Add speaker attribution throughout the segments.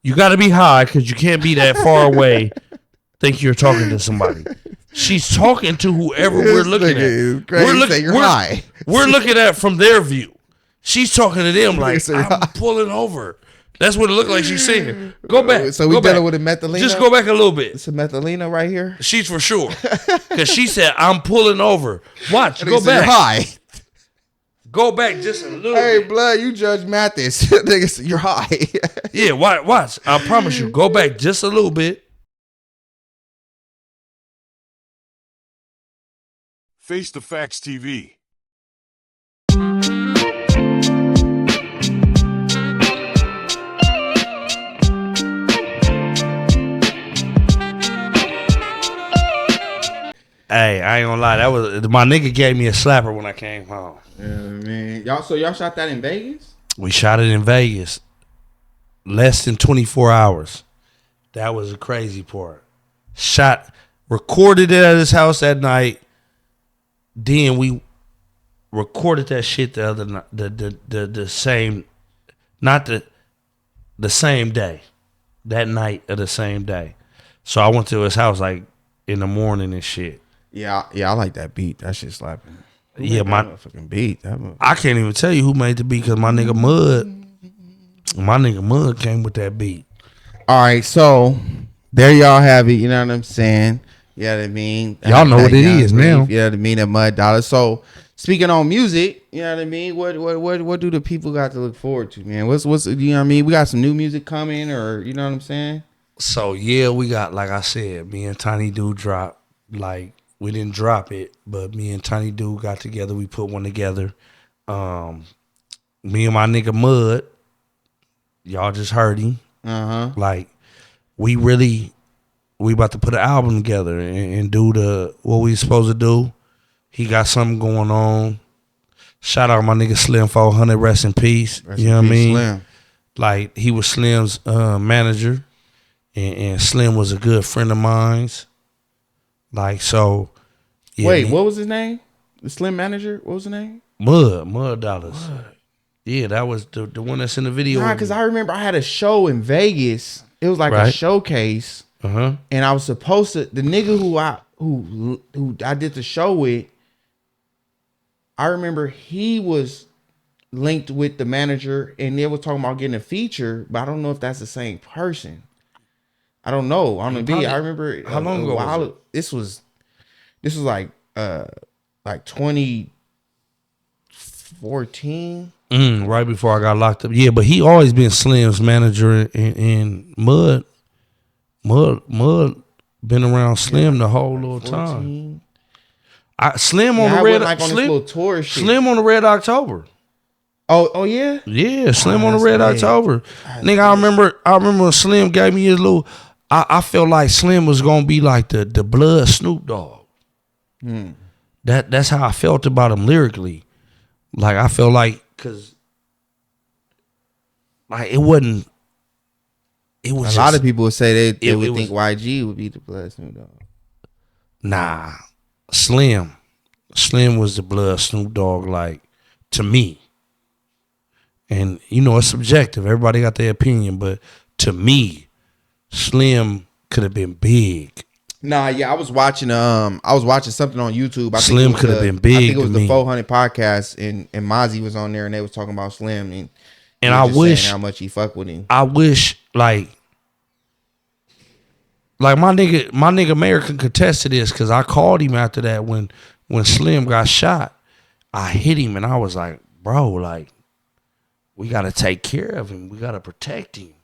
Speaker 1: You got to be high because you can't be that far away. Think you're talking to somebody. She's talking to whoever we're looking at. We're looking at from their view. She's talking to them like, I'm pulling over. That's what it looked like she's saying. Go back.
Speaker 2: So we dealing with a methalina?
Speaker 1: Just go back a little bit.
Speaker 2: It's a methalina right here?
Speaker 1: She's for sure. Because she said, I'm pulling over. Watch. Go back.
Speaker 2: You're high.
Speaker 1: Go back just a little bit.
Speaker 2: Hey, blood, you Judge Mathis. Nigga, you're high.
Speaker 1: Yeah, watch. I promise you. Go back just a little bit.
Speaker 3: Face the Facts TV.
Speaker 1: Hey, I ain't gonna lie. That was my nigga gave me a slapper when I came home.
Speaker 2: Yeah, man. Y'all shot that in Vegas?
Speaker 1: We shot it in Vegas. Less than 24 hours. That was the crazy part. Recorded it at his house that night. Then we recorded that shit the other night. The same, not the same day. That night of the same day. So I went to his house like in the morning and shit.
Speaker 2: Yeah, I like that beat. That shit slapping.
Speaker 1: Yeah, my
Speaker 2: fucking beat.
Speaker 1: I can't even tell you who made the beat because my nigga Mud came with that beat.
Speaker 2: All right, so there y'all have it. You know what I'm saying? You know what I mean?
Speaker 1: Y'all know what it is now.
Speaker 2: You know what I mean? That Mud Dollaz. So speaking on music, you know what I mean? What do the people got to look forward to, man? What's you know what I mean? We got some new music coming, or you know what I'm saying?
Speaker 1: So yeah, we got, like I said, me and Tiny Dude dropped. Like, we didn't drop it, but me and Tiny Dude got together. We put one together. Me and my nigga Mud, y'all just heard him. Like, we about to put an album together and do what we supposed to do. He got something going on. Shout out my nigga Slim 400, rest in peace. You know what I mean?
Speaker 2: Slim.
Speaker 1: Like, he was Slim's manager. And Slim was a good friend of mine's. Like, so. Yeah,
Speaker 2: wait, what was his name? The Slim manager? What was his name?
Speaker 1: Mud Dollaz. Yeah, that was the one that's in the video.
Speaker 2: Nah, because I remember I had a show in Vegas. It was like a showcase. And I was supposed to, the nigga who I did the show with, I remember he was linked with the manager and they were talking about getting a feature, but I don't know if that's the same person. I don't know. On the beat, I remember
Speaker 1: how long ago was it?
Speaker 2: This was like 2014.
Speaker 1: Right before I got locked up. Yeah, but he always been Slim's manager and Mud been around Slim the whole little 14. Time. Slim on the Red
Speaker 2: like on Slim, this little tour shit.
Speaker 1: Slim on the Red October.
Speaker 2: Oh yeah?
Speaker 1: Yeah, Slim on the Red October. Nigga, I remember when Slim gave me his little, I felt like Slim was gonna be like the blood Snoop Dogg. That's how I felt about him lyrically. Like, I felt like, cause like it was
Speaker 2: a lot of people would say they would think YG would be the blood Snoop Dogg.
Speaker 1: Nah, Slim was the blood Snoop Dogg, like, to me. And you know, it's subjective. Everybody got their opinion, but to me, Slim could have been big.
Speaker 2: Nah, yeah, I was watching something on YouTube.
Speaker 1: Slim could have been big. I
Speaker 2: think it was the 400 podcast, and Mozzie was on there, and they was talking about Slim,
Speaker 1: and I wish
Speaker 2: how much he fuck with him.
Speaker 1: I wish like my nigga Mayor can contest to this, because I called him after that when Slim got shot. I hit him and I was like, bro, like, we gotta take care of him. We gotta protect him.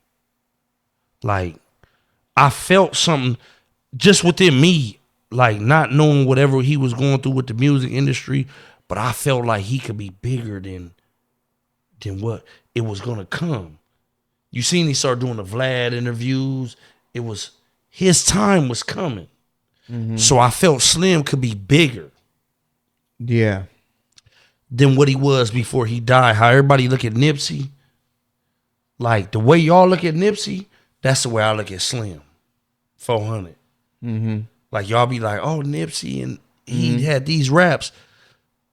Speaker 1: Like, I felt something just within me, like, not knowing whatever he was going through with the music industry, but I felt like he could be bigger than what it was gonna come. You seen he started doing the Vlad interviews. It was, his time was coming. So I felt Slim could be bigger.
Speaker 2: Yeah.
Speaker 1: Than what he was before he died. How everybody look at Nipsey, like the way y'all look at Nipsey, that's the way I look at Slim 400. Like, y'all be like, oh, Nipsey, and he had these raps.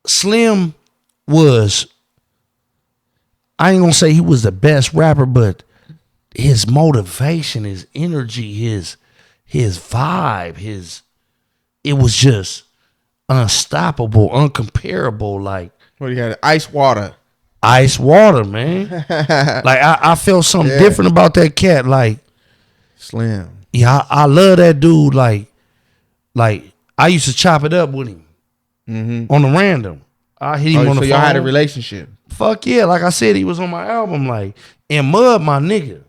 Speaker 1: Slim was, I ain't gonna say he was the best rapper, but his motivation, his energy, his vibe, it was just unstoppable, uncomparable. Like,
Speaker 2: what do you had? Ice water,
Speaker 1: man. Like I felt something different about that cat. Like
Speaker 2: Slim.
Speaker 1: Yeah, I love that dude. Like I used to chop it up with him on the random. I hit him on the phone.
Speaker 2: So y'all had a relationship?
Speaker 1: Fuck yeah! Like I said, he was on my album. Like, and Mud, my nigga.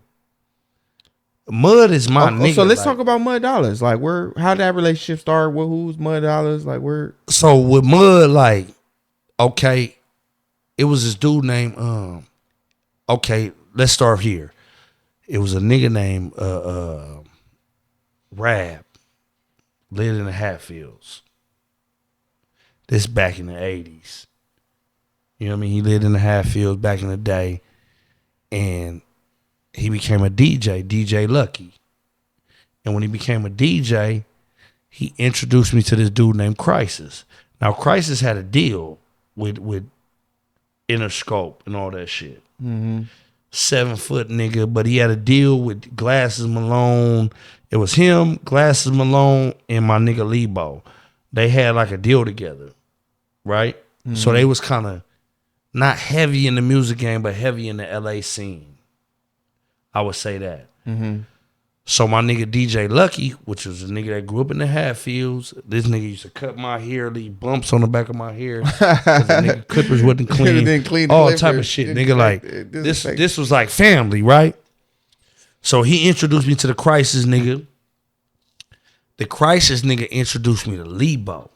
Speaker 1: Mud is my nigga.
Speaker 2: So let's talk about Mud Dollaz. Like, how did that relationship start? Who's Mud Dollaz? Like, where?
Speaker 1: So with Mud, like, okay, it was this dude named okay, let's start here. It was a nigga named Rab, lived in the Hatfields. This back in the 80s. You know what I mean? He lived in the Hatfields back in the day. And he became a DJ Lucky. And when he became a DJ, he introduced me to this dude named Crisis. Now, Crisis had a deal with Interscope and all that shit. 7 foot nigga, but he had a deal with Glasses Malone. It was him, Glasses Malone, and my nigga Lebo. They had like a deal together, right? So they was kind of not heavy in the music game, but heavy in the LA scene. I would say that. So my nigga DJ Lucky, which was a nigga that grew up in the Hatfields, this nigga used to cut my hair, leave bumps on the back of my hair because the nigga clippers wasn't clean.
Speaker 2: Didn't clean
Speaker 1: all
Speaker 2: clippers.
Speaker 1: type of shit, nigga. Like this was like family, right? So he introduced me to the Crisis nigga. The Crisis nigga introduced me to Lebo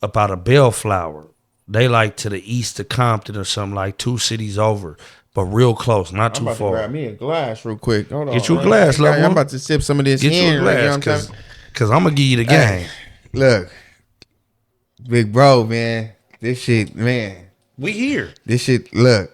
Speaker 1: up out of Bellflower. They like to the east of Compton or something, like 2 cities over, but real close, not too far.
Speaker 2: Grab me a glass real quick. Hold on.
Speaker 1: Get you a glass, love.
Speaker 2: I'm about to sip some of this.
Speaker 1: Get you a glass, cause I'm gonna give you the game.
Speaker 2: Look, big bro, man. This shit, man.
Speaker 1: We here.
Speaker 2: This shit, look.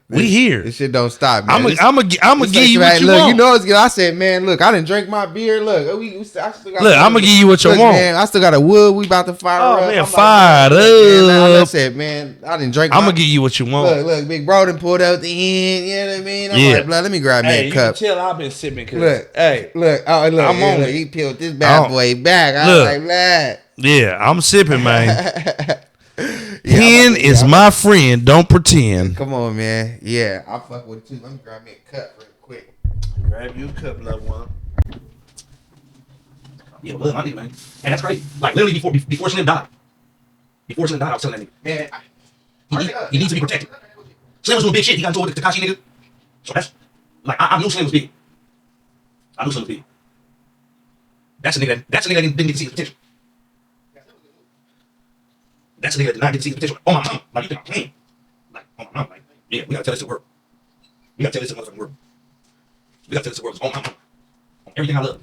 Speaker 1: We here.
Speaker 2: This shit don't stop, man.
Speaker 1: I'm gonna give you what you
Speaker 2: look,
Speaker 1: want.
Speaker 2: You know it's good. I said, man, look, I didn't drink my beer. Look, I still got
Speaker 1: I'm gonna give you what you want.
Speaker 2: Man, I still got a wood. We about to fire up.
Speaker 1: Man,
Speaker 2: I'm
Speaker 1: fired
Speaker 2: like,
Speaker 1: up.
Speaker 2: Man, I said, man, I didn't drink.
Speaker 1: I'm gonna give you what you want.
Speaker 2: Look, big bro done pulled out the end. You know what I mean? I'm like, blood, let me grab me a cup.
Speaker 1: You can tell I've been sipping.
Speaker 2: Look, I'm on it. He peeled this bad boy back. I was like, lad.
Speaker 1: Yeah, I'm sipping, man. Hen is my friend. Don't pretend.
Speaker 2: Come on, man. Yeah, I'll fuck with it too. Let me grab me a cup real quick.
Speaker 1: Grab you a cup, loved one. Yeah, well, my nigga, man. And that's crazy. Like, literally before Slim died. Before Slim died, I was telling that nigga, man, he needs to be protected. Slim was doing big shit. He got into it with the Tekashi nigga. So that's, like, I knew Slim was big. That's a nigga that didn't get to see his potential. That's a nigga that did not get to see his potential. Oh, my mom. Like, you think I'm playing? Like, oh, my mom. Like, yeah, we gotta tell this to the world. We gotta tell this to the motherfucking world. We gotta tell this to the world. Oh, my mom. On everything I love.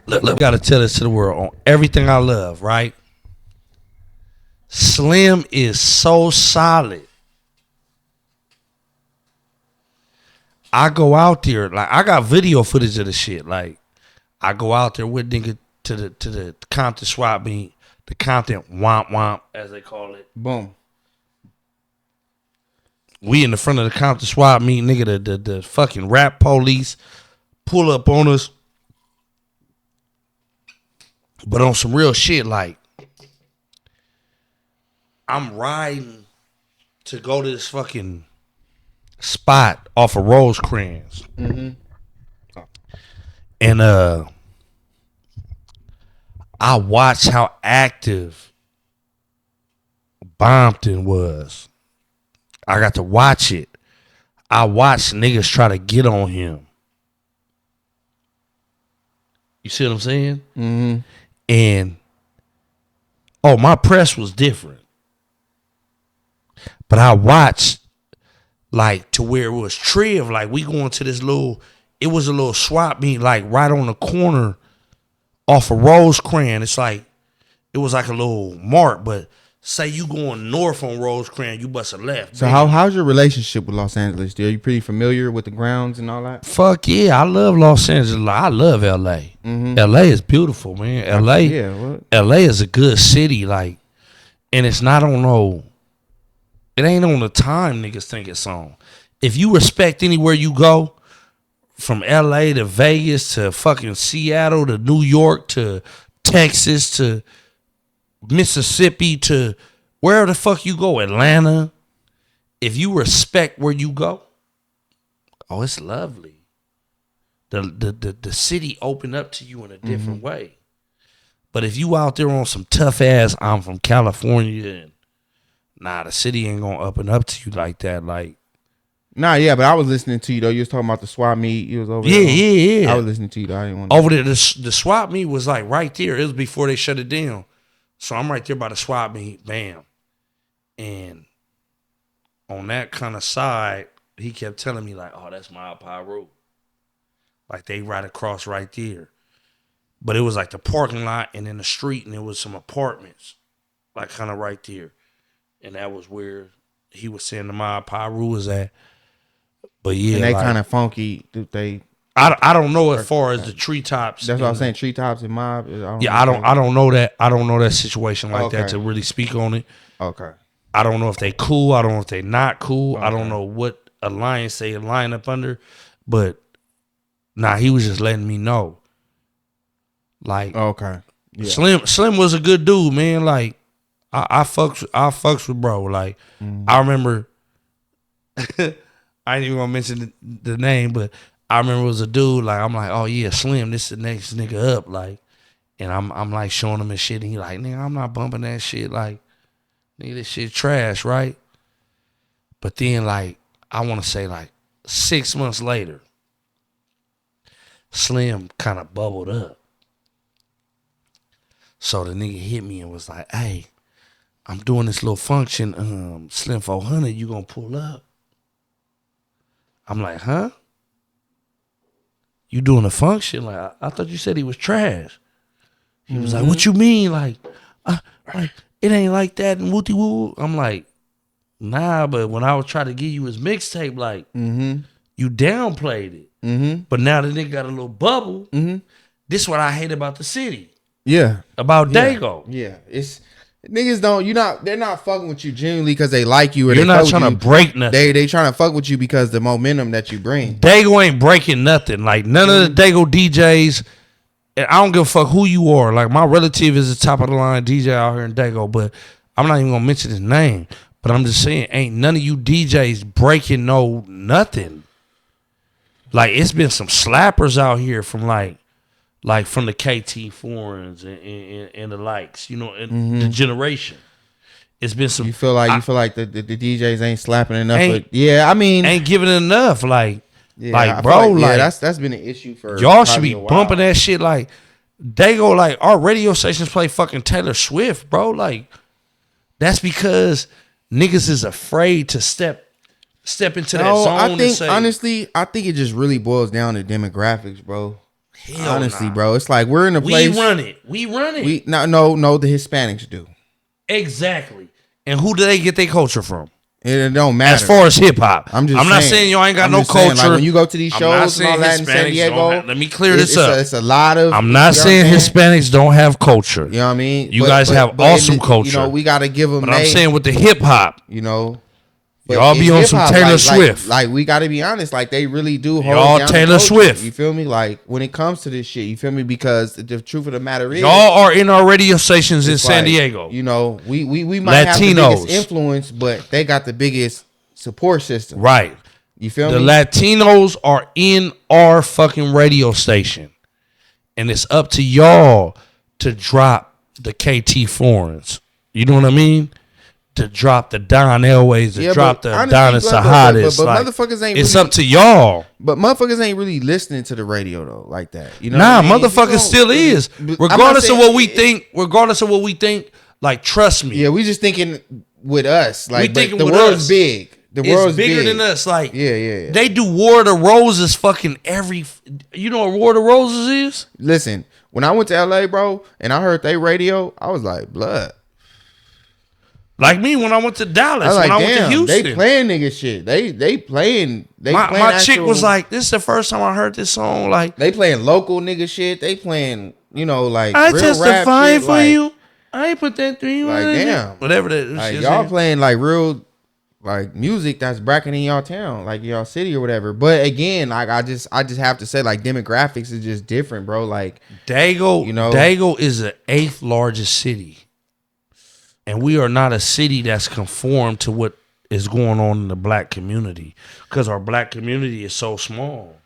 Speaker 1: Look, we gotta tell this to the world on everything I love, right? Slim is so solid. I go out there, like, I got video footage of the shit. Like, I go out there with nigga to the Compton swap meet. The Compton womp womp, as they call it.
Speaker 2: Boom.
Speaker 1: We in the front of the Compton swap meet, nigga. The fucking rap police pull up on us, but on some real shit. Like, I'm riding to go to this fucking spot off of Rosecrans, and I watched how active Bompton was. I got to watch it. I watched niggas try to get on him. You see what I'm saying? And, my press was different. But I watched, like, to where it was Triv. Like, we going to this it was a little swap meet, like, right on the corner off of Rosecrans. It's like, it was like a little mark, but say you going north on Rosecrans, you bust a left.
Speaker 2: So how's your relationship with Los Angeles? Are you pretty familiar with the grounds and all that?
Speaker 1: Fuck yeah, I love Los Angeles. I love LA. LA is beautiful, man. LA is a good city, like, and it's not on it ain't on the time niggas think it's on. if you respect anywhere you go, from LA to Vegas to fucking Seattle to New York to Texas to Mississippi to wherever the fuck you go, Atlanta, if you respect where you go, oh, it's lovely. The city opened up to you in a different way. But if you out there on some tough ass, I'm from California, and the city ain't gonna up and up to you like that. Like,
Speaker 2: nah, yeah, but I was listening to you though. You was talking about the swap meet. You was over there.
Speaker 1: Yeah.
Speaker 2: I was listening to you though. I didn't want
Speaker 1: over there. The swap meet was like right there. It was before they shut it down. So I'm right there by the swap meet. Bam. And on that kind of side, he kept telling me like, "Oh, that's Mile High Road." Like they right across right there. But it was like the parking lot and then the street, and there was some apartments, like kind of right there. And that was where he was saying the Mile High Road was at. But yeah,
Speaker 2: and they
Speaker 1: like,
Speaker 2: kind of funky. They
Speaker 1: I don't know as far as the treetops.
Speaker 2: That's what I was saying. Treetops and mob.
Speaker 1: I don't know that. I don't know that situation like that to really speak on it.
Speaker 2: Okay.
Speaker 1: I don't know if they cool. I don't know if they not cool. Okay. I don't know what alliance they line up under. But he was just letting me know. Like,
Speaker 2: okay. Yeah.
Speaker 1: Slim was a good dude, man. Like, I fucks with bro. Like, I remember. I ain't even gonna mention the name, but I remember it was a dude. Like, I'm like, oh yeah, Slim, this is the next nigga up. Like, and I'm like showing him his shit, and he like, nigga, I'm not bumping that shit. Like, nigga, this shit trash, right? But then, like, I want to say like 6 months later, Slim kind of bubbled up. So the nigga hit me and was like, hey, I'm doing this little function, Slim 400, you gonna pull up? I'm like, huh? You doing a function? Like, I thought you said he was trash. He was like, what you mean? Like it ain't like that and wooty woo. I'm like, nah, but when I was trying to give you his mixtape, like, you downplayed it. But now the nigga got a little bubble. This is what I hate about the city.
Speaker 2: Yeah.
Speaker 1: About Dago.
Speaker 2: Yeah. It's niggas they're not fucking with you genuinely because they like you or
Speaker 1: you're
Speaker 2: they
Speaker 1: not trying to break nothing.
Speaker 2: They trying to fuck with you because the momentum that you bring.
Speaker 1: Dago ain't breaking nothing. Like none of the Dago DJs, and I don't give a fuck who you are. Like my relative is the top of the line DJ out here in Dago, but I'm not even gonna mention his name. But I'm just saying, ain't none of you DJs breaking nothing. Like it's been some slappers out here from like from the KT foreigns and the likes, you know, and the generation. It's been some.
Speaker 2: You feel like the DJs ain't slapping enough. I mean,
Speaker 1: ain't giving enough. Like,
Speaker 2: bro, that's been an issue for
Speaker 1: y'all. Should be bumping that shit. Like they go like our radio stations play fucking Taylor Swift, bro. Like that's because niggas is afraid to step into that zone.
Speaker 2: I think it just really boils down to demographics, bro.
Speaker 1: Hell
Speaker 2: honestly, bro, it's like we're in a place.
Speaker 1: We run it.
Speaker 2: No, the Hispanics do.
Speaker 1: Exactly. And who do they get their culture from?
Speaker 2: It don't matter.
Speaker 1: As far as hip hop, I'm not saying y'all ain't got no culture.
Speaker 2: Like when you go to these shows and all that in San Diego,
Speaker 1: let me clear this up.
Speaker 2: It's a lot of.
Speaker 1: I'm not saying Hispanics don't have culture.
Speaker 2: You know what I mean?
Speaker 1: You guys have awesome culture.
Speaker 2: You know, we got to give them.
Speaker 1: But I'm saying with the hip hop,
Speaker 2: you know.
Speaker 1: Y'all be on some Taylor Swift.
Speaker 2: Like we got to be honest. Like they really do hold
Speaker 1: y'all
Speaker 2: down
Speaker 1: Taylor Swift.
Speaker 2: You feel me? Like when it comes to this shit, you feel me? Because the truth of the matter is,
Speaker 1: y'all are in our radio stations in San Diego.
Speaker 2: You know, we might have the biggest influence, but they got the biggest support system.
Speaker 1: Right.
Speaker 2: You feel
Speaker 1: me? The Latinos are in our fucking radio station, and it's up to y'all to drop the KT foreigns. You know what I mean? To drop the Don Elways, to drop the Don and Sahadas.
Speaker 2: But motherfuckers ain't.
Speaker 1: It's up to y'all.
Speaker 2: But motherfuckers ain't really listening to the radio though, like that. You know?
Speaker 1: Motherfuckers still is. Regardless of what we think. Like, trust me.
Speaker 2: Yeah, we just thinking with us. Like, the world's big. The world's
Speaker 1: bigger than us. Like,
Speaker 2: yeah.
Speaker 1: They do War of the Roses fucking every. You know what War of the Roses is?
Speaker 2: Listen, when I went to LA, bro, and I heard they radio, I was like, blood.
Speaker 1: Like me when I went to Dallas,
Speaker 2: I
Speaker 1: went to Houston.
Speaker 2: They playing nigga shit. They playing.
Speaker 1: My chick was like, this is the first time I heard this song. Like
Speaker 2: they playing local nigga shit. They playing, you know, like
Speaker 1: I
Speaker 2: real
Speaker 1: testify
Speaker 2: rap shit,
Speaker 1: for you. I ain't put that through you.
Speaker 2: Like damn,
Speaker 1: whatever that.
Speaker 2: Like, y'all playing like real like music that's bracketing y'all town, like y'all city or whatever. But again, like I just have to say, like demographics is just different, bro. Like
Speaker 1: Dago, Dago is the 8th largest city, and we are not a city that's conformed to what is going on in the black community because our black community is so small.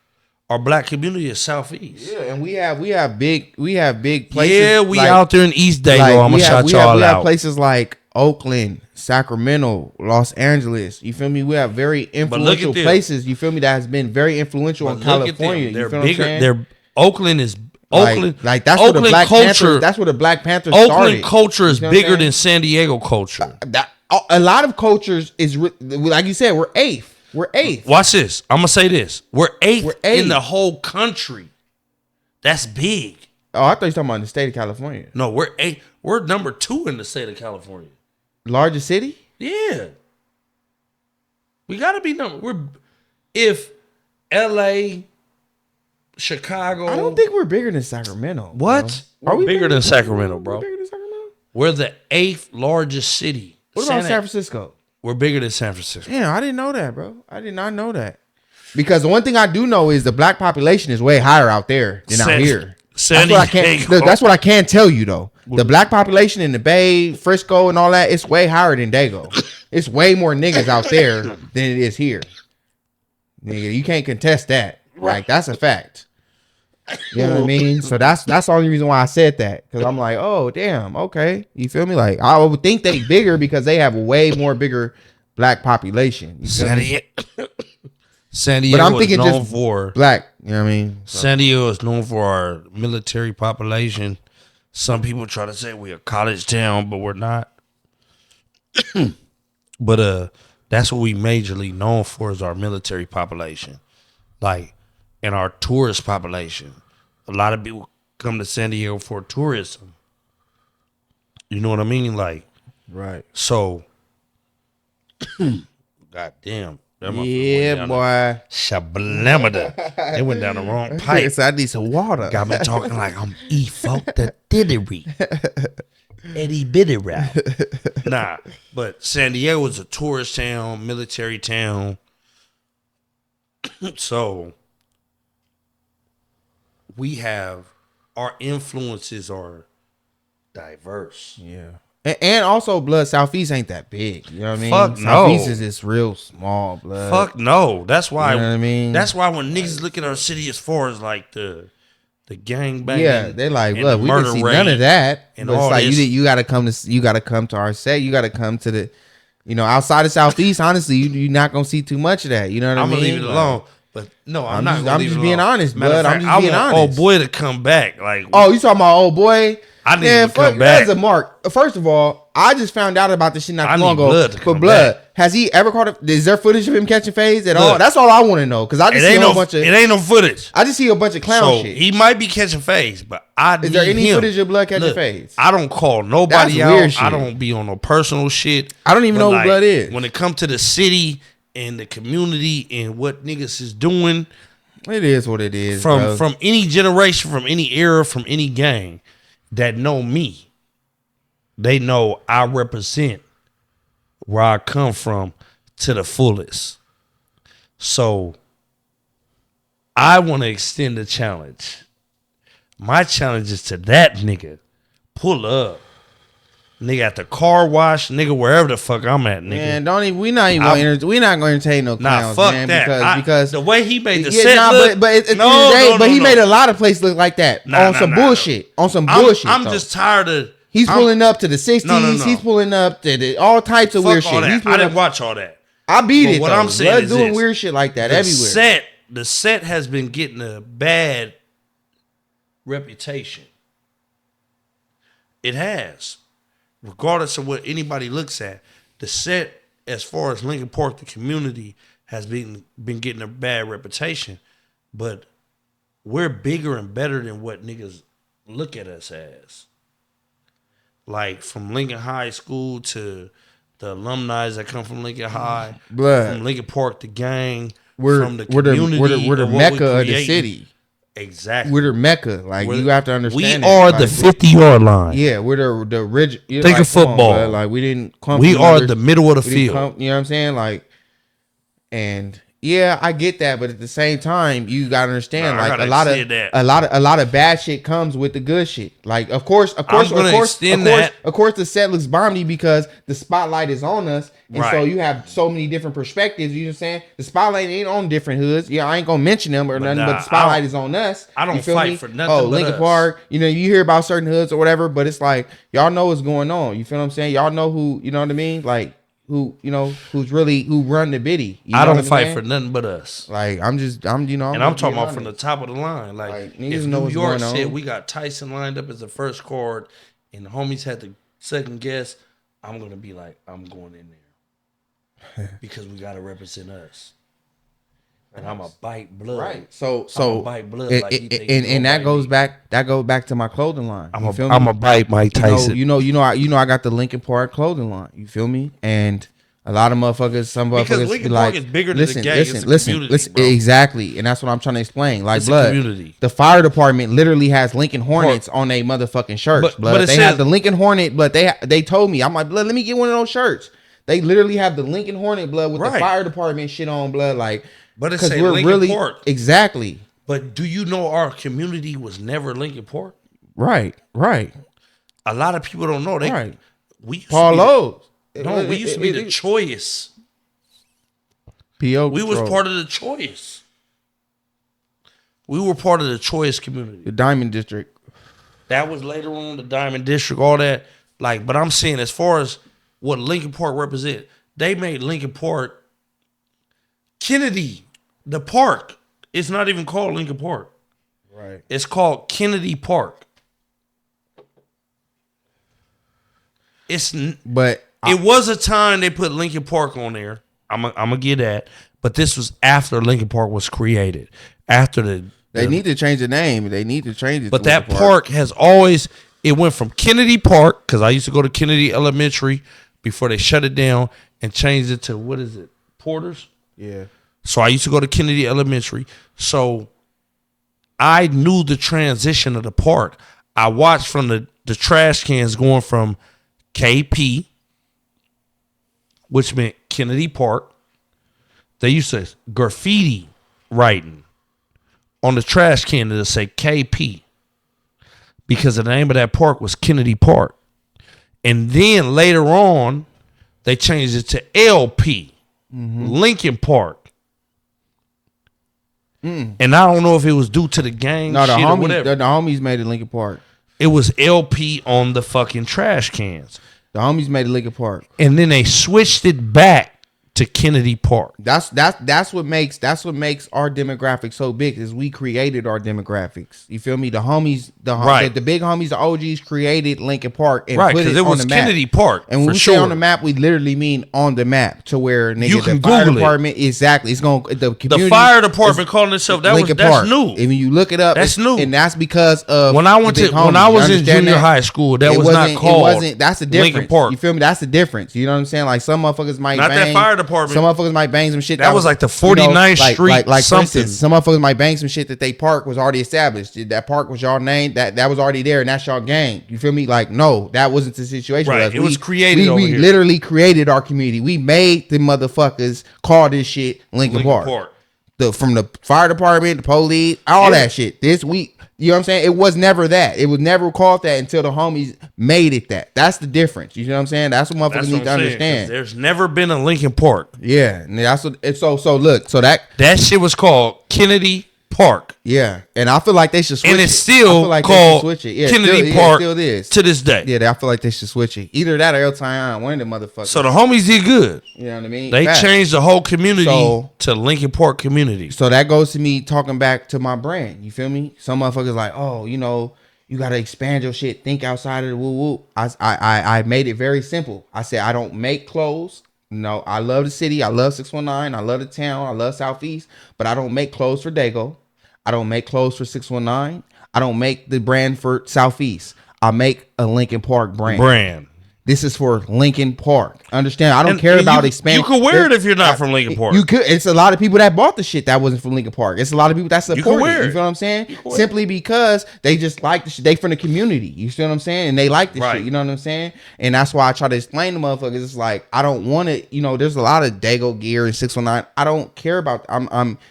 Speaker 1: Our black community is Southeast.
Speaker 2: Yeah, and we have big places.
Speaker 1: Yeah, we like, out there in East Dago. Like, I'm gonna shout y'all out. We have
Speaker 2: places like Oakland, Sacramento, Los Angeles. You feel me? We have very influential places. You feel me? That has been very influential in California.
Speaker 1: They're
Speaker 2: you feel
Speaker 1: bigger.
Speaker 2: What I'm saying?
Speaker 1: Oakland is Oakland.
Speaker 2: Like that's
Speaker 1: Oakland
Speaker 2: where the Black
Speaker 1: culture.
Speaker 2: Panthers, that's where the Black Panthers
Speaker 1: Oakland
Speaker 2: started.
Speaker 1: culture is bigger than San Diego culture.
Speaker 2: A lot of cultures is like you said. We're eighth. We're eighth.
Speaker 1: Watch this. I'm gonna say this. We're eighth in the whole country. That's big.
Speaker 2: Oh, I thought you were talking about in the state of California.
Speaker 1: No, we're eight. We're number 2 in the state of California.
Speaker 2: Largest city?
Speaker 1: Yeah. We gotta be if LA, Chicago.
Speaker 2: I don't think we're bigger than Sacramento.
Speaker 1: What?
Speaker 2: Are we
Speaker 1: bigger than Sacramento, bro?
Speaker 2: Bigger than Sacramento?
Speaker 1: We're the 8th largest city.
Speaker 2: What about San Francisco?
Speaker 1: We're bigger than San Francisco.
Speaker 2: Damn, I didn't know that, bro. I did not know that. Because the one thing I do know is the black population is way higher out there than out here. That's what I can tell you though. The black population in the Bay, Frisco, and all that, it's way higher than Dago. It's way more niggas out there than it is here. Nigga, you can't contest that. Like that's a fact. You know what I mean? So that's the only reason why I said that. Because I'm like, oh damn, okay. You feel me? Like I would think they bigger because they have a way more bigger black population.
Speaker 1: San Diego
Speaker 2: but I'm thinking
Speaker 1: is known
Speaker 2: just
Speaker 1: for
Speaker 2: black. You know what I mean? So.
Speaker 1: San Diego is known for our military population. Some people try to say we're a college town, but we're not. But that's what we majorly known for is our military population. Like, and our tourist population. A lot of people come to San Diego for tourism. You know what I mean? Like,
Speaker 2: right.
Speaker 1: So, goddamn.
Speaker 2: Yeah, boy.
Speaker 1: Shablamada. They went down the wrong pipe.
Speaker 2: So I need some water.
Speaker 1: Got me talking like I'm E-Folk the Diddery. Eddie Bitty rap. Nah, but San Diego is a tourist town, military town. So we have our influences are diverse.
Speaker 2: Yeah. And also, blood, Southeast ain't that big. You know what I mean?
Speaker 1: Fuck
Speaker 2: Southeast
Speaker 1: no.
Speaker 2: is just real small, blood.
Speaker 1: Fuck no. That's why.
Speaker 2: You know what I mean?
Speaker 1: That's why when niggas look at our city as far as like the gang banging,
Speaker 2: yeah, they're like, look, we didn't see none of that. And but it's like you gotta come to our set. You gotta come to the, outside of Southeast. Honestly, you're not gonna see too much of that. You know what I mean?
Speaker 1: I'm gonna leave it alone. But no, I'm not.
Speaker 2: I'm just being honest, blood. I'm just being honest.
Speaker 1: Old boy to come back. Like,
Speaker 2: oh, you talking about old boy?
Speaker 1: I need him to come back.
Speaker 2: That's a mark. First of all, I just found out about this shit not too long ago.
Speaker 1: Blood,
Speaker 2: has he ever caught? Is there footage of him catching fades at all? That's all I want to know. Because I just see a bunch of.
Speaker 1: It ain't no footage.
Speaker 2: I just see a bunch of clown shit.
Speaker 1: He might be catching fades, but is
Speaker 2: there any footage of blood catching fades?
Speaker 1: I don't call nobody out. Weird shit. I don't be on no personal shit.
Speaker 2: I don't even know who blood is.
Speaker 1: When it comes to the city and the community and what niggas is doing,
Speaker 2: it is what it is.
Speaker 1: From any generation, from any era, from any gang that know me. They know I represent where I come from to the fullest. So I want to extend the challenge. My challenge is to that nigga. Pull up. Nigga at the car wash, nigga wherever the fuck I'm at, nigga.
Speaker 2: Man, we not gonna entertain no clowns,
Speaker 1: fuck
Speaker 2: man.
Speaker 1: That.
Speaker 2: Because
Speaker 1: the way he made the set look,
Speaker 2: but he made a lot of places look like that on some bullshit. On some bullshit.
Speaker 1: I'm just tired of.
Speaker 2: He's pulling up to the 60s. No. He's pulling up to all types of weird shit.
Speaker 1: I didn't watch all that.
Speaker 2: I beat it.
Speaker 1: What I'm saying is
Speaker 2: doing weird shit like that everywhere.
Speaker 1: The set has been getting a bad reputation. It has. Regardless of what anybody looks at, the set, as far as Lincoln Park, the community, has been getting a bad reputation. But we're bigger and better than what niggas look at us as. Like from Lincoln High School to the alumni that come from Lincoln High,
Speaker 2: blood.
Speaker 1: From Lincoln Park, the gang,
Speaker 2: we're
Speaker 1: from the community,
Speaker 2: we're the mecca of the city.
Speaker 1: Exactly.
Speaker 2: We're the Mecca. Like, you have to understand.
Speaker 1: We are
Speaker 2: that.
Speaker 1: the
Speaker 2: Like,
Speaker 1: 50-yard line.
Speaker 2: Yeah, we're the ridge.
Speaker 1: Think
Speaker 2: like,
Speaker 1: of football.
Speaker 2: On, like, we didn't come.
Speaker 1: We are the middle of the field.
Speaker 2: You know what I'm saying? Like, and yeah, I get that, but at the same time, you gotta understand, like, a lot of bad shit comes with the good shit. Like, of course, the settlers bombed you because the spotlight is on us, and so you have so many different perspectives. You know what I'm saying? The spotlight ain't on different hoods. Yeah, I ain't gonna mention them or nothing, but the spotlight is on us.
Speaker 1: I don't fight for nothing.
Speaker 2: Oh, Lincoln Park. You know, you hear about certain hoods or whatever, but it's like y'all know what's going on. You feel what I'm saying? Y'all know who. You know what I mean? Like, who run the biddy.
Speaker 1: I don't fight for nothing but us.
Speaker 2: Like, I'm talking
Speaker 1: about from the top of the line. Like if New York said we got Tyson lined up as the first card and the homies had to second guess, I'm gonna be like, I'm going in there because we gotta represent us. And I'm a bite blood.
Speaker 2: Right. So
Speaker 1: bite blood.
Speaker 2: And that goes back to my clothing line.
Speaker 1: I'm a bite Mike Tyson.
Speaker 2: You know, I got the Lincoln Park clothing line. You feel me? And a lot of motherfuckers,
Speaker 1: because Lincoln Park is bigger than the gang. Listen,
Speaker 2: exactly. And that's what I'm trying to explain. Like,
Speaker 1: it's a community.
Speaker 2: The fire department literally has Lincoln Hornets on a motherfucking shirt. But they have the Lincoln Hornet, but they told me, I'm like, blood, let me get one of those shirts. They literally have the Lincoln Hornet blood with the fire department shit on, blood, like.
Speaker 1: But it's a Lincoln Park.
Speaker 2: Exactly.
Speaker 1: But do you know our community was never Lincoln Park?
Speaker 2: Right.
Speaker 1: A lot of people don't know. We used to be the choice.
Speaker 2: P.O.
Speaker 1: We was part of the choice. We were part of the choice community.
Speaker 2: The Diamond District.
Speaker 1: That was later on, the Diamond District, all that. Like, but I'm saying, as far as what Lincoln Park represent, they made Lincoln Park Kennedy, the park. It's not even called Lincoln Park.
Speaker 2: Right.
Speaker 1: It's called Kennedy Park. It was a time they put Lincoln Park on there. I'm gonna get that. But this was after Lincoln Park was created. After
Speaker 2: they need to change the name. They need to change it.
Speaker 1: But that park has always, it went from Kennedy Park, because I used to go to Kennedy Elementary before they shut it down and changed it to, what is it, Porter's?
Speaker 2: Yeah.
Speaker 1: So I used to go to Kennedy Elementary. So I knew the transition of the park. I watched from the trash cans going from KP, which meant Kennedy Park. They used to graffiti writing on the trash can to say KP because the name of that park was Kennedy Park. And then later on, they changed it to LP, Lincoln Park. And I don't know if it was due to the gang or whatever.
Speaker 2: The homies made it Lincoln Park.
Speaker 1: It was LP on the fucking trash cans.
Speaker 2: The homies made it Lincoln Park.
Speaker 1: And then they switched it back to Kennedy Park.
Speaker 2: That's what makes our demographic so big, is we created our demographics. You feel me? The homies, the big homies, the OGs created Lincoln Park and put it on the map.
Speaker 1: Kennedy Park.
Speaker 2: And when we say on the map, we literally mean on the map, to where
Speaker 1: you can
Speaker 2: the fire
Speaker 1: Google
Speaker 2: department exactly. It's going
Speaker 1: the fire department calling itself that's new.
Speaker 2: And when you look it up,
Speaker 1: that's new,
Speaker 2: and that's because of
Speaker 1: when I was in junior high school, that was not called.
Speaker 2: That's the difference.
Speaker 1: Lincoln Park.
Speaker 2: You feel me? That's the difference. You know what I'm saying? Like, some motherfuckers might
Speaker 1: not
Speaker 2: bang,
Speaker 1: that fire department.
Speaker 2: Some motherfuckers might bang some shit
Speaker 1: that was like the 49th Street
Speaker 2: like
Speaker 1: something.
Speaker 2: For instance, some motherfuckers might bang some shit that they park was already established. That park was y'all name, that was already there, and that's y'all gang. You feel me? Like, no, that wasn't the situation.
Speaker 1: Right. It was created.
Speaker 2: We literally created our community. We made the motherfuckers call this shit Lincoln Park. From the fire department, the police, all that shit. You know what I'm saying? It was never that. It was never called that until the homies made it that. That's the difference. You know what I'm saying? That's what motherfuckers need to understand.
Speaker 1: There's never been a Lincoln Park.
Speaker 2: Yeah, and that's what. It's so look. So that
Speaker 1: shit was called Kennedy Park.
Speaker 2: Yeah, and I feel like they should switch it.
Speaker 1: And it's still called Kennedy Park to this day.
Speaker 2: Yeah, I feel like they should switch it. Either that or El Tyon, one of the motherfuckers.
Speaker 1: So the homies did good.
Speaker 2: You know what I mean?
Speaker 1: They changed the whole community to Lincoln Park community.
Speaker 2: So that goes to me talking back to my brand. You feel me? Some motherfuckers like, oh, you know, you gotta expand your shit. Think outside of the woo woo. I made it very simple. I said I don't make clothes. No, I love the city. I love 619. I love the town. I love Southeast. But I don't make clothes for Dago. I don't make clothes for 619. I don't make the brand for Southeast. I make a Lincoln Park brand. This is for Lincoln Park. Understand? I don't care about expanding.
Speaker 1: You could wear it if you're not from Lincoln Park.
Speaker 2: You could. It's a lot of people that bought the shit that wasn't from Lincoln Park. It's a lot of people that support it. You feel what I'm saying? Simply because they just like the shit. They from the community. You feel what I'm saying? And they like the shit. You know what I'm saying? And that's why I try to explain to motherfuckers. It's like, I don't want it. You know, there's a lot of Dago gear and 619. I don't care about.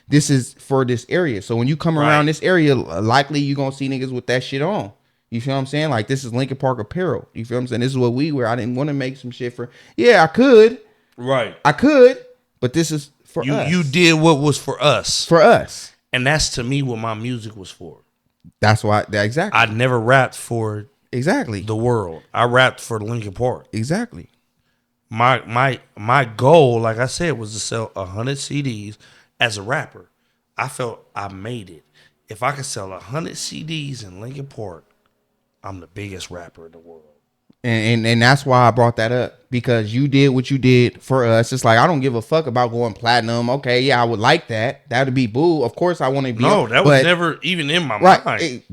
Speaker 2: This is for this area. So when you come around this area, likely you gonna see niggas with that shit on. You feel what I'm saying? Like, this is Lincoln Park apparel. You feel what I'm saying? This is what we wear. I didn't want to make some shit for. Yeah, I could.
Speaker 1: Right.
Speaker 2: I could, but this is for us.
Speaker 1: You did what was for us.
Speaker 2: For us.
Speaker 1: And that's to me what my music was for.
Speaker 2: That's why. Exactly.
Speaker 1: I never rapped for
Speaker 2: the
Speaker 1: world. I rapped for Lincoln Park.
Speaker 2: Exactly.
Speaker 1: My goal, like I said, was to sell 100 CDs as a rapper. I felt I made it. If I could sell 100 CDs in Lincoln Park, I'm the biggest rapper in the world.
Speaker 2: And that's why I brought that up, because you did what you did for us. It's like, I don't give a fuck about going platinum. Okay, yeah, I would like that. That would be boo. Of course I want to be.
Speaker 1: No, that was never even in my mind.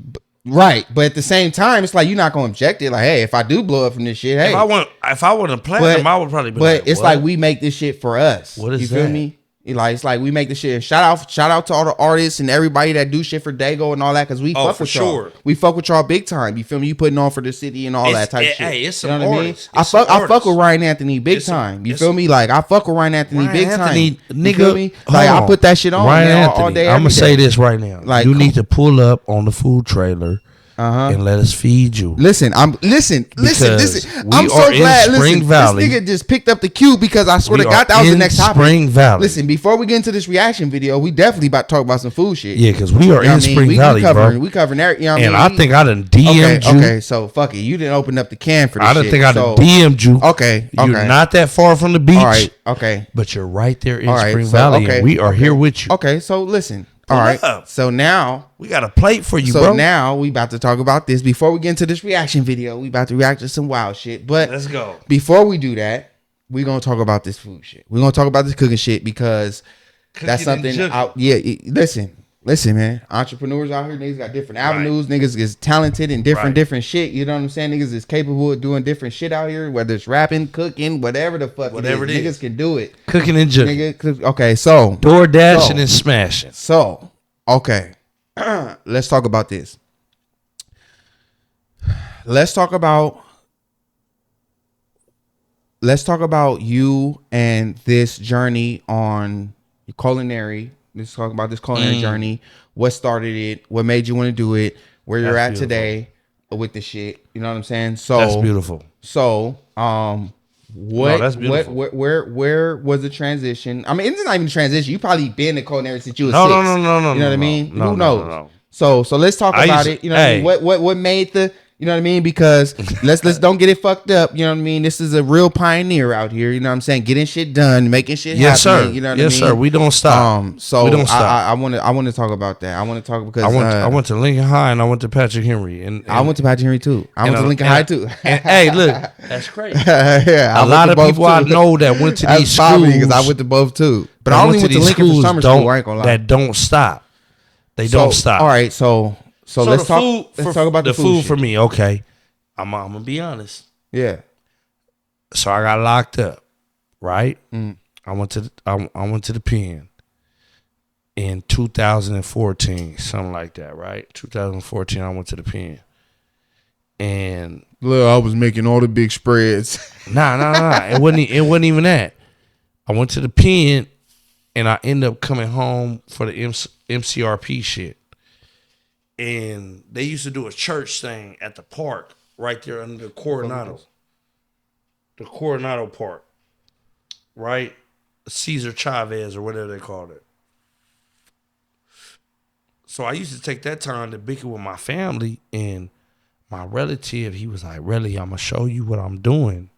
Speaker 2: Right, but at the same time, it's like, you're not gonna object it. Like, hey, if I do blow up from this shit, hey,
Speaker 1: if I wasn't platinum, I would probably be.
Speaker 2: But it's like, we make this shit for us.
Speaker 1: What is
Speaker 2: you feel me? It's like we make the shit. Shout out to all the artists and everybody that do shit for Dago and all that, because we fuck with y'all. We fuck with y'all big time. You feel me? You putting on for the city and all that type shit.
Speaker 1: Hey, it's some
Speaker 2: artists. I fuck with Ryan Anthony big time. You feel me? Like, I fuck with Ryan Anthony big time.
Speaker 1: Nigga,
Speaker 2: feel me? Like, I put that shit on
Speaker 1: Ryan Anthony,
Speaker 2: all day.
Speaker 1: I'm gonna say this right now. Like, you need to pull up on the food trailer. And let us feed you.
Speaker 2: Listen. I'm so glad. Listen,
Speaker 1: Valley.
Speaker 2: This nigga just picked up the cue, because I swear to God, that was the next topic.
Speaker 1: Spring Valley.
Speaker 2: Listen, before we get into this reaction video, we definitely about to talk about some food shit.
Speaker 1: Yeah, because we are in Spring Valley, bro.
Speaker 2: We covering everything. You know
Speaker 1: and I think I done DM'd you.
Speaker 2: Okay, so fuck it. You didn't open up the can for this shit.
Speaker 1: I don't think I done DM'd you.
Speaker 2: Okay.
Speaker 1: You're not that far from the beach.
Speaker 2: All right. Okay.
Speaker 1: But you're right there in Spring Valley, and we are here with you.
Speaker 2: Okay, so listen. All right. So now
Speaker 1: we got a plate for you, bro. So
Speaker 2: now we about to talk about this. Before we get into this reaction video, we about to react to some wild shit. But
Speaker 1: let's go.
Speaker 2: Before we do that, we're gonna talk about this food shit. We're gonna talk about this cooking shit, because that's something out. Yeah, listen, man. Entrepreneurs out here, niggas got different avenues. Niggas is talented in different shit. You know what I'm saying? Niggas is capable of doing different shit out here, whether it's rapping, cooking, whatever the fuck it is. Niggas can do it.
Speaker 1: Cooking and jugging.
Speaker 2: Okay, so
Speaker 1: door dashing and smashing.
Speaker 2: So, okay. Let's talk about this. Let's talk about you and this journey on culinary. Let's talk about this culinary journey. What started it? What made you want to do it? Where you're at today with the shit. You know what I'm saying? So
Speaker 1: that's beautiful.
Speaker 2: So, where was the transition? I mean, it's not even a transition. You probably been in culinary since you was 6.
Speaker 1: No.
Speaker 2: You know what I mean? Who knows?
Speaker 1: No.
Speaker 2: So let's talk about it. You know what I mean? What made the, you know what I mean? Because let's don't get it fucked up. You know what I mean? This is a real pioneer out here. You know what I'm saying? Getting shit done, making shit happen.
Speaker 1: Yes, sir.
Speaker 2: You know what
Speaker 1: I mean? Sir. We don't stop.
Speaker 2: So
Speaker 1: we don't stop.
Speaker 2: I want to talk about that. I want to talk because
Speaker 1: I went to Lincoln High and I went to Patrick Henry and
Speaker 2: I went to Patrick Henry too. I went to Lincoln High too.
Speaker 1: And, hey, look, that's crazy.
Speaker 2: Yeah,
Speaker 1: a lot of people I know that went to these schools,
Speaker 2: because I went to both too. But I only went to Lincoln for summer school. I ain't gonna lie.
Speaker 1: That don't stop. They don't stop.
Speaker 2: All right, so let's talk about the food
Speaker 1: for me. Okay, I'm gonna be honest.
Speaker 2: Yeah.
Speaker 1: So I got locked up, right? I went to the pen in 2014, something like that, right? 2014, I went to the pen, and
Speaker 2: look, I was making all the big spreads.
Speaker 1: Nah. It wasn't even that. I went to the pen, and I ended up coming home for the MCRP shit. And they used to do a church thing at the park right there under the Coronado. The Coronado Park. Right? Cesar Chavez or whatever they called it. So I used to take that time to bicker with my family, and my relative, he was like, really, I'm going to show you what I'm doing.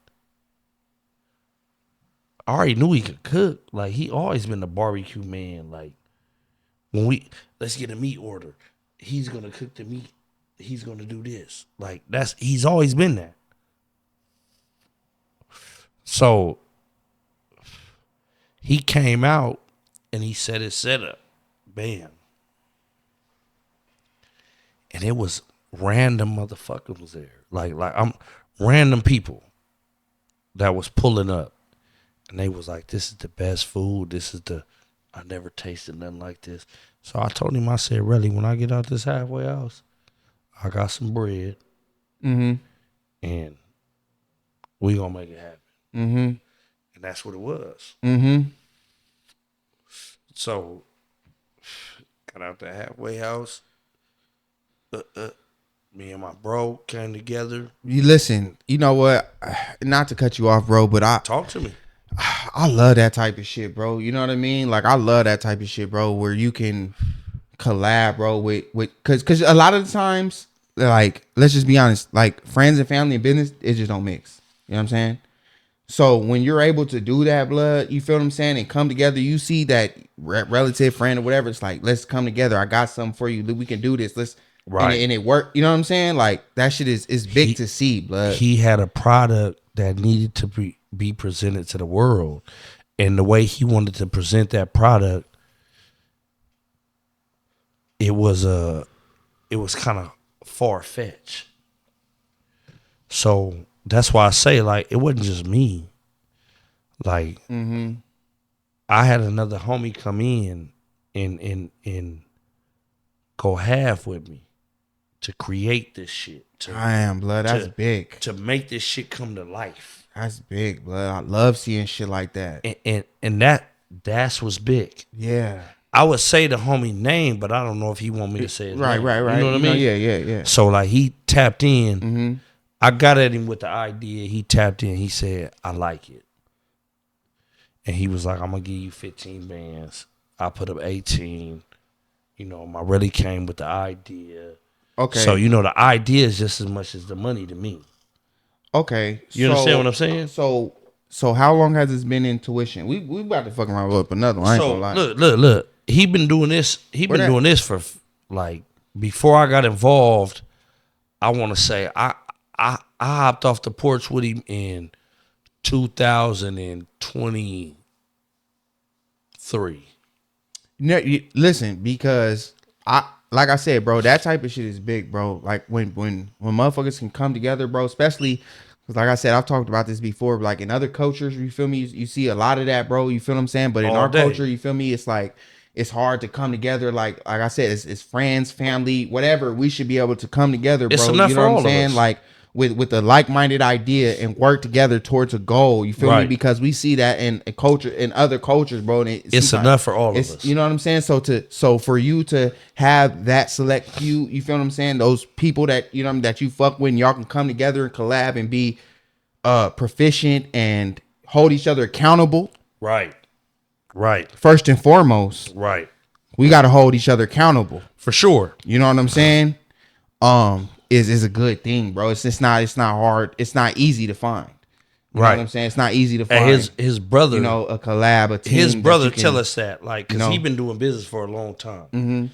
Speaker 1: I already knew he could cook. Like, he always been the barbecue man. Like, let's get a meat order. He's going to cook the meat. He's going to do this. Like, he's always been that. So, he came out and he set his setup. Bam. And it was random motherfuckers was there. Like I'm random people. that was pulling up, and they was like, "This is the best food. I never tasted nothing like this." So I told him, I said, "Really, when I get out this halfway house, I got some bread,
Speaker 2: Mm-hmm.
Speaker 1: and we gonna make it happen."
Speaker 2: Mm-hmm.
Speaker 1: And that's what it was.
Speaker 2: Mm-hmm.
Speaker 1: So got out the halfway house. Me and my bro came together.
Speaker 2: You listen. You know what? Not to cut you off, bro, but
Speaker 1: Talk to me.
Speaker 2: I love that type of shit, bro. You know what I mean? Like I love that type of shit, bro, where you can collab, bro, with cause a lot of the times, like, let's just be honest, like friends and family and business, it just don't mix. You know what I'm saying? So when you're able to do that, blood, you feel what I'm saying, and come together, you see that relative, friend, or whatever. It's like, let's come together. I got something for you. We can do this. Let's
Speaker 1: Right.
Speaker 2: and it worked. You know what I'm saying? Like that shit is big to see, blood.
Speaker 1: He had a product that needed to be presented to the world, and the way he wanted to present that product, it was kind of far fetched. So that's why I say, like, it wasn't just me. Like, I had another homie come in and go half with me to create this shit.
Speaker 2: Damn, blood, that's big.
Speaker 1: To make this shit come to life.
Speaker 2: That's big, blood. I love seeing shit like that.
Speaker 1: And that's what's big.
Speaker 2: Yeah.
Speaker 1: I would say the homie name, but I don't know if he want me to say his name.
Speaker 2: Right.
Speaker 1: You know what I mean?
Speaker 2: Yeah.
Speaker 1: So like he tapped in. I got at him with the idea. He tapped in. He said, "I like it." And he was like, "I'm gonna give you 15 bands." I put up 18. You know, my really came with the idea.
Speaker 2: Okay.
Speaker 1: So you know, the idea is just as much as the money to me.
Speaker 2: Okay.
Speaker 1: You understand what I'm saying?
Speaker 2: So how long has this been in tuition? We about to fucking roll up another one. I ain't gonna lie.
Speaker 1: Look. He been doing this. Doing this for like before I got involved. I want to say I hopped off the porch with him in 2023.
Speaker 2: Listen, because like I said, bro, that type of shit is big, bro. Like when motherfuckers can come together, bro, especially because like I said, I've talked about this before, like in other cultures, you feel me? You see a lot of that, bro. You feel what I'm saying? But in our culture, you feel me? It's like it's hard to come together. Like I said, it's friends, family, whatever. We should be able to come together, bro.
Speaker 1: It's enough
Speaker 2: you know
Speaker 1: for
Speaker 2: what
Speaker 1: all
Speaker 2: I'm saying?
Speaker 1: of us.
Speaker 2: Like with a like-minded idea and work together towards a goal. You feel me? Because we see that in a culture, in other cultures, bro. And
Speaker 1: it's enough for all of us.
Speaker 2: You know what I'm saying? So for you to have that select few, you feel what I'm saying? Those people that you know that you fuck with, and y'all can come together and collab and be proficient and hold each other accountable.
Speaker 1: Right.
Speaker 2: First and foremost.
Speaker 1: Right.
Speaker 2: We got to hold each other accountable.
Speaker 1: For sure.
Speaker 2: You know what I'm saying? Is a good thing, bro. It's not hard. It's not easy to find. You know what I'm saying? It's not easy to find.
Speaker 1: And his brother,
Speaker 2: you know, a collab, a team.
Speaker 1: His brother tell us that, like, because he been doing business for a long time.
Speaker 2: Mm-hmm.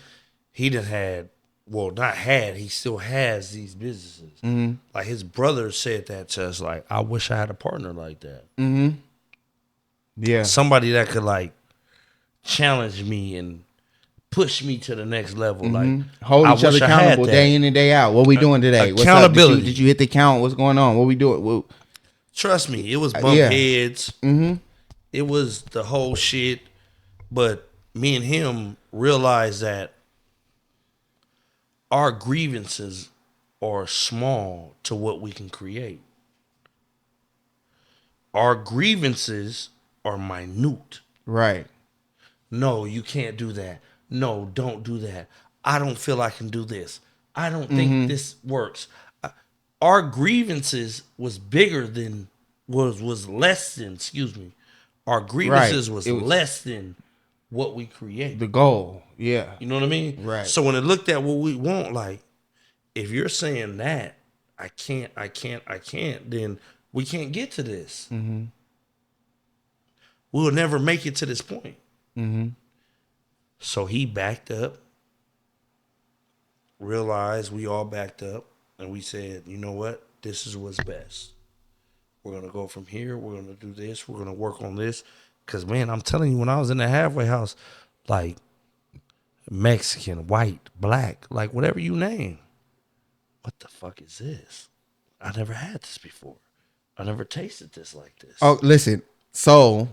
Speaker 1: He done had, well, not had, he still has these businesses.
Speaker 2: Mm-hmm.
Speaker 1: Like his brother said that to us, like, I wish I had a partner like that.
Speaker 2: Mm-hmm. Yeah.
Speaker 1: Somebody that could like challenge me and push me to the next level.
Speaker 2: Mm-hmm.
Speaker 1: Like
Speaker 2: hold each other accountable day in and day out. What we doing today?
Speaker 1: Accountability.
Speaker 2: What's up? Did you hit the count? What's going on? What we doing?
Speaker 1: Trust me, it was bump heads.
Speaker 2: Mm-hmm.
Speaker 1: It was the whole shit. But me and him realized that our grievances are small to what we can create. Our grievances are minute.
Speaker 2: Right.
Speaker 1: No, you can't do that. No, don't do that. I don't feel I can do this. I don't think this works. Our grievances was bigger than was less than, excuse me. Our grievances was less than what we create.
Speaker 2: The goal. Yeah.
Speaker 1: You know what I mean?
Speaker 2: Right.
Speaker 1: So when it looked at what we want, like, if you're saying that, I can't, then we can't get to this.
Speaker 2: Mm-hmm.
Speaker 1: We'll never make it to this point.
Speaker 2: Mm-hmm.
Speaker 1: So he backed up, realized we all backed up, and we said, you know what? This is what's best. We're going to go from here. We're going to do this. We're going to work on this. Because, man, I'm telling you, when I was in the halfway house, like Mexican, white, black, like whatever you name, what the fuck is this? I never had this before. I never tasted this like this.
Speaker 2: Oh, listen. So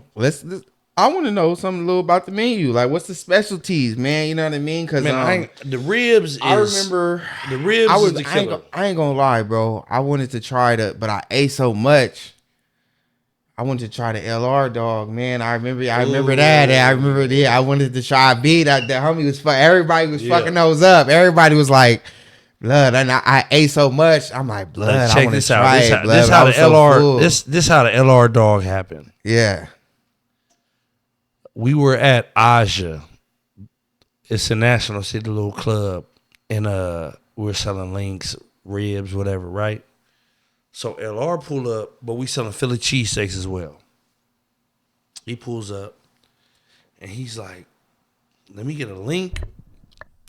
Speaker 2: I want to know something a little about the menu. Like, what's the specialties, man? You know what I mean? Because
Speaker 1: the ribs.
Speaker 2: I remember
Speaker 1: the ribs.
Speaker 2: I
Speaker 1: is the killer.
Speaker 2: I ain't gonna lie, bro. I wanted to try but I ate so much. I wanted to try the LR dog, man. I remember that. I remember that. I wanted to try beat that. The homie was everybody was fucking those up. Everybody was like, blood, and I ate so much. I'm like, blood.
Speaker 1: Check this out. This how the LR. This how the LR dog happened.
Speaker 2: Yeah.
Speaker 1: We were at Aja. It's a National City little club, and we're selling links, ribs, whatever, right? So LR pull up, but we selling Philly cheesesteaks as well. He pulls up, and he's like, "Let me get a link."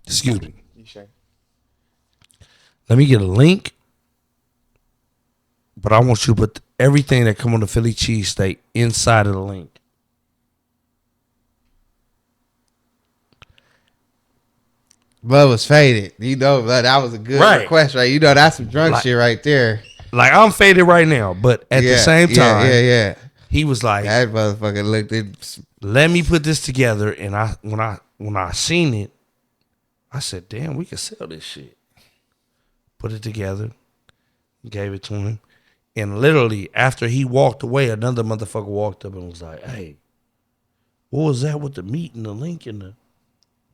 Speaker 1: Excuse me. Let me get a link, but I want you to put everything that come on the Philly cheesesteak inside of the link.
Speaker 2: Blood was faded. You know, blood, that was a good request, right? You know, that's some drunk shit right there.
Speaker 1: Like, I'm faded right now, but at the same time, he was like,
Speaker 2: that motherfucker looked at.
Speaker 1: Let me put this together. And when I seen it, I said, damn, we can sell this shit. Put it together, gave it to him. And literally, after he walked away, another motherfucker walked up and was like, hey, what was that with the meat and the link and the...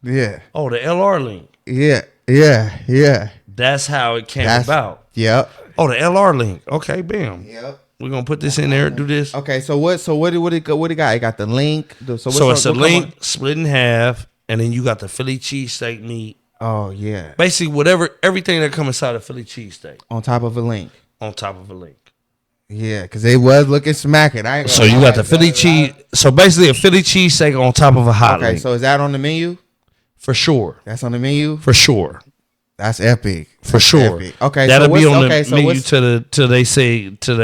Speaker 2: Yeah.
Speaker 1: Oh, the LR link.
Speaker 2: Yeah.
Speaker 1: That's how it came about.
Speaker 2: Yep.
Speaker 1: Oh, the LR link. Okay, bam.
Speaker 2: Yep.
Speaker 1: We're gonna put this in there and do this.
Speaker 2: Okay, so what it got? It got the link.
Speaker 1: So it's a link split in half, and then you got the Philly cheesesteak meat.
Speaker 2: Oh yeah.
Speaker 1: Basically, everything that comes inside of Philly cheesesteak.
Speaker 2: On top of a link.
Speaker 1: On top of a link.
Speaker 2: Yeah, because they was looking smacking.
Speaker 1: So you got the Philly cheese. So basically, a Philly cheesesteak on top of a hot link.
Speaker 2: Okay, so is that on the menu?
Speaker 1: For sure.
Speaker 2: That's on the menu?
Speaker 1: For sure.
Speaker 2: That's epic.
Speaker 1: For sure.
Speaker 2: Epic. Okay,
Speaker 1: that'll be on the menu till they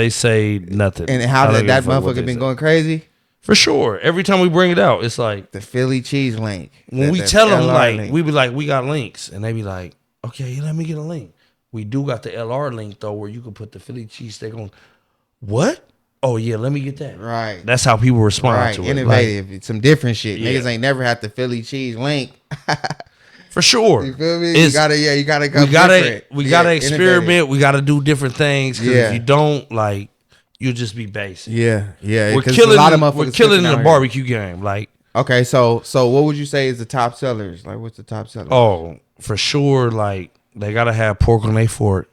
Speaker 1: say nothing.
Speaker 2: And how that motherfucker been going crazy?
Speaker 1: For sure. Every time we bring it out, it's like
Speaker 2: the Philly cheese link.
Speaker 1: When we tell them like we be like, we got links, and they be like, okay, let me get a link. We do got the LR link though, where you can put the Philly cheesesteak on. What? Oh yeah, let me get that.
Speaker 2: Right.
Speaker 1: That's how people respond to it.
Speaker 2: Innovative. Like, some different shit. Yeah. Niggas ain't never had the Philly cheese link.
Speaker 1: For sure.
Speaker 2: You feel me? You gotta come
Speaker 1: we gotta experiment. Innovative. We gotta do different things. Because if you don't, like, you'll just be basic.
Speaker 2: Yeah.
Speaker 1: We're killing in the barbecue game. Like,
Speaker 2: okay, so what would you say is the top sellers? Like, what's the top seller?
Speaker 1: Oh, for sure, like, they gotta have pork on their fork.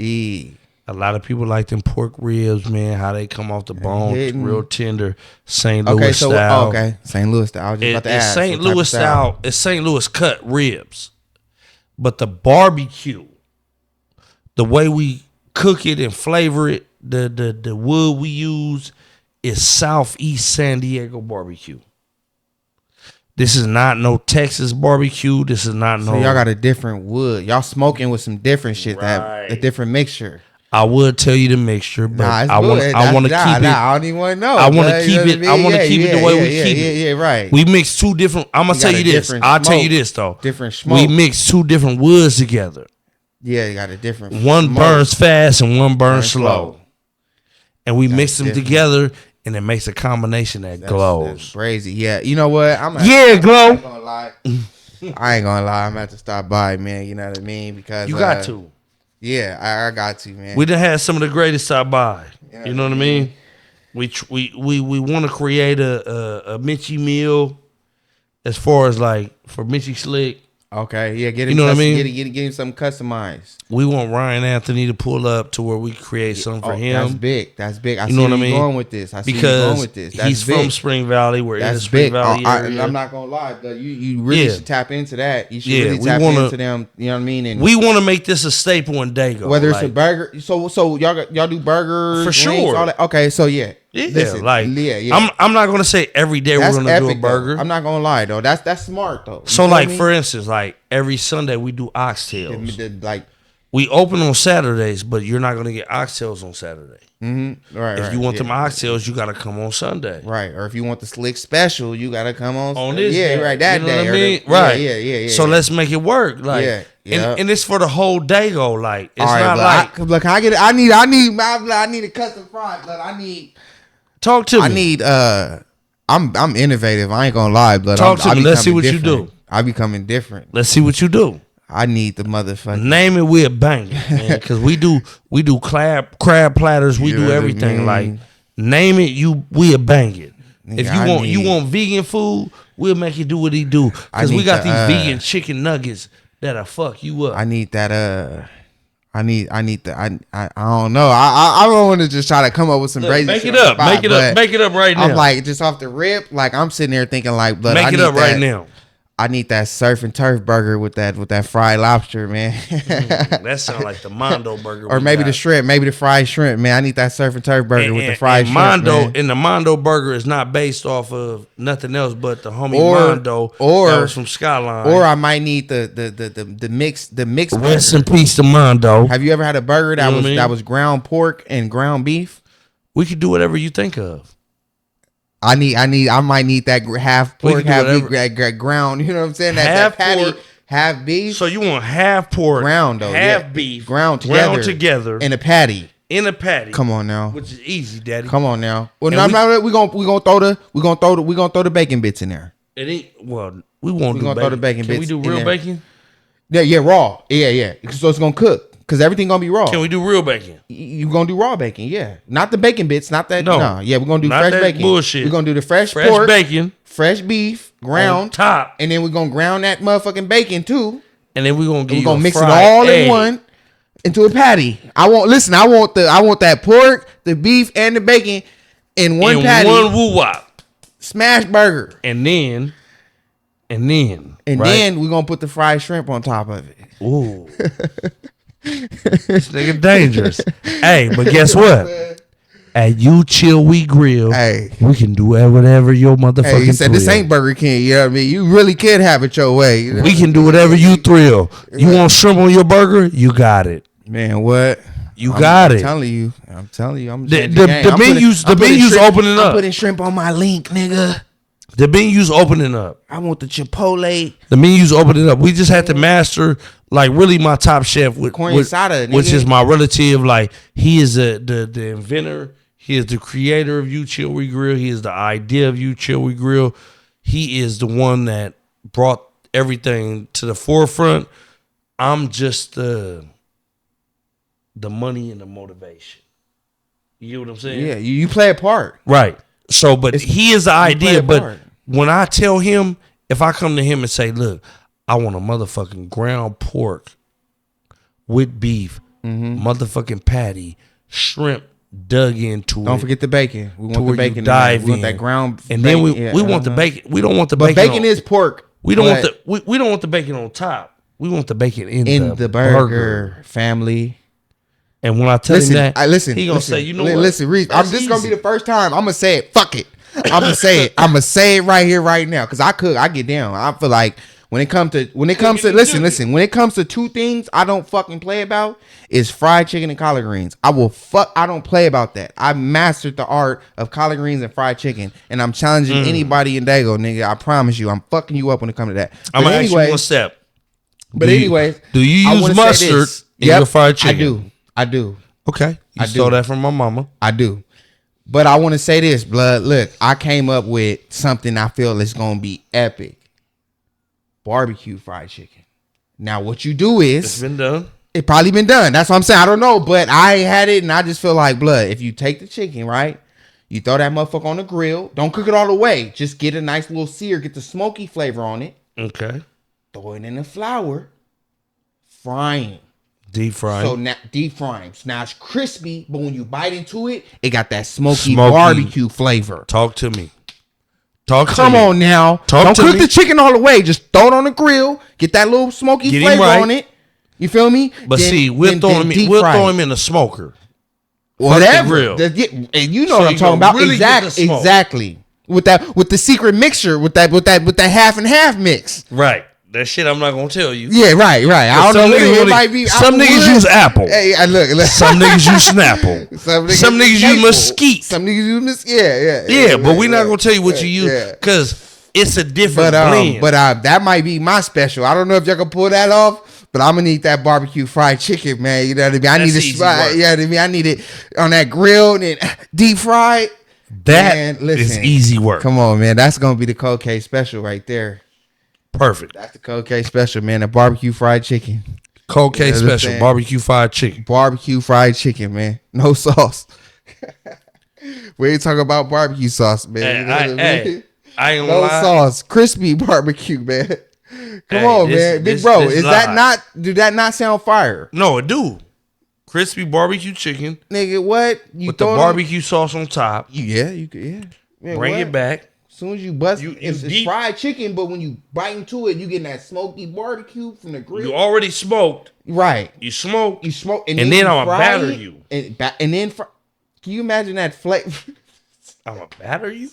Speaker 1: A lot of people like them pork ribs, man. How they come off the bone, real tender, St. Louis style.
Speaker 2: Okay, St. Louis style. I was just about to ask.
Speaker 1: St. Louis style. It's St. Louis cut ribs, but the barbecue, the way we cook it and flavor it, the wood we use is Southeast San Diego barbecue. This is not no Texas barbecue. This is not
Speaker 2: so y'all got a different wood. Y'all smoking with some different shit, that a different mixture.
Speaker 1: I would tell you the mixture, but I want to keep it.
Speaker 2: I don't even want to know.
Speaker 1: I want to keep it. I want to keep it the way we keep it.
Speaker 2: Yeah, right.
Speaker 1: We mix two different. I'm gonna tell you this. I'll tell you this though.
Speaker 2: Different smoke.
Speaker 1: We mix two different woods together.
Speaker 2: Yeah, you got a different.
Speaker 1: One burns fast and one burns slow, and we mix them together, and it makes a combination that glows.
Speaker 2: That's crazy. Yeah, you know what?
Speaker 1: Glow.
Speaker 2: I ain't gonna lie. I'm gonna have to stop by, man. You know what I mean? Because
Speaker 1: you got to.
Speaker 2: Yeah, I got to, man.
Speaker 1: We done had some of the greatest stop by. You know what I mean? We want to create a Mitchie meal as far as like for Mitchie Slick.
Speaker 2: Okay, yeah, get him.
Speaker 1: You know what I mean?
Speaker 2: Get him something customized.
Speaker 1: We want Ryan Anthony to pull up to where we create something for him.
Speaker 2: That's big. That's big.
Speaker 1: You know what I mean?
Speaker 2: Going with this.
Speaker 1: Because he's from Spring Valley. We're in the Spring Valley area.
Speaker 2: I'm not gonna lie. You really should tap into that. You should really tap into them. You know what I mean? And
Speaker 1: we want to make this a staple in Dago.
Speaker 2: Whether it's a burger. So y'all do burgers
Speaker 1: for sure.
Speaker 2: Links, all that? Okay, so yeah.
Speaker 1: Listen, I'm not gonna say every day we're gonna do a burger.
Speaker 2: I'm not gonna lie though. That's smart though.
Speaker 1: So like for instance, like every Sunday we do oxtails.
Speaker 2: Like
Speaker 1: we open on Saturdays, but you're not gonna get oxtails on Saturday.
Speaker 2: Mm-hmm. Right.
Speaker 1: If you want them oxtails, you gotta come on Sunday.
Speaker 2: Right. Or if you want the slick special, you gotta come on
Speaker 1: this.
Speaker 2: Yeah,
Speaker 1: day.
Speaker 2: right. That
Speaker 1: you know
Speaker 2: day.
Speaker 1: What I mean?
Speaker 2: Right. Yeah.
Speaker 1: So let's make it work. Like And it's for the whole day though. Like it's
Speaker 2: right,
Speaker 1: not like
Speaker 2: look, can I get it? I need a custom fry, but I need
Speaker 1: talk to me.
Speaker 2: I need I'm innovative. I ain't gonna lie, but
Speaker 1: talk to me. Let's see what you do.
Speaker 2: I becoming different.
Speaker 1: Let's see what you do.
Speaker 2: I need the motherfucker.
Speaker 1: Name it, we'll bang it, man. Because we do crab platters. We do everything. Like name it, we'll bang it. If you want vegan food, we'll make you do what he do. Because we got these vegan chicken nuggets that'll fuck you up.
Speaker 2: I need that. I don't know. I don't want to just try to come up with some crazy.
Speaker 1: Make it up. Make it up right now.
Speaker 2: I'm like just off the rip. Like I'm sitting there thinking like, but
Speaker 1: make it up right now.
Speaker 2: I need that surf and turf burger with that fried lobster, man.
Speaker 1: That sounds like the Mondo burger.
Speaker 2: Or maybe the shrimp, maybe the fried shrimp, man. I need that surf and turf burger with the fried shrimp.
Speaker 1: Man. And the Mondo burger is not based off of nothing else but the homie Mondo that was from Skyline.
Speaker 2: Or I might need the mixed
Speaker 1: Rest in peace to Mondo.
Speaker 2: Have you ever had a burger that was ground pork and ground beef?
Speaker 1: We could do whatever you think of.
Speaker 2: I might need that half pork, half beef, ground. You know what I'm saying? That patty, pork, half beef.
Speaker 1: So you want half pork,
Speaker 2: ground though,
Speaker 1: half beef,
Speaker 2: ground together,
Speaker 1: in
Speaker 2: a patty.
Speaker 1: Come
Speaker 2: on now,
Speaker 1: which is easy, Daddy.
Speaker 2: Come on now. Well, we gonna throw the bacon bits in there.
Speaker 1: It ain't. Well, we won't.
Speaker 2: We gonna throw the bacon bits.
Speaker 1: Can we do real bacon?
Speaker 2: Yeah, raw. Yeah. So it's gonna cook. Because everything gonna be raw.
Speaker 1: Can we do real bacon?
Speaker 2: You gonna do raw bacon, yeah. Not the bacon bits, not that. No. Yeah, we're gonna do
Speaker 1: not
Speaker 2: fresh
Speaker 1: that
Speaker 2: bacon.
Speaker 1: Bullshit.
Speaker 2: We're gonna do the fresh pork,
Speaker 1: bacon,
Speaker 2: fresh beef, ground
Speaker 1: on top,
Speaker 2: and then we're gonna ground that motherfucking bacon too.
Speaker 1: And then we're gonna
Speaker 2: mix it all in one into a patty. I want that pork, the beef, and the bacon in one patty.
Speaker 1: One woo wop.
Speaker 2: Smash burger.
Speaker 1: And then
Speaker 2: we're gonna put the fried shrimp on top of it.
Speaker 1: Ooh. This nigga dangerous. Hey, but guess what? At You Chill We Grill, we can do whatever your motherfucking
Speaker 2: you said thrill. This ain't Burger King, you know what I mean? You really can have it your way. You know?
Speaker 1: We can do whatever you thrill. You want shrimp on your burger? You got it.
Speaker 2: Man, what?
Speaker 1: You got it.
Speaker 2: I'm telling you. I'm
Speaker 1: the menu's opening up.
Speaker 2: I'm putting shrimp on my link, nigga.
Speaker 1: The menu's opening up.
Speaker 2: I want the Chipotle.
Speaker 1: The menu's opening up. We just had to master, like, really my top chef, which is my relative. Like, he is the inventor. He is the creator of You Chill We Grill. He is the idea of You Chill We Grill. He is the one that brought everything to the forefront. I'm just the money and the motivation. You get what I'm saying?
Speaker 2: Yeah, you play a part.
Speaker 1: Right. So, but he is the idea. But when I tell him, if I come to him and say, look, I want a motherfucking ground pork with beef, motherfucking patty, shrimp dug into it.
Speaker 2: Don't forget the bacon. We want the bacon.
Speaker 1: Dive
Speaker 2: we want that ground.
Speaker 1: And then we want the bacon. We don't want the bacon.
Speaker 2: But bacon is pork.
Speaker 1: We don't want we don't want the bacon on top. We want the bacon in the burger.
Speaker 2: Family.
Speaker 1: And when I tell him that,
Speaker 2: he
Speaker 1: gonna say, you know what?
Speaker 2: Listen, Reese, this is gonna be the first time I'm gonna say it. Fuck it. I'm gonna say it. I'm gonna say it right here, right now. Cause I get down. I feel like when it comes to listen, when it comes to two things I don't fucking play about is fried chicken and collard greens. I don't play about that. I mastered the art of collard greens and fried chicken, and I'm challenging anybody in Dago, nigga. I promise you, I'm fucking you up when it comes to that.
Speaker 1: I'm gonna ask you one step.
Speaker 2: But anyways,
Speaker 1: do you use mustard in your fried chicken?
Speaker 2: I do.
Speaker 1: Okay. You stole that from my mama.
Speaker 2: I do. But I want to say this, blood. Look, I came up with something I feel is going to be epic. Barbecue fried chicken. Now, what you do is...
Speaker 1: It's been done.
Speaker 2: It probably been done. That's what I'm saying. I don't know, but I ain't had it, and I just feel like, blood, if you take the chicken, right? You throw that motherfucker on the grill. Don't cook it all the way. Just get a nice little sear. Get the smoky flavor on it.
Speaker 1: Okay.
Speaker 2: Throw it in the flour. Frying.
Speaker 1: Deep frying.
Speaker 2: So now deep frying. So now it's crispy, but when you bite into it, it got that smoky barbecue flavor.
Speaker 1: Talk to me.
Speaker 2: Come on now. Don't cook the chicken all the way. Just throw it on the grill. Get that little smoky flavor on it. You feel me?
Speaker 1: But we'll throw him in a smoker.
Speaker 2: Whatever. And you know what I'm talking about. Really exactly. With the secret mixture, with that half and half mix.
Speaker 1: Right. That shit I'm not gonna tell you.
Speaker 2: Yeah, right. I don't know. It might be.
Speaker 1: Some niggas use apple.
Speaker 2: Hey, look.
Speaker 1: Some niggas use Snapple. Some niggas use mesquite.
Speaker 2: Some niggas use mesquite.
Speaker 1: Yeah. But we're not gonna tell you what you use because it's a different blend.
Speaker 2: But that might be my special. I don't know if y'all can pull that off. But I'm gonna need that barbecue fried chicken, man. You know what I mean? I
Speaker 1: That's
Speaker 2: need
Speaker 1: easy
Speaker 2: it fried.
Speaker 1: work.
Speaker 2: Yeah, you know what I mean? I need it on that grill and then deep fried.
Speaker 1: That
Speaker 2: Man,
Speaker 1: is
Speaker 2: listen,
Speaker 1: easy work.
Speaker 2: Come on, man. That's gonna be the Cold Case special right there.
Speaker 1: Perfect.
Speaker 2: That's the Cold Case special, man. The barbecue fried chicken.
Speaker 1: Cold case
Speaker 2: You know what I'm
Speaker 1: special.
Speaker 2: saying?
Speaker 1: Barbecue fried chicken.
Speaker 2: Barbecue fried chicken, man. No sauce. We ain't talking about barbecue sauce, man. You know what I mean?
Speaker 1: I ain't gonna
Speaker 2: No
Speaker 1: lie.
Speaker 2: sauce. Crispy barbecue, man. Come
Speaker 1: Hey,
Speaker 2: on,
Speaker 1: this-
Speaker 2: man. Big
Speaker 1: this-
Speaker 2: bro,
Speaker 1: this
Speaker 2: is
Speaker 1: live.
Speaker 2: that not, do that not sound fire?
Speaker 1: No, it do. Crispy barbecue chicken
Speaker 2: Nigga, what? You
Speaker 1: with the
Speaker 2: throwing
Speaker 1: barbecue sauce on top.
Speaker 2: Yeah, you could, yeah. Man,
Speaker 1: Bring
Speaker 2: what?
Speaker 1: it back.
Speaker 2: As soon as you bust it's
Speaker 1: deep-
Speaker 2: fried chicken, but when you bite into it, you getting that smoky barbecue from the grill.
Speaker 1: You already smoked.
Speaker 2: Right.
Speaker 1: You smoked.
Speaker 2: You smoke
Speaker 1: And then
Speaker 2: you
Speaker 1: I'ma
Speaker 2: fry
Speaker 1: batter
Speaker 2: it,
Speaker 1: you.
Speaker 2: And then can you imagine that flavor?
Speaker 1: I'm gonna batter you.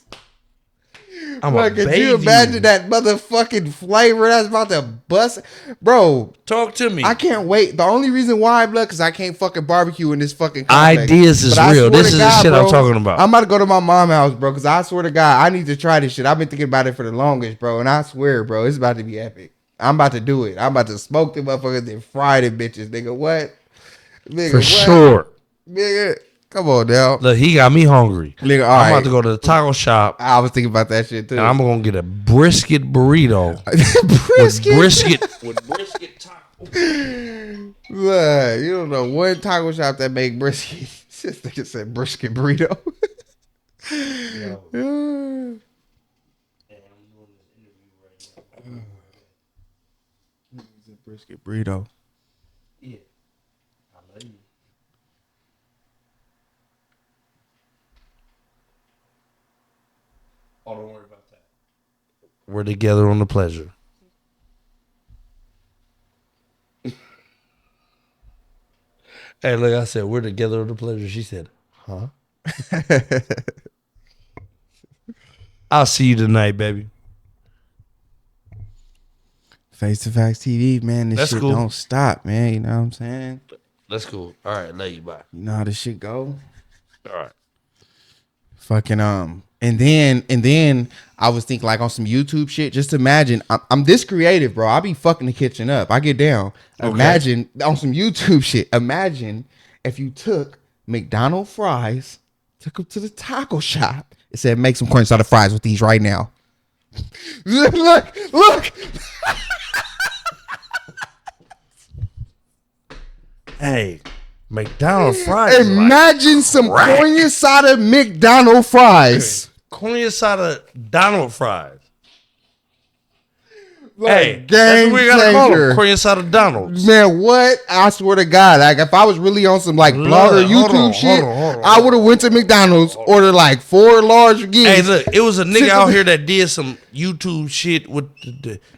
Speaker 1: I'm
Speaker 2: Like,
Speaker 1: gonna
Speaker 2: could
Speaker 1: bathe
Speaker 2: you imagine that motherfucking flavor that's about to bust? Bro,
Speaker 1: Talk to me.
Speaker 2: I can't wait. The only reason why, blood, because I can't fucking barbecue in this fucking complex.
Speaker 1: Ideas is
Speaker 2: But I
Speaker 1: real.
Speaker 2: swear
Speaker 1: This
Speaker 2: to
Speaker 1: is the shit I'm
Speaker 2: bro,
Speaker 1: talking about.
Speaker 2: I'm about to go to my mom's house, bro, because I swear to God, I need to try this shit. I've been thinking about it for the longest, bro, and I swear, bro, it's about to be epic. I'm about to do it. I'm about to smoke them motherfuckers and fry them bitches, nigga. What? Nigga,
Speaker 1: For
Speaker 2: what?
Speaker 1: sure.
Speaker 2: Nigga, come on now.
Speaker 1: Look, he got me hungry.
Speaker 2: Nigga, all
Speaker 1: I'm
Speaker 2: right.
Speaker 1: about to go to the taco shop
Speaker 2: I was thinking about that shit too.
Speaker 1: and I'm gonna get a brisket burrito.
Speaker 2: Brisket.
Speaker 1: With brisket taco.
Speaker 2: Look, you don't know one taco shop that make brisket. This nigga said brisket burrito. Brisket burrito.
Speaker 1: Yeah. I love you. Oh, don't worry about that. We're together on the pleasure. Hey, look, I said, we're together on the pleasure. She said, huh? I'll see you tonight, baby.
Speaker 2: Face to Facts TV, man. This
Speaker 1: That's
Speaker 2: shit
Speaker 1: cool.
Speaker 2: don't stop, man. You know what I'm saying?
Speaker 1: That's cool. All right, love you. Bye.
Speaker 2: You know how this shit go?
Speaker 1: All right.
Speaker 2: Fucking and then I was thinking like on some YouTube shit. Just imagine I'm this creative, bro. I be fucking the kitchen up. I get down.
Speaker 1: Okay.
Speaker 2: Imagine on some YouTube shit. Imagine if you took McDonald's fries, took them to the taco shop, and said, "Make some corn starter fries with these right now." look.
Speaker 1: Hey, McDonald's fries. is like
Speaker 2: Imagine some
Speaker 1: crack.
Speaker 2: corn asada McDonald's fries.
Speaker 1: corn asada Donald fries.
Speaker 2: Like,
Speaker 1: Hey, that's
Speaker 2: game
Speaker 1: what we gotta call them.
Speaker 2: changer.
Speaker 1: Corn asada Donald's.
Speaker 2: Man, what? I swear to God, like if I was really on some like blogger
Speaker 1: Hold
Speaker 2: YouTube
Speaker 1: on,
Speaker 2: shit,
Speaker 1: hold on.
Speaker 2: I would have went to McDonald's, ordered like 4 large
Speaker 1: Hey,
Speaker 2: gifts.
Speaker 1: look, it was a nigga
Speaker 2: Six
Speaker 1: out
Speaker 2: of
Speaker 1: here that did some YouTube shit with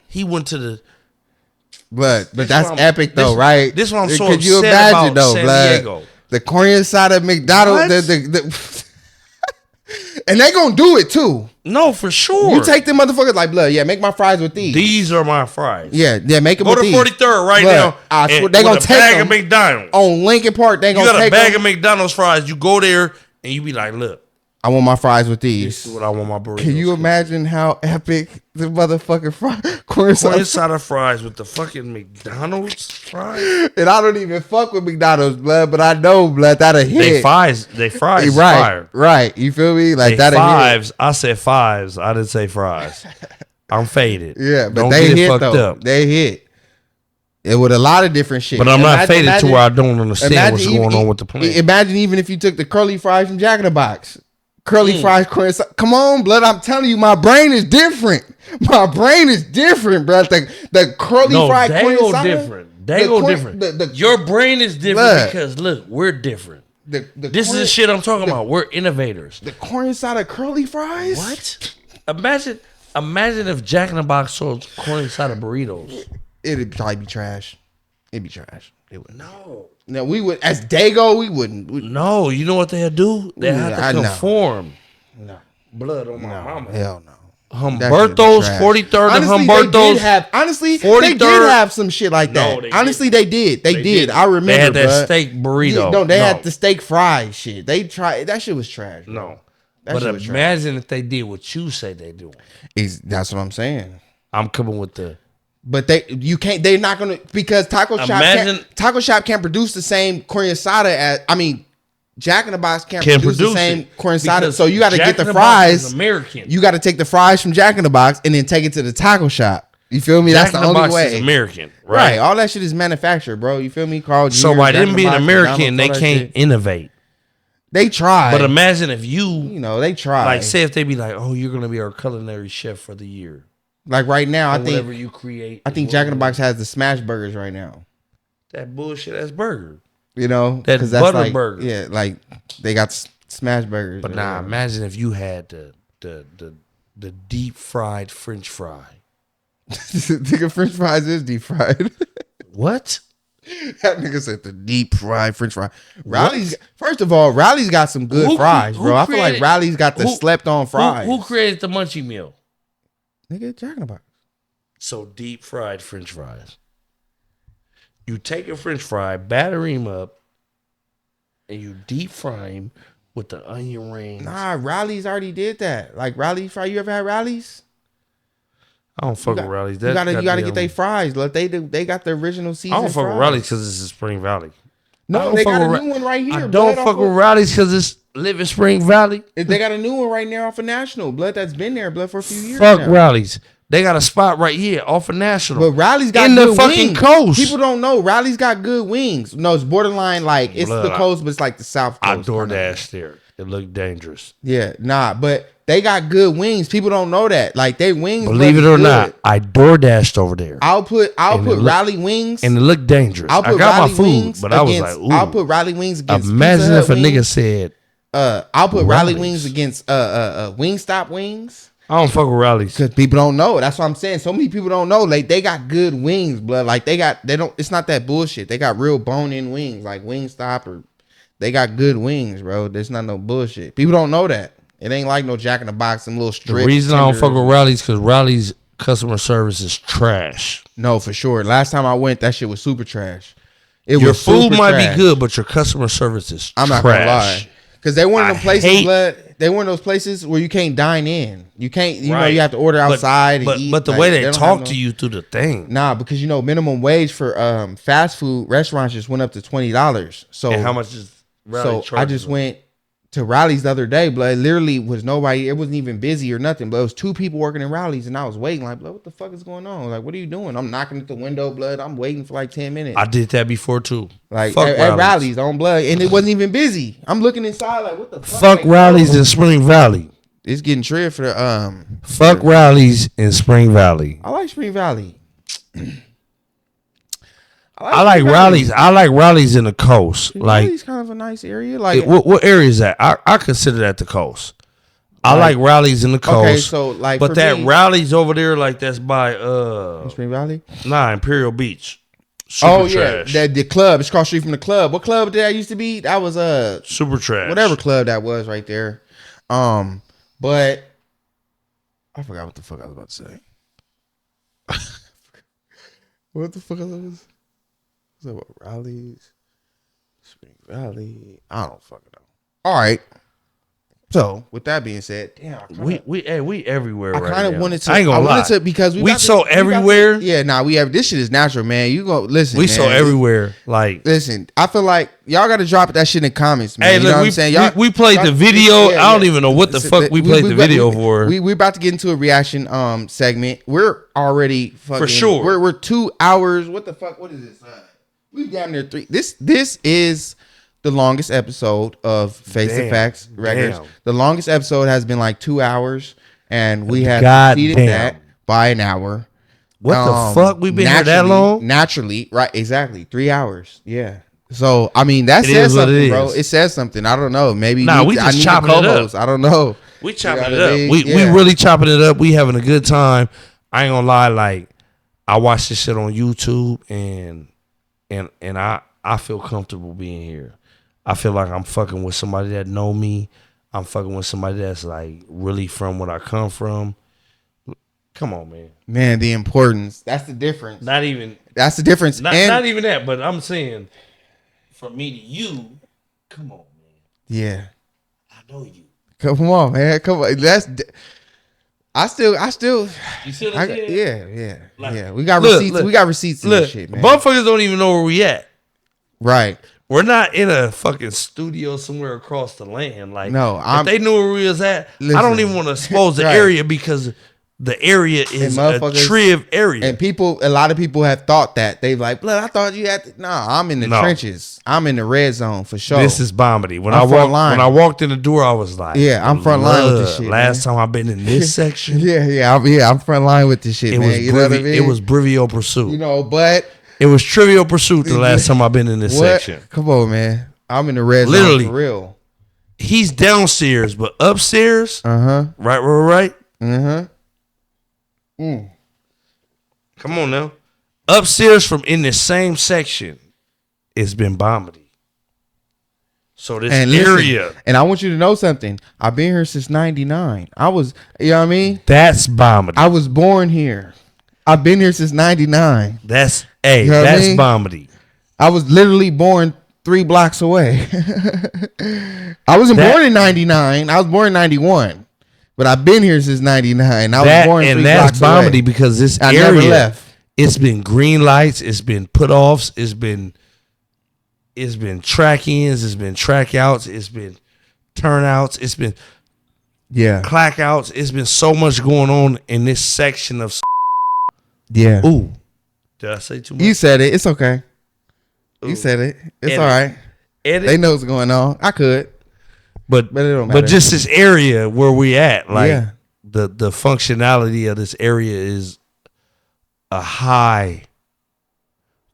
Speaker 1: he went to the.
Speaker 2: but
Speaker 1: This
Speaker 2: that's
Speaker 1: what I'm-
Speaker 2: epic though,
Speaker 1: this-
Speaker 2: right?
Speaker 1: this what I'm so
Speaker 2: Could you
Speaker 1: upset
Speaker 2: imagine
Speaker 1: about
Speaker 2: though,
Speaker 1: San
Speaker 2: blood?
Speaker 1: Diego.
Speaker 2: The corn asada McDonald's,
Speaker 1: What?
Speaker 2: the and they gonna do it too.
Speaker 1: No, for sure.
Speaker 2: You take them motherfuckers like blood. Yeah, make my fries with these.
Speaker 1: These are my fries.
Speaker 2: Yeah, make them
Speaker 1: Go
Speaker 2: with
Speaker 1: to
Speaker 2: these.
Speaker 1: 43rd right
Speaker 2: Blood,
Speaker 1: now.
Speaker 2: I swear
Speaker 1: and
Speaker 2: they
Speaker 1: with
Speaker 2: gonna
Speaker 1: a
Speaker 2: take
Speaker 1: bag
Speaker 2: them.
Speaker 1: of McDonald's.
Speaker 2: On Lincoln Park, they
Speaker 1: You
Speaker 2: gonna
Speaker 1: got a
Speaker 2: take
Speaker 1: bag
Speaker 2: them.
Speaker 1: of McDonald's fries. You go there and you be like, look,
Speaker 2: I want my fries with
Speaker 1: this
Speaker 2: these.
Speaker 1: is what I want my burritos.
Speaker 2: Can you imagine how epic the motherfucking corn
Speaker 1: Corn
Speaker 2: sauce?
Speaker 1: asada fries with the fucking McDonald's fries?
Speaker 2: And I don't even fuck with McDonald's, blood, but I know, blood, that'll hit.
Speaker 1: They fries is
Speaker 2: right,
Speaker 1: fire.
Speaker 2: right. You feel me? Like
Speaker 1: They
Speaker 2: that'll hit.
Speaker 1: fives. I said fives. I didn't say fries. I'm faded.
Speaker 2: Yeah, but
Speaker 1: Don't
Speaker 2: they
Speaker 1: get it
Speaker 2: hit
Speaker 1: fucked
Speaker 2: though.
Speaker 1: up.
Speaker 2: They hit. It with a lot of different shit.
Speaker 1: But I'm not faded
Speaker 2: imagine-
Speaker 1: to where I don't understand what's
Speaker 2: imagine
Speaker 1: going
Speaker 2: even-
Speaker 1: on with the plan.
Speaker 2: Imagine even if you took the curly fries from Jack in the Box. Curly fries, corn sauce. Come on, blood. I'm telling you, my brain is different. My brain is different, bro. The curly
Speaker 1: No,
Speaker 2: fried
Speaker 1: they
Speaker 2: corn
Speaker 1: go
Speaker 2: sauce.
Speaker 1: different. They go different. Your brain is different
Speaker 2: Blood.
Speaker 1: because look, we're different.
Speaker 2: The
Speaker 1: This is
Speaker 2: corn-
Speaker 1: the shit I'm talking about. We're innovators.
Speaker 2: The corn asada curly fries.
Speaker 1: What? Imagine if Jack in the Box sold corn asada burritos.
Speaker 2: It'd probably be trash. It'd be trash. It would.
Speaker 1: No,
Speaker 2: We would as Dago. We wouldn't.
Speaker 1: no. You know what they do? They have
Speaker 2: I
Speaker 1: to
Speaker 2: know.
Speaker 1: conform.
Speaker 2: No.
Speaker 1: Blood on my mama.
Speaker 2: Hell no.
Speaker 1: Humberto's, 43rd and Humberto's.
Speaker 2: Honestly, they
Speaker 1: 43rd
Speaker 2: did have some shit like
Speaker 1: No,
Speaker 2: that.
Speaker 1: they
Speaker 2: Honestly, they did. They did. I remember.
Speaker 1: They had that
Speaker 2: bruh.
Speaker 1: steak burrito.
Speaker 2: Yeah, no, they had the steak fry shit. They tried that shit was trash. Bro.
Speaker 1: No.
Speaker 2: That
Speaker 1: But
Speaker 2: shit was trash.
Speaker 1: imagine if they did what you say they do.
Speaker 2: That's what I'm saying.
Speaker 1: I'm coming with the
Speaker 2: But they're not gonna, because Taco Shop can't produce the same corn asada as, I mean, Jack in the Box can't produce the same corn asada. So you got to get the fries.
Speaker 1: American.
Speaker 2: You got to take the fries from Jack in the Box and then take it to the taco shop. You feel me? That's the only way.
Speaker 1: Is American, right?
Speaker 2: All that shit is manufactured, bro. You feel me? Carl Jr.,
Speaker 1: so by them being
Speaker 2: Box,
Speaker 1: American, they can't innovate.
Speaker 2: They try.
Speaker 1: But imagine if
Speaker 2: they try.
Speaker 1: Like, say if they be like, oh, you're gonna be our culinary chef for the year.
Speaker 2: Like right now, I think
Speaker 1: whatever you create.
Speaker 2: I think Jack in the Box has the smash burgers right now.
Speaker 1: That bullshit ass burger.
Speaker 2: You know,
Speaker 1: that butter burger.
Speaker 2: Yeah, like they got smash burgers.
Speaker 1: But nah, imagine if you had the deep fried French fry.
Speaker 2: Nigga, French fries is deep fried.
Speaker 1: What?
Speaker 2: That nigga said the deep fried French fry. Rally's, first of all, Rally's got some good fries, bro. I feel like Rally's got the slept on fries.
Speaker 1: Who created the munchie meal?
Speaker 2: Nigga, Jack in the Box.
Speaker 1: So deep fried French fries. You take a French fry, batter him up, and you deep fry him with the onion rings.
Speaker 2: Nah, Rally's already did that. Like Rally's fry. You ever had Rally's?
Speaker 1: I don't fuck with Rally's.
Speaker 2: You gotta get their fries. Look, they got the original season.
Speaker 1: I don't fuck with Rally's because it's in Spring Valley.
Speaker 2: No, they got a new one right here.
Speaker 1: I don't fuck with Rally's because it's live in Spring Valley.
Speaker 2: They got a new one right now off of National. Blood, that's been there, Blood, for a few years.
Speaker 1: Fuck Rally's. They got a spot right here off of National.
Speaker 2: But Rally's got
Speaker 1: in
Speaker 2: good
Speaker 1: the fucking
Speaker 2: wings.
Speaker 1: coast.
Speaker 2: People don't know Rally's got good wings. No, it's borderline like it's the coast, but it's like the South Coast.
Speaker 1: I DoorDash there. It looked dangerous.
Speaker 2: Yeah, nah, but they got good wings. People don't know that. Like they wings.
Speaker 1: Believe it or not, I DoorDashed over there.
Speaker 2: I'll put Rally wings,
Speaker 1: and it looked dangerous. I got my food, but I was like, ooh.
Speaker 2: I'll put Rally wings against.
Speaker 1: Imagine if a nigga said,
Speaker 2: I'll put Rally wings against Wingstop wings.
Speaker 1: I don't fuck with Rally's
Speaker 2: because people don't know. That's what I'm saying. So many people don't know. Like they got good wings, blood. Like they don't. It's not that bullshit. They got real bone-in wings, like Wingstop, or they got good wings, bro. There's not no bullshit. People don't know that. It ain't like no Jack in the Box, some little strips.
Speaker 1: The reason I don't fuck with Rally's because Rally's customer service is trash.
Speaker 2: No, for sure. Last time I went, that shit was super trash.
Speaker 1: Your food might be good, but your customer service is trash. I'm not gonna lie. Because they one of them places, blood. They one of those places where you can't dine in. You can't, you know, you have to order outside and eat. But the way they talk to you through the thing.
Speaker 2: Nah, because minimum wage for fast food restaurants just went up to $20. So
Speaker 1: and how much is Rally
Speaker 2: I just went to Rally's the other day, blood. Literally was nobody. It wasn't even busy or nothing. But it was 2 people working in Rally's, and I was waiting. Like, blood, what the fuck is going on? Like, what are you doing? I'm knocking at the window, blood. I'm waiting for like 10 minutes.
Speaker 1: I did that before too.
Speaker 2: Like at Rally's on blood, and it wasn't even busy. I'm looking inside, like, what the fuck?
Speaker 1: Fuck Rally's in Spring Valley.
Speaker 2: It's getting tripped for the
Speaker 1: Fuck Rally's in Spring Valley.
Speaker 2: I like Spring Valley.
Speaker 1: I like Rally's. I like Rally's in the coast. Like
Speaker 2: Rally's kind of a nice area. Like
Speaker 1: what area is that? I consider that the coast. I like Rally's in the coast. Okay,
Speaker 2: so like,
Speaker 1: but that Rally's over there, like that's by
Speaker 2: Spring Valley.
Speaker 1: Nah, Imperial Beach. Super trash.
Speaker 2: Yeah, the club. It's across the street from the club. What club did that used to be? That was
Speaker 1: super trash.
Speaker 2: Whatever club that was right there. But I forgot what the fuck I was about to say. What the fuck I was? What's up with Rally's? Spring Valley. I don't fucking know. All right. So with that being said, damn,
Speaker 1: we everywhere.
Speaker 2: I
Speaker 1: kind
Speaker 2: of wanted to.
Speaker 1: I ain't gonna lie.
Speaker 2: Because
Speaker 1: we so everywhere.
Speaker 2: We have this shit is natural, man. You go listen.
Speaker 1: We so everywhere. Like
Speaker 2: listen, I feel like y'all got to drop that shit in the comments, man.
Speaker 1: Hey,
Speaker 2: you
Speaker 1: look,
Speaker 2: know what I'm saying? Y'all,
Speaker 1: we played the video. I don't even know what the fuck we played the video for.
Speaker 2: We're about to get into a reaction segment. We're already fucking,
Speaker 1: for sure.
Speaker 2: We're 2 hours. What the fuck? What is this? We down there 3. This is the longest episode of Face the Facts Records. The longest episode has been like 2 hours, and we have exceeded that by an hour.
Speaker 1: What the fuck? We've been here that long?
Speaker 2: Naturally, right? Exactly, 3 hours. Yeah. So I mean, that says something, bro. It says something. I don't know. Maybe
Speaker 1: we just chopping it up.
Speaker 2: I don't know.
Speaker 1: We chopping it up. We really chopping it up. We having a good time. I ain't gonna lie. Like I watch this shit on YouTube, and I feel comfortable being here. I feel like I'm fucking with somebody that know me. I'm fucking with somebody that's like really from where I come from. Come on, man.
Speaker 2: Man, the importance. That's the difference.
Speaker 1: Not even.
Speaker 2: That's the difference.
Speaker 1: Not even that, but I'm saying from me to you, come on, man.
Speaker 2: Yeah.
Speaker 1: I know you.
Speaker 2: Come on, man. Come on. I still.
Speaker 1: You see what I'm saying?
Speaker 2: Yeah. We got receipts. We got receipts in this shit, man.
Speaker 1: Motherfuckers don't even know where we at.
Speaker 2: Right.
Speaker 1: We're not in a fucking studio somewhere across the land. Like,
Speaker 2: no,
Speaker 1: if they knew where we was at,
Speaker 2: listen,
Speaker 1: I don't even want to expose the area because the area is a triv area.
Speaker 2: And a lot of people have thought that. They like, blood, I thought you had to. Nah, I'm in the trenches. I'm in the red zone for sure.
Speaker 1: This is Bombity. When I walked in the door, I was like,
Speaker 2: yeah, I'm front line with this shit.
Speaker 1: Last time I've been in this section.
Speaker 2: I'm front line with this shit, man. You know what I mean?
Speaker 1: It was Trivial Pursuit.
Speaker 2: You know, but
Speaker 1: it was Trivial Pursuit the last time I've been in this section.
Speaker 2: Come on, man. I'm in the red zone for real.
Speaker 1: He's downstairs, but upstairs, right. Come on now. Upstairs from in the same section, it's been Bombity. So this area.
Speaker 2: And I want you to know something. I've been here since 99. You know what I mean?
Speaker 1: That's Bombity.
Speaker 2: I was born here. I've been here since 99.
Speaker 1: That's Bombity.
Speaker 2: I was literally born 3 blocks away. I wasn't born in 99. I was born in 91. But I've been here since 99. I was born 3 blocks away.
Speaker 1: Bombity because this area, never left. It's been green lights. It's been put-offs. It's been track-ins. It's been track-outs. It's been turnouts. It's been clack-outs. It's been so much going on in this section of.
Speaker 2: Yeah.
Speaker 1: Ooh. Did I say too much?
Speaker 2: You said it. It's okay. You said it. It's all right. They know what's going on. I could. But it don't matter.
Speaker 1: But just this area where we at, like the functionality of this area is a high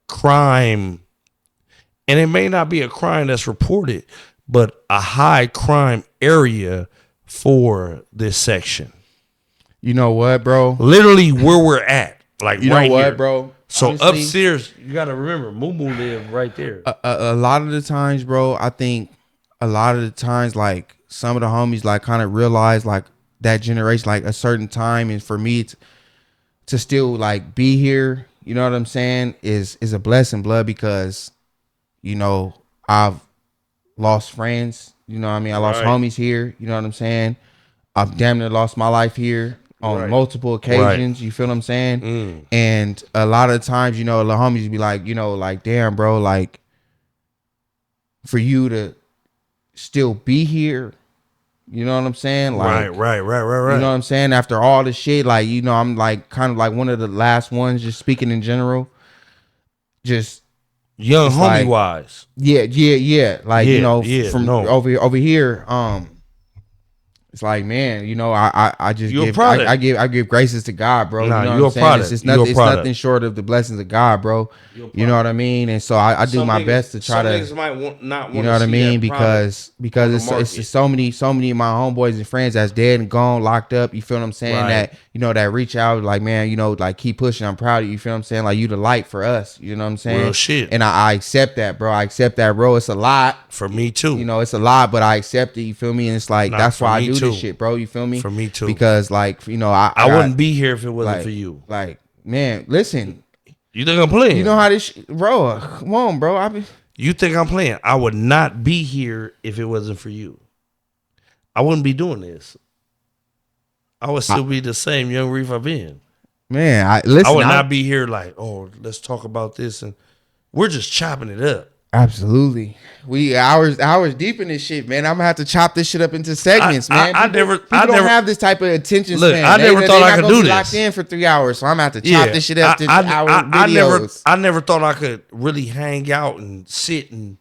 Speaker 1: crime. And it may not be a crime that's reported, but a high crime area for this section.
Speaker 2: You know what, bro?
Speaker 1: Literally where we're at. Like
Speaker 2: you
Speaker 1: right
Speaker 2: know what,
Speaker 1: here.
Speaker 2: bro?
Speaker 1: So honestly, upstairs, you got to remember, Moo Moo lived right there.
Speaker 2: A lot of the times, bro, I think a lot of the times, like some of the homies, like kind of realize like that generation, like a certain time, and for me to still like be here, you know what I'm saying, is a blessing, blood, because you know I've lost friends, you know what I mean, I lost homies here, you know what I'm saying, I've damn near lost my life here. On multiple occasions, you feel what I'm saying? And a lot of times, you know, the homies be like, you know, like, damn, bro, like, for you to still be here, you know what I'm saying? Like,
Speaker 1: right. You know
Speaker 2: what I'm saying? After all this shit, like, you know, I'm like kind of like one of the last ones, just speaking in general. Just
Speaker 1: young homie like, wise.
Speaker 2: Yeah. Like, you know, from over here, it's like, man, you know, I just give graces to God, bro.
Speaker 1: Nah,
Speaker 2: you know
Speaker 1: what I'm saying?
Speaker 2: It's nothing short of the blessings of God, bro. You know what I mean? And so I do my best to try to.
Speaker 1: Might not want
Speaker 2: you know what I mean? Because it's so many of my homeboys and friends that's dead and gone, locked up. You feel what I'm saying? That you know that reach out, like, man, you know, like keep pushing. I'm proud of you. You feel what I'm saying? Like you the light for us. You know what I'm saying?
Speaker 1: Real shit.
Speaker 2: And I accept that, bro. I accept that, bro. It's a lot
Speaker 1: for me too.
Speaker 2: You know, it's a lot, but I accept it. You feel me? And it's like that's why I do this shit, bro. You feel me?
Speaker 1: For me too.
Speaker 2: Because like, you know, I
Speaker 1: wouldn't be here if it wasn't for you.
Speaker 2: Like, man, listen.
Speaker 1: You think I'm playing?
Speaker 2: You know how this bro, come on, bro.
Speaker 1: You think I'm playing? I would not be here if it wasn't for you. I wouldn't be doing this. I would still be the same Young Reef I've been.
Speaker 2: Man, I would
Speaker 1: not be here like, oh, let's talk about this, and we're just chopping it up.
Speaker 2: Absolutely. We hours deep in this shit, man. I'm gonna have to chop this shit up into segments, man. People don't have this type of attention span.
Speaker 1: I never thought I could do this.
Speaker 2: Locked in for 3 hours, so I'm gonna have to chop this shit up to hour videos.
Speaker 1: I never thought I could really hang out and sit and.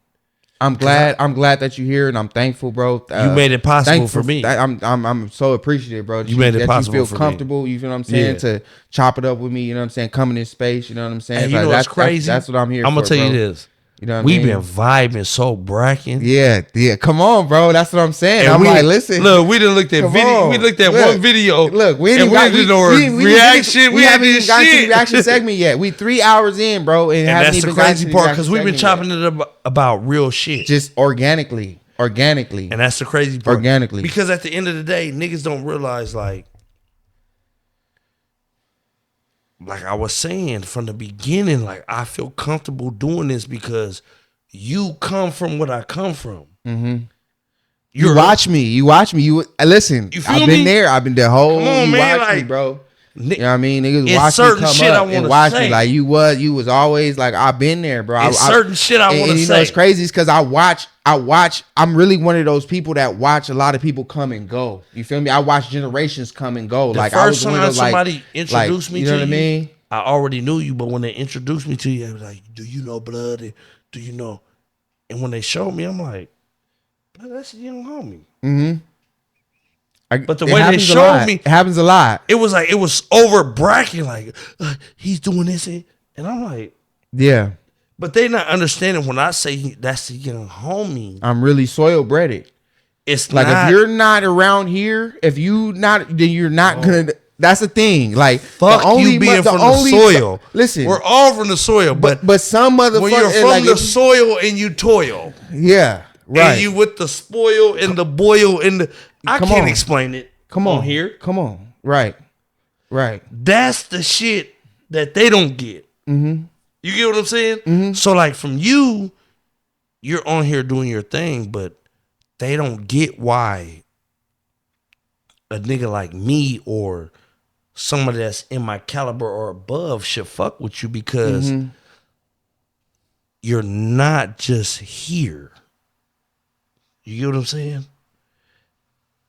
Speaker 2: I'm glad that you're here, and I'm thankful, bro.
Speaker 1: You made it possible for me.
Speaker 2: I'm so appreciative, bro.
Speaker 1: You made it possible.
Speaker 2: You feel comfortable. You feel what I'm saying? To chop it up with me. You know what I'm saying? Come in this space. You know what I'm saying?
Speaker 1: And you know what's crazy?
Speaker 2: That's what I'm here for.
Speaker 1: I'm gonna tell you this.
Speaker 2: You know what
Speaker 1: We've been vibing so bracking.
Speaker 2: Yeah. Come on, bro. That's what I'm saying. And like, listen.
Speaker 1: Look, we done looked at video. We looked at one video.
Speaker 2: Look, we didn't
Speaker 1: did no reaction. We haven't even gotten to the
Speaker 2: reaction segment yet. We 3 hours in, bro, and
Speaker 1: that's the crazy part because we've been chopping it up about real shit,
Speaker 2: just organically,
Speaker 1: and that's the crazy part.
Speaker 2: Organically,
Speaker 1: because at the end of the day, niggas don't realize like I was saying from the beginning, like I feel comfortable doing this because you come from what I come from.
Speaker 2: Mm-hmm. You watch me. You listen.
Speaker 1: You feel
Speaker 2: I've been there. I've been the whole.
Speaker 1: Come on,
Speaker 2: you
Speaker 1: man,
Speaker 2: watch me,
Speaker 1: like,
Speaker 2: bro. You know what I mean? Niggas
Speaker 1: it's
Speaker 2: watch me
Speaker 1: certain
Speaker 2: come
Speaker 1: shit
Speaker 2: up
Speaker 1: I
Speaker 2: and
Speaker 1: wanna
Speaker 2: watch
Speaker 1: say.
Speaker 2: me like you was always like I've been there, bro.
Speaker 1: It's certain shit I want to say.
Speaker 2: You know it's crazy is because I watch. I'm really one of those people that watch a lot of people come and go. You feel me? I watch generations come and go.
Speaker 1: The
Speaker 2: like
Speaker 1: first
Speaker 2: I was one
Speaker 1: time
Speaker 2: of those,
Speaker 1: somebody introduced me
Speaker 2: you know
Speaker 1: to
Speaker 2: what I mean?
Speaker 1: I already knew you, but when they introduced me to you, I was like, "Do you know Blood? Do you know?" And when they showed me, I'm like, "Blood, that's a young homie."
Speaker 2: Mm-hmm.
Speaker 1: But the way they showed me,
Speaker 2: it happens a lot.
Speaker 1: it was over bragging, like he's doing this, and I'm like,
Speaker 2: yeah.
Speaker 1: but they not understanding when I say that's a young homie.
Speaker 2: I'm really soil breaded.
Speaker 1: It's
Speaker 2: like
Speaker 1: not,
Speaker 2: if you're not around here, if you not, then you're not gonna. That's the thing. Like
Speaker 1: fuck you being from the soil.
Speaker 2: Listen,
Speaker 1: we're all from the soil, but
Speaker 2: some motherfuckers
Speaker 1: when you're from the soil and you toil,
Speaker 2: yeah, right.
Speaker 1: And you with the spoil and the boil and the, I can't explain it.
Speaker 2: Come on
Speaker 1: here.
Speaker 2: Come on. Right.
Speaker 1: That's the shit that they don't get.
Speaker 2: Mm-hmm.
Speaker 1: You get what I'm saying?
Speaker 2: Mm-hmm.
Speaker 1: So like from you, you're on here doing your thing, but they don't get why a nigga like me or somebody that's in my caliber or above should fuck with you because you're not just here. You get what I'm saying?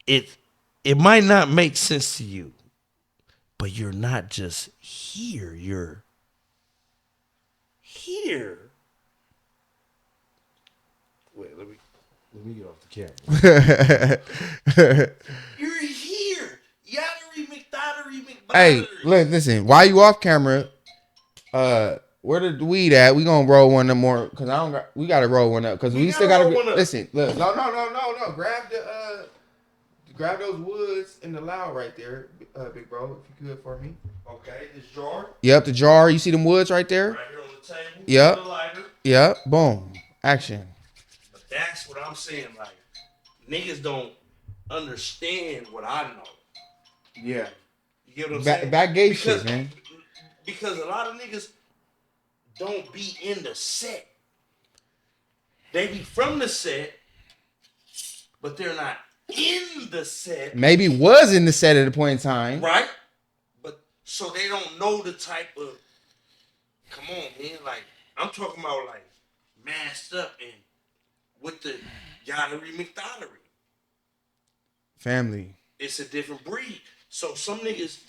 Speaker 1: It might not make sense to you, but you're not just here. You're here. Wait, let me get off the camera. You're here. Yattery McDottery McBottery.
Speaker 2: Hey, listen. While you off camera, where the weed at? We gonna roll one of more because I don't got. We gotta roll one up because we still gotta. Listen, look. No. Grab those woods in the loud right there, big bro. If you could for me.
Speaker 1: Okay, this jar.
Speaker 2: Yep, the jar. You see them woods right there?
Speaker 1: Right here on the table.
Speaker 2: Yep.
Speaker 1: The lighter.
Speaker 2: Yep. Boom. Action.
Speaker 1: But that's what I'm saying. Like niggas don't understand what I know.
Speaker 2: Yeah.
Speaker 1: You get what I'm saying?
Speaker 2: Back gate shit, man.
Speaker 1: Because a lot of niggas don't be in the set. They be from the set, but they're not in the set.
Speaker 2: Maybe was in the set at a point in time.
Speaker 1: Right? But so they don't know the type of, come on, man. Like, I'm talking about like masked up and with the Yattery McDottery.
Speaker 2: Family.
Speaker 1: It's a different breed. So some niggas,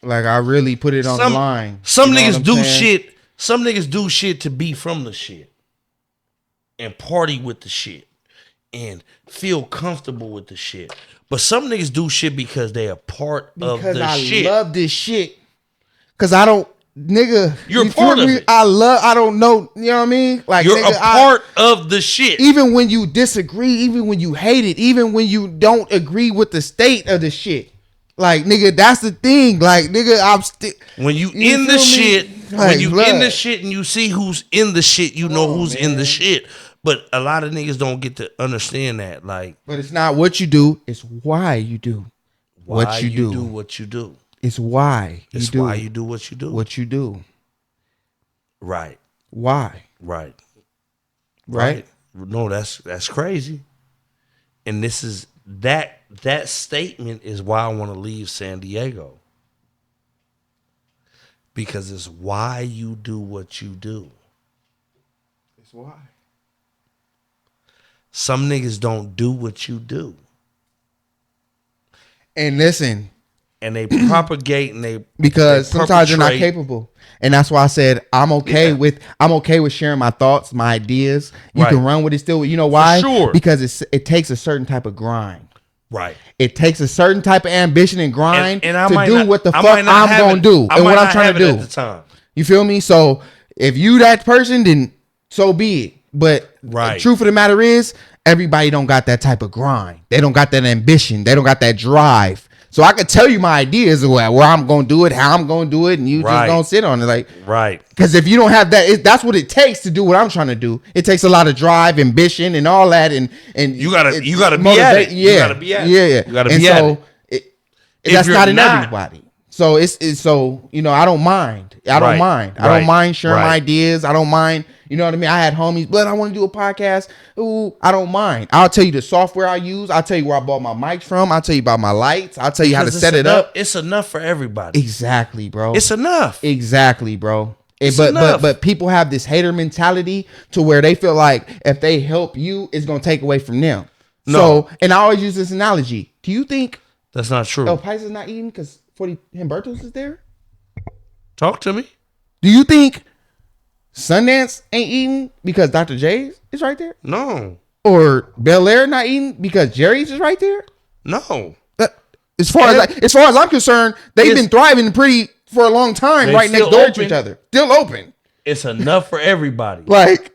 Speaker 2: like I really put it on the line.
Speaker 1: Some niggas do shit. Some niggas do shit to be from the shit and party with the shit and feel comfortable with the shit. But some niggas do shit because they are part of the shit.
Speaker 2: Because I love this shit. Because I don't, nigga.
Speaker 1: You're a part of it.
Speaker 2: I don't know. You know what I mean? Like
Speaker 1: you're a part of the shit.
Speaker 2: Even when you disagree, even when you hate it, even when you don't agree with the state of the shit. Like, nigga, that's the thing. Like, nigga, I'm still.
Speaker 1: When you in the shit, like, when you in the shit and you see who's in the shit, you know who's in the shit. But a lot of niggas don't get to understand that. Like,
Speaker 2: but it's not what you do, it's why you do what you do.
Speaker 1: What you do.
Speaker 2: It's why you do.
Speaker 1: Why you do what you do.
Speaker 2: What you do.
Speaker 1: Right.
Speaker 2: Why?
Speaker 1: Right.
Speaker 2: Right?
Speaker 1: No, that's crazy. And this is that statement is why I want to leave San Diego. Because it's why you do what you do.
Speaker 2: It's why.
Speaker 1: Some niggas don't do what you do.
Speaker 2: And listen.
Speaker 1: And they propagate and they
Speaker 2: because sometimes you're not capable. And that's why I said I'm okay with sharing my thoughts, my ideas. You can run with it still. You know why?
Speaker 1: For sure.
Speaker 2: Because it takes a certain type of grind.
Speaker 1: Right.
Speaker 2: It takes a certain type of ambition and grind
Speaker 1: and
Speaker 2: to do what the fuck I'm gonna do and what I'm trying to do.
Speaker 1: At the time.
Speaker 2: You feel me? So if you that person, then so be it. But the truth of the matter is, everybody don't got that type of grind. They don't got that ambition. They don't got that drive. So I could tell you my ideas of where I'm going to do it, how I'm going to do it, and you just going to sit on it. Like,
Speaker 1: right.
Speaker 2: Because if you don't have that, that's what it takes to do what I'm trying to do. It takes a lot of drive, ambition, and all that. And
Speaker 1: you gotta be at it.
Speaker 2: Yeah.
Speaker 1: You gotta be at it.
Speaker 2: Yeah.
Speaker 1: You gotta be at
Speaker 2: it. That's not in everybody. So it's so, you know, I don't mind. I don't mind sharing my ideas. I don't mind, You know what I mean? I had homies, but I want to do a podcast. Ooh, I don't mind. I'll tell you the software I use. I'll tell you where I bought my mics from. I'll tell you about my lights. I'll tell you how to set it up.
Speaker 1: It's enough for everybody.
Speaker 2: Exactly, bro.
Speaker 1: It's enough.
Speaker 2: Exactly, bro.
Speaker 1: Enough.
Speaker 2: But people have this hater mentality to where they feel like if they help you, it's gonna take away from them.
Speaker 1: No.
Speaker 2: So, and I always use this analogy. Do you think
Speaker 1: That's not true.
Speaker 2: El Pais is not eating because 40 Humberto's is there?
Speaker 1: Talk to me.
Speaker 2: Do you think Sundance ain't eating because Dr. J's is right there?
Speaker 1: No.
Speaker 2: Or Bel Air not eating because Jerry's is right there?
Speaker 1: No.
Speaker 2: As far as I'm concerned, they've been thriving for a long time, right next door to each other. Still open.
Speaker 1: It's enough for everybody.
Speaker 2: Like,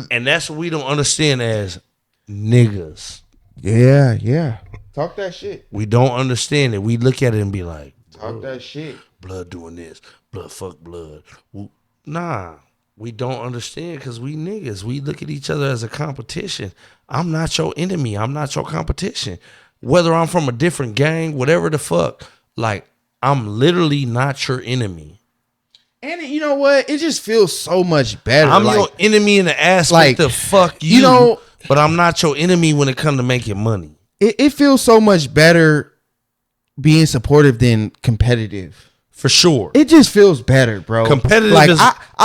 Speaker 1: and that's what we don't understand as niggas.
Speaker 2: Yeah. Talk that shit.
Speaker 1: We don't understand it. We look at it and be like,
Speaker 2: talk that shit.
Speaker 1: Blood doing this. Blood fuck blood. Nah. We don't understand because we niggas. We look at each other as a competition. I'm not your enemy. I'm not your competition. Whether I'm from a different gang, whatever the fuck, like, I'm literally not your enemy.
Speaker 2: And you know what? It just feels so much better.
Speaker 1: I'm your enemy in the aspect of fuck you, but I'm not your enemy when it comes to making money.
Speaker 2: It feels so much better being supportive than competitive.
Speaker 1: For sure.
Speaker 2: It just feels better, bro.
Speaker 1: Competitive
Speaker 2: like,
Speaker 1: is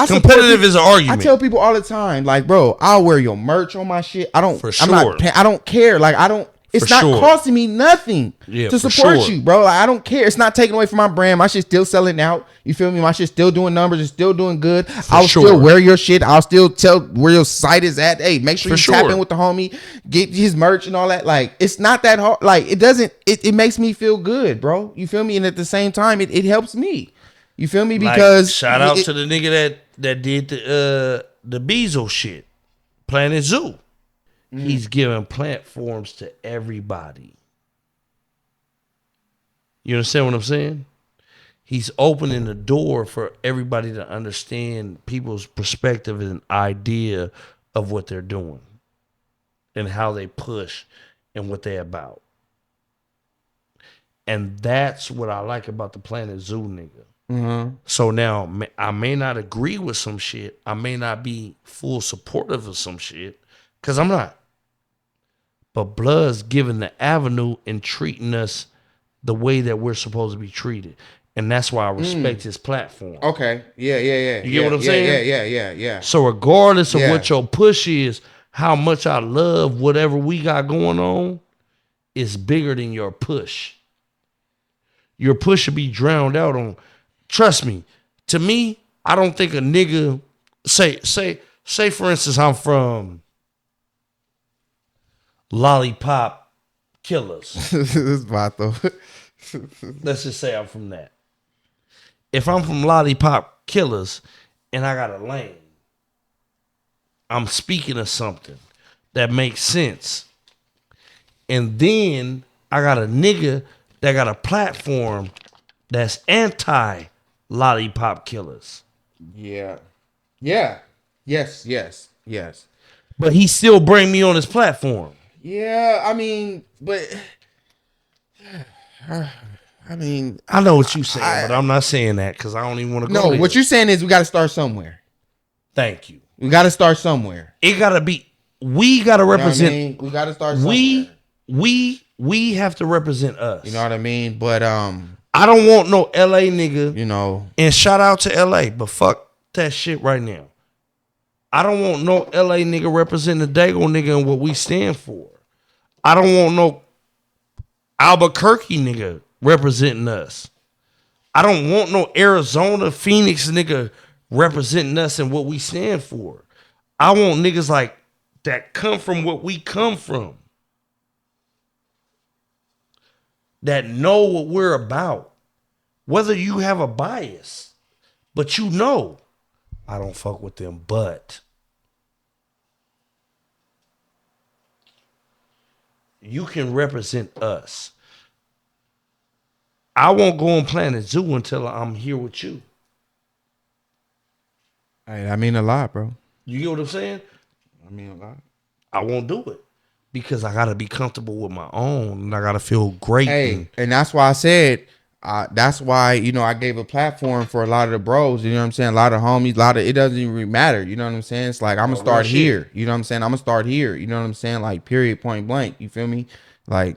Speaker 2: competitive
Speaker 1: is an argument.
Speaker 2: I tell people all the time, like, bro, I'll wear your merch on my shit. I don't I don't care. Like, I don't. It's not costing me nothing to support you, bro. Like, I don't care. It's not taking away from my brand. My shit's still selling out. You feel me? My shit's still doing numbers. It's still doing good. I'll still wear your shit. I'll still tell where your site is at. Hey, make sure you tap in with the homie. Get his merch and all that. Like, it's not that hard. Like, it makes me feel good, bro. You feel me? And at the same time, it helps me. You feel me? Because
Speaker 1: shout out to the nigga that did the Bezos shit. Planet Zoo. He's giving platforms to everybody. You understand what I'm saying? He's opening the door for everybody to understand people's perspective and idea of what they're doing and how they push and what they're about. And that's what I like about the Planet Zoo nigga. Mm-hmm. So now I may not agree with some shit. I may not be full supportive of some shit because I'm not. But Blood's giving the avenue and treating us the way that we're supposed to be treated. And that's why I respect his platform.
Speaker 2: Okay. Yeah.
Speaker 1: You get what I'm saying?
Speaker 2: Yeah.
Speaker 1: So regardless of what your push is, how much I love whatever we got going on is bigger than your push. Your push should be drowned out on. Trust me. To me, I don't think a nigga say for instance I'm from Lollipop Killers.
Speaker 2: This is Vato.
Speaker 1: Let's just say I'm from that. If I'm from Lollipop Killers and I got a lane, I'm speaking of something that makes sense. And then I got a nigga that got a platform that's anti-Lollipop Killers.
Speaker 2: Yeah. Yes.
Speaker 1: But he still bring me on his platform.
Speaker 2: Yeah, I mean, but I
Speaker 1: know what you're saying, but I'm not saying that because I don't even want to go there.
Speaker 2: What you're saying is we got to start somewhere.
Speaker 1: Thank you.
Speaker 2: We got to start somewhere.
Speaker 1: It got to be, we got to represent.
Speaker 2: You know what I mean? We got to start somewhere.
Speaker 1: We have to represent us.
Speaker 2: You know what I mean? But
Speaker 1: I don't want no LA nigga.
Speaker 2: You know.
Speaker 1: And shout out to LA, but fuck that shit right now. I don't want no LA nigga representing the Dago nigga and what we stand for. I don't want no Albuquerque nigga representing us. I don't want no Arizona, Phoenix nigga representing us and what we stand for. I want niggas like that come from what we come from. That know what we're about. Whether you have a bias, but you know, I don't fuck with them, but you can represent us. I won't go on Planet Zoo until I'm here with you.
Speaker 2: Hey, I mean a lot, bro.
Speaker 1: You get what I'm saying?
Speaker 2: I mean a lot.
Speaker 1: I won't do it because I got to be comfortable with my own and I got to feel great.
Speaker 2: Hey, and that's why I said That's why, you know, I gave a platform for a lot of the bros, you know what I'm saying? A lot of homies, it doesn't even really matter, you know what I'm saying? It's like, I'm gonna start here, you know what I'm saying? I'm gonna start here, you know what I'm saying? Like, period, point blank, you feel me? Like,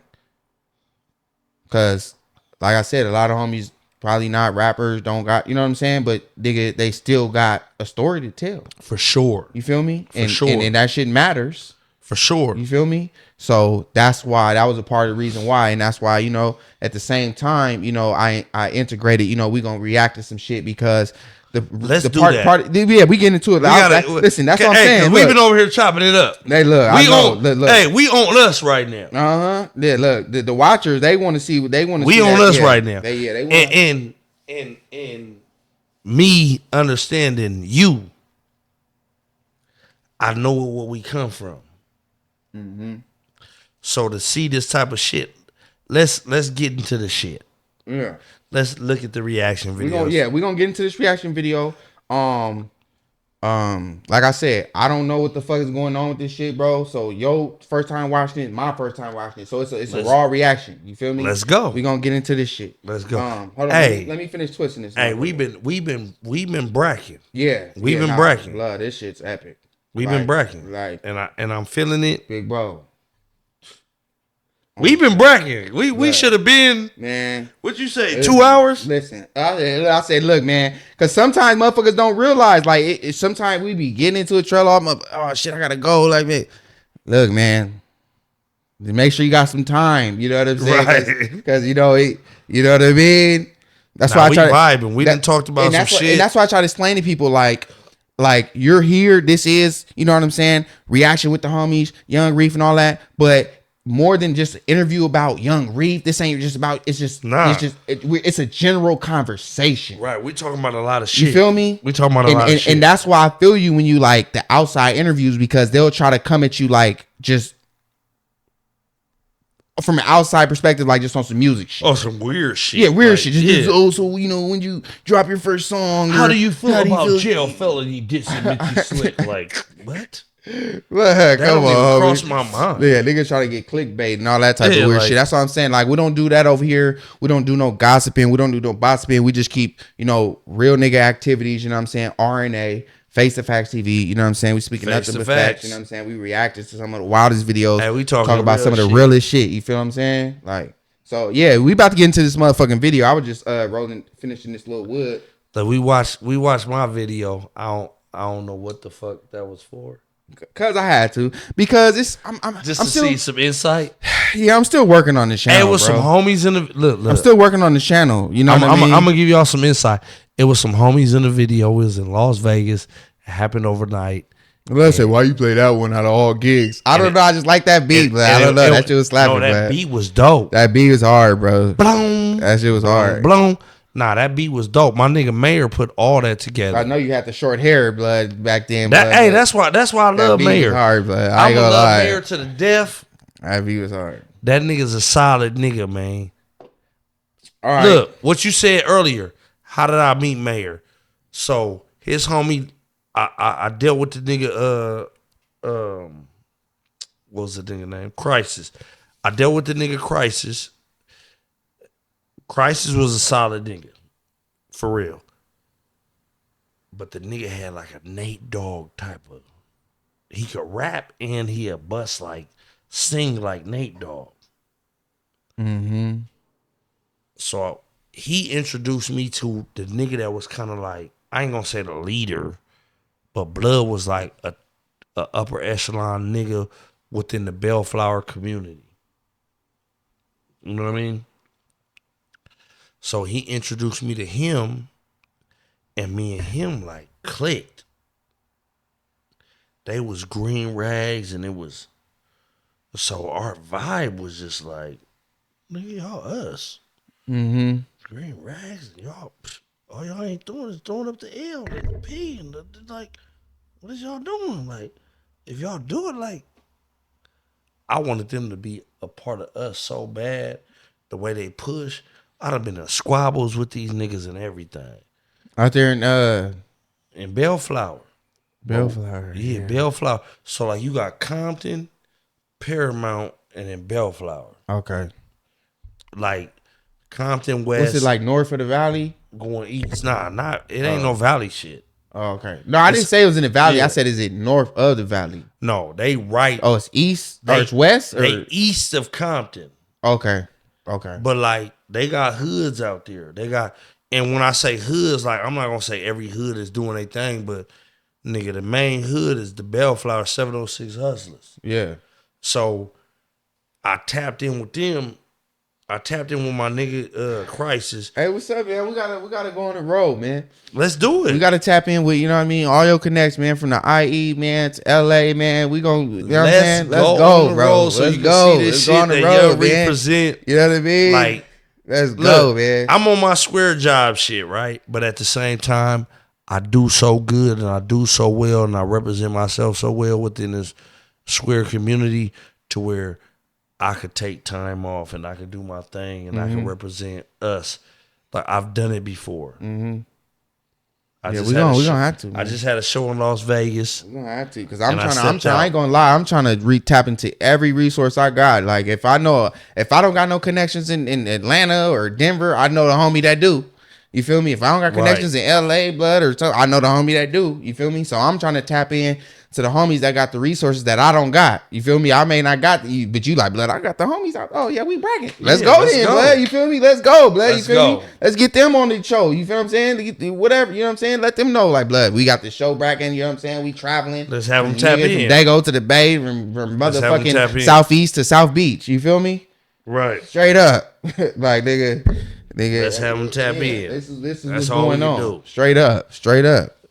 Speaker 2: cause like I said, a lot of homies probably not rappers, don't got, you know what I'm saying? But they still got a story to tell.
Speaker 1: For sure.
Speaker 2: You feel me?
Speaker 1: For sure.
Speaker 2: And that shit matters.
Speaker 1: For sure.
Speaker 2: You feel me? So that's why, that was a part of the reason why. And that's why, you know, at the same time, you know, I integrated, you know, we gonna react to some shit because
Speaker 1: Let's do
Speaker 2: part,
Speaker 1: that.
Speaker 2: yeah, we get into it. Listen, that's what I'm saying.
Speaker 1: We've been over here chopping it up.
Speaker 2: Hey, look, look.
Speaker 1: Hey, we on us right now.
Speaker 2: Yeah, look, the watchers, they want to see what they want to see.
Speaker 1: We on us right now.
Speaker 2: They want.
Speaker 1: And me understanding you, I know where we come from.
Speaker 2: Mm-hmm.
Speaker 1: So to see this type of shit, let's get into the shit.
Speaker 2: Yeah.
Speaker 1: Let's look at the reaction video.
Speaker 2: We're gonna get into this reaction video. Like I said, I don't know what the fuck is going on with this shit, bro. So first time watching it, my first time watching it. So it's a raw reaction. You feel me?
Speaker 1: Let's go.
Speaker 2: We're gonna get into this shit.
Speaker 1: Let's go.
Speaker 2: Hold on.
Speaker 1: Hey,
Speaker 2: let me finish twisting this.
Speaker 1: Hey, we've been bracking.
Speaker 2: Yeah.
Speaker 1: We've been bracking.
Speaker 2: Blood, this shit's epic.
Speaker 1: We've been bracking.
Speaker 2: Like,
Speaker 1: and I'm feeling it.
Speaker 2: Big bro.
Speaker 1: We've been bracking. We should have been,
Speaker 2: man.
Speaker 1: What you say? 2 hours?
Speaker 2: Listen, I said, look, man, because sometimes motherfuckers don't realize. Like, sometimes we be getting into a trailer. Oh shit, I gotta go. Like, man, look, man, make sure you got some time. You know what I'm saying?
Speaker 1: Right.
Speaker 2: Because you know what I mean. That's why I try
Speaker 1: vibing. We done talked about some shit,
Speaker 2: and that's why I try to explain to people like you're here. This is, you know what I'm saying? Reaction with the homies, Young Reef, and all that, but. More than just an interview about Young Reef. This ain't just about. It's a general conversation.
Speaker 1: Right. We talking about a lot of shit.
Speaker 2: You feel me?
Speaker 1: We talking about a lot of shit.
Speaker 2: And that's why I feel you when you like the outside interviews, because they'll try to come at you like just from an outside perspective, like just on some music shit.
Speaker 1: Oh, some weird shit.
Speaker 2: Yeah, weird shit. So you know, when you drop your first song,
Speaker 1: how do you feel about jail felony dissing Mitty Slick? Like what?
Speaker 2: Look, come on,
Speaker 1: cross my mind.
Speaker 2: Yeah, niggas try to get clickbait and all that type of weird shit. That's what I'm saying. Like, we don't do that over here. We don't do no gossiping. We don't do no gossiping. We just keep, you know, real nigga activities. You know what I'm saying? RNA, Face the Facts TV. You know what I'm saying? We speaking nothing but facts. You know what I'm saying? We reacted to some of the wildest videos.
Speaker 1: Hey, we
Speaker 2: talk about some of the realest shit. You feel what I'm saying? Like, so yeah, we about to get into this motherfucking video. I was just finishing this little wood.
Speaker 1: So we watched my video. I don't know what the fuck that was for.
Speaker 2: Cause I had to, because I'm
Speaker 1: see some insight.
Speaker 2: Yeah, I'm still working on the channel.
Speaker 1: It was some homies in the look.
Speaker 2: I'm still working on the channel. You know what I mean?
Speaker 1: I'm gonna give y'all some insight. It was some homies in the video. It was in Las Vegas. It happened overnight.
Speaker 2: Let's say, why you play that one out of all gigs? I don't know. I just like that beat, but I don't know. That shit was slapping.
Speaker 1: No, that beat was dope.
Speaker 2: That beat was hard, bro.
Speaker 1: Blown.
Speaker 2: That shit was hard.
Speaker 1: Blown. Nah, that beat was dope. My nigga Mayor put all that together.
Speaker 2: I know you had the short hair, blood, back then.
Speaker 1: That's why I love Mayor.
Speaker 2: Hard, blood. I ain't gonna
Speaker 1: love
Speaker 2: lie.
Speaker 1: Mayor to the death.
Speaker 2: That beat was hard.
Speaker 1: That nigga's a solid nigga, man.
Speaker 2: All right.
Speaker 1: Look, what you said earlier. How did I meet Mayor? So his homie, I dealt with the nigga. What was the nigga name? Crisis. I dealt with the nigga Crisis. Crisis was a solid nigga, for real. But the nigga had like a Nate Dogg type of. He could rap and he a bust like sing like Nate Dogg.
Speaker 2: Mm-hmm.
Speaker 1: So he introduced me to the nigga that was kind of like, I ain't gonna say the leader, but Blood was like a upper echelon nigga within the Bellflower community. You know what I mean? So he introduced me to him, and me and him like clicked. They was green rags, and it was, so our vibe was just like, nigga, y'all us.
Speaker 2: Mm-hmm.
Speaker 1: Green rags, and y'all, all y'all ain't doing is throwing up the L and the P, and like, what is y'all doing? Like, if y'all do it, like, I wanted them to be a part of us so bad, the way they push. I'd have been in squabbles with these niggas and everything.
Speaker 2: Out there
Speaker 1: in Bellflower.
Speaker 2: Bellflower.
Speaker 1: Yeah, Bellflower. So like you got Compton, Paramount, and then Bellflower.
Speaker 2: Okay.
Speaker 1: Like Compton West.
Speaker 2: What's it like north of the valley?
Speaker 1: Going east? Nah, it ain't no valley shit.
Speaker 2: Oh, okay. No, I didn't say it was in the valley.
Speaker 1: Yeah.
Speaker 2: I said, is it north of the valley?
Speaker 1: No, they right.
Speaker 2: Oh, it's east or it's west? Or?
Speaker 1: They east of Compton.
Speaker 2: Okay.
Speaker 1: But like they got hoods out there. And when I say hoods, like I'm not gonna say every hood is doing their thing, but nigga, the main hood is the Bellflower 706 Hustlers.
Speaker 2: Yeah.
Speaker 1: So I tapped in with them. I tapped in with my nigga Crisis.
Speaker 2: Hey, what's up, man? We gotta go on the road, man.
Speaker 1: Let's do it.
Speaker 2: We gotta tap in with, you know what I mean, all your connects, man, from the IE, man, to LA, man. We gonna, you know what I'm saying? Let's go, bro.
Speaker 1: So
Speaker 2: Let's
Speaker 1: you
Speaker 2: go.
Speaker 1: can see this
Speaker 2: Let's
Speaker 1: shit
Speaker 2: go on the
Speaker 1: that
Speaker 2: road,
Speaker 1: Young Reef
Speaker 2: man.
Speaker 1: present.
Speaker 2: You know what I mean?
Speaker 1: Like,
Speaker 2: let's go, man.
Speaker 1: I'm on my square job shit, right? But at the same time, I do so good and I do so well and I represent myself so well within this square community to where I could take time off and I could do my thing and I can represent us. Like I've done it before.
Speaker 2: Mm-hmm.
Speaker 1: We're
Speaker 2: gonna have to. Man.
Speaker 1: I just had a show in Las Vegas.
Speaker 2: We're gonna have to because I ain't gonna lie. I'm trying to tap into every resource I got. Like if I don't got no connections in Atlanta or Denver, I know the homie that do. You feel me? If I don't got connections in LA, blood or something, I know the homie that do. You feel me? So I'm trying to tap in to the homies that got the resources that I don't got. You feel me? I may not got you, but you like, blood, I got the homies out. Oh yeah, we bragging. Let's go then, blood. You feel me? Let's go, blood. You feel me? Let's get them on the show. You feel what I'm saying? Whatever, you know what I'm saying? Let them know, like, blood, we got the show bragging, you know what I'm saying? We traveling.
Speaker 1: Let's have them tap in.
Speaker 2: From Dago to the Bay, from motherfucking Southeast to South Beach. You feel me?
Speaker 1: Right.
Speaker 2: Straight up. Like, nigga.
Speaker 1: Let's have them tap in.
Speaker 2: This is
Speaker 1: That's
Speaker 2: what's
Speaker 1: all
Speaker 2: going
Speaker 1: we
Speaker 2: on.
Speaker 1: do.
Speaker 2: Straight up.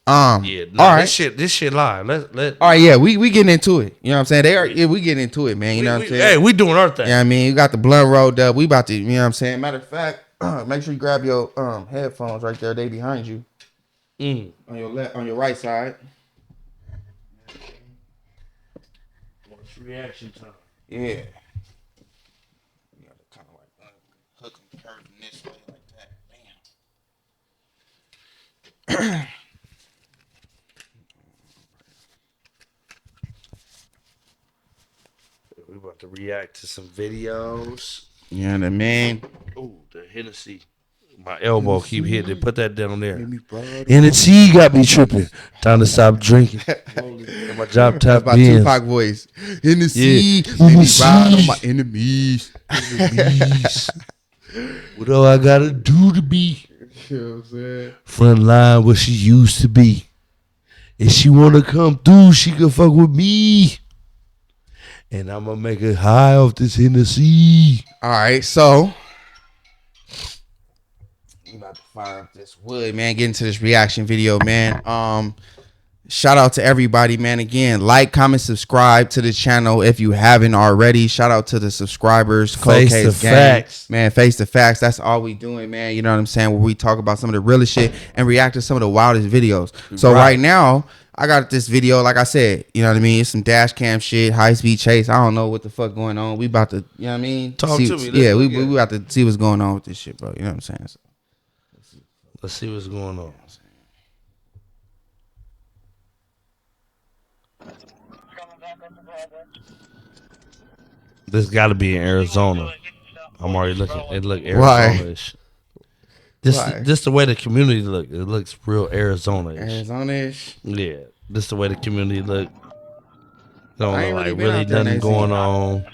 Speaker 1: Yeah, no,
Speaker 2: all right.
Speaker 1: This shit live.
Speaker 2: All right, yeah, we getting into it. You know what I'm saying? We getting into it, man. You know what I'm saying?
Speaker 1: Hey, we doing our thing.
Speaker 2: Yeah, you know what I mean, you got the blunt rolled up. We about to, you know what I'm saying? Matter of fact, make sure you grab your headphones right there. They behind you. On your left, on your right side.
Speaker 1: What's reaction time?
Speaker 2: Yeah. You gotta kind of like hook them, curve them this way like that. Bam.
Speaker 1: We about to react to some videos.
Speaker 2: You know what I mean?
Speaker 1: Ooh, the Hennessy. My elbow keep hitting it. Put that down there. Hennessy got me tripping. Time to stop drinking. My job top
Speaker 2: my Tupac voice. Hennessy, let me ride on my enemies.
Speaker 1: What all I gotta do to be?
Speaker 2: You know what I'm saying?
Speaker 1: Front line where she used to be. If she wanna come through, she can fuck with me. And I'ma make her high off this Hennessy.
Speaker 2: All right, so we about to fire up this wood, man. Get into this reaction video, man. Shout out to everybody, man. Again, like, comment, subscribe to the channel if you haven't already. Shout out to the subscribers.
Speaker 1: Face to facts,
Speaker 2: man. Face to facts. That's all we doing, man. You know what I'm saying? Where we talk about some of the realest shit and react to some of the wildest videos. So right now, I got this video, like I said, you know what I mean? It's some dash cam shit, high speed chase. I don't know what the fuck going on. We about to, you know what I mean?
Speaker 1: Talk to me.
Speaker 2: Yeah, we about to see what's going on with this shit, bro. You know what I'm saying? So,
Speaker 1: let's see what's going on. This got to be in Arizona. I'm already looking. It look Arizona-ish. This the way the community look. It looks real Arizona-ish.
Speaker 2: Arizona-ish.
Speaker 1: Yeah, this the way the community look. Don't look like
Speaker 2: really
Speaker 1: really nothing going on.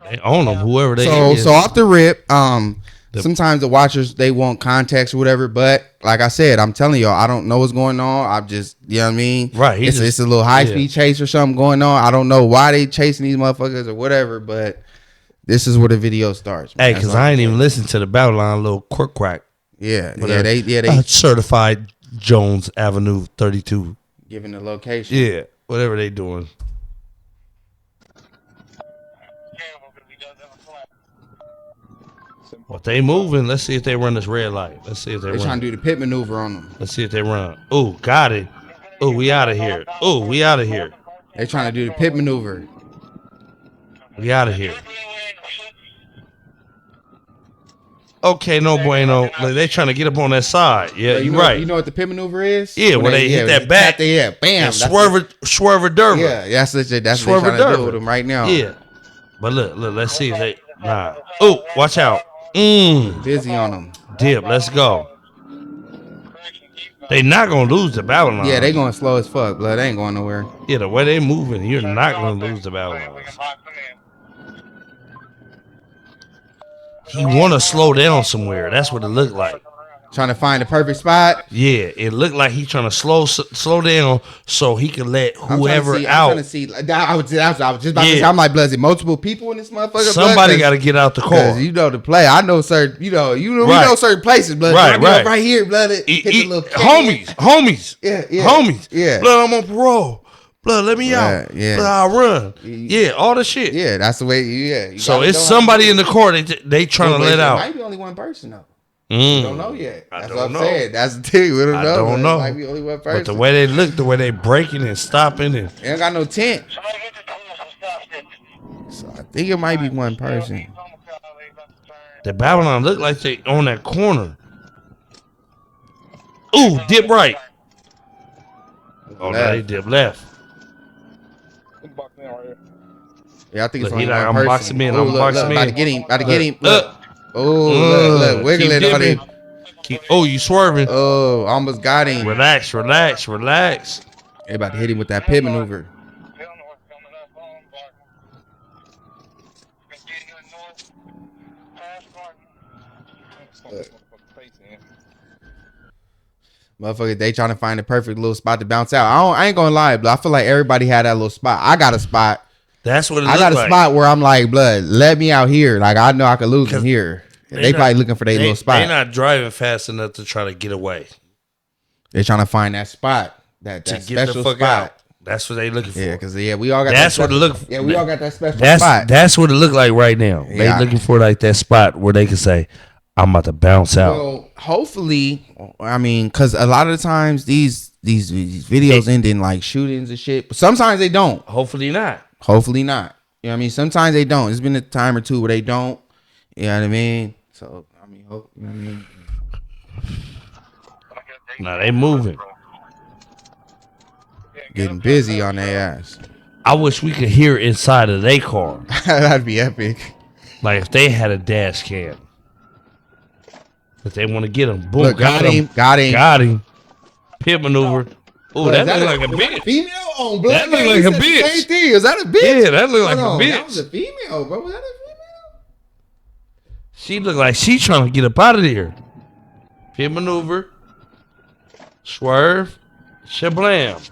Speaker 1: They own them, whoever they is.
Speaker 2: So off the rip, sometimes the watchers, they want context or whatever, but like I said, I'm telling y'all, I don't know what's going on. I'm just, you know what I mean?
Speaker 1: Right.
Speaker 2: It's a little high speed chase or something going on. I don't know why they chasing these motherfuckers or whatever, but this is where the video starts.
Speaker 1: Man. Hey, because I ain't even listened to the battle line, little quick crack.
Speaker 2: They
Speaker 1: certified Jones Avenue 32.
Speaker 2: Giving the location.
Speaker 1: Yeah, whatever they doing. But they moving. Let's see if they run this red light. Let's see if they run.
Speaker 2: They're trying to do the pit maneuver on them.
Speaker 1: Let's see if they run. Oh, got it. Oh, we out of here. Oh, we out of here.
Speaker 2: They trying to do the pit maneuver.
Speaker 1: We out of here. Okay, no bueno. They trying to get up on that side. Yeah, you're right.
Speaker 2: You know what the pit maneuver is?
Speaker 1: Yeah, where they hit that back.
Speaker 2: Bam.
Speaker 1: Swerve derver.
Speaker 2: Yeah, that's what they're trying to do with them right now.
Speaker 1: Yeah. But look, let's see if they. Nah. Oh, watch out.
Speaker 2: Busy on them.
Speaker 1: Dip, let's go. They not gonna lose the Babylon.
Speaker 2: Yeah, they going slow as fuck, blood. They ain't going nowhere.
Speaker 1: Yeah, the way they moving, you're not gonna lose the Babylon. He wanna slow down somewhere. That's what it looked like.
Speaker 2: Trying to find the perfect spot.
Speaker 1: Yeah, it looked like he trying to slow down so he can let whoever out.
Speaker 2: I'm trying to see. I was just about to say. I'm like, blood, is it multiple people in this motherfucker?
Speaker 1: Somebody got to get out the car.
Speaker 2: You know the play. I know certain. We know certain places, blood. Right here, blood. Hit the little
Speaker 1: homies.
Speaker 2: Yeah.
Speaker 1: Blood, I'm on parole. Blood, let me out.
Speaker 2: Yeah.
Speaker 1: Blood, I'll run. Yeah, all the shit.
Speaker 2: Yeah, that's the way. Yeah.
Speaker 1: So it's somebody in the car they trying to let out.
Speaker 2: Might be only one person though. We don't know yet. That's what I'm saying. That's the thing. We don't know.
Speaker 1: I don't know.
Speaker 2: It might be only one person.
Speaker 1: But the way they look, the way they breaking and stopping, and
Speaker 2: they don't got no tent. So I think it might be one person.
Speaker 1: The Babylon look like they on that corner. Ooh, dip right. Oh, no, they dip left.
Speaker 2: Yeah, I think it's
Speaker 1: only
Speaker 2: one
Speaker 1: I'm
Speaker 2: person.
Speaker 1: boxing in. I'm boxing in.
Speaker 2: About to get him. Look. Look, wiggling on him.
Speaker 1: You swerving.
Speaker 2: Oh, almost got him.
Speaker 1: Relax.
Speaker 2: They about to hit him with that pit maneuver. Motherfucker, they trying to find the perfect little spot to bounce out. I ain't gonna lie, but I feel like everybody had that little spot. I got a spot.
Speaker 1: That's what
Speaker 2: I got a spot where I'm like, blood, let me out here. Like, I know I could lose them here. They probably looking for their little spot.
Speaker 1: They're not driving fast enough to try to get away.
Speaker 2: They're trying to find that spot, that special spot. Out.
Speaker 1: That's what they looking for.
Speaker 2: Yeah, because we all got.
Speaker 1: That's what it look.
Speaker 2: Yeah, we all got that special spot.
Speaker 1: That's what it look like right now.
Speaker 2: Yeah.
Speaker 1: They looking for like that spot where they can say, "I'm about to bounce out."
Speaker 2: Well, hopefully, I mean, because a lot of the times these videos end in like shootings and shit, but sometimes they don't.
Speaker 1: Hopefully not.
Speaker 2: You know what I mean? Sometimes they don't. It's been a time or two where they don't. You know what I mean? So I mean, you know what I mean?
Speaker 1: Nah, they moving.
Speaker 2: Getting busy on their ass.
Speaker 1: I wish we could hear inside of their car.
Speaker 2: That'd be epic.
Speaker 1: Like if they had a dash cam. If they want to get him. Boom.
Speaker 2: Look, got him.
Speaker 1: Pit maneuver. Oh, that look like a bitch.
Speaker 2: Female on blood.
Speaker 1: That look like a bitch.
Speaker 2: Same thing. Is that a bitch?
Speaker 1: Yeah, that look like a bitch.
Speaker 2: That was a female, bro. Was that a female?
Speaker 1: She look like she trying to get up out of there. Pit maneuver. Swerve. Shablam.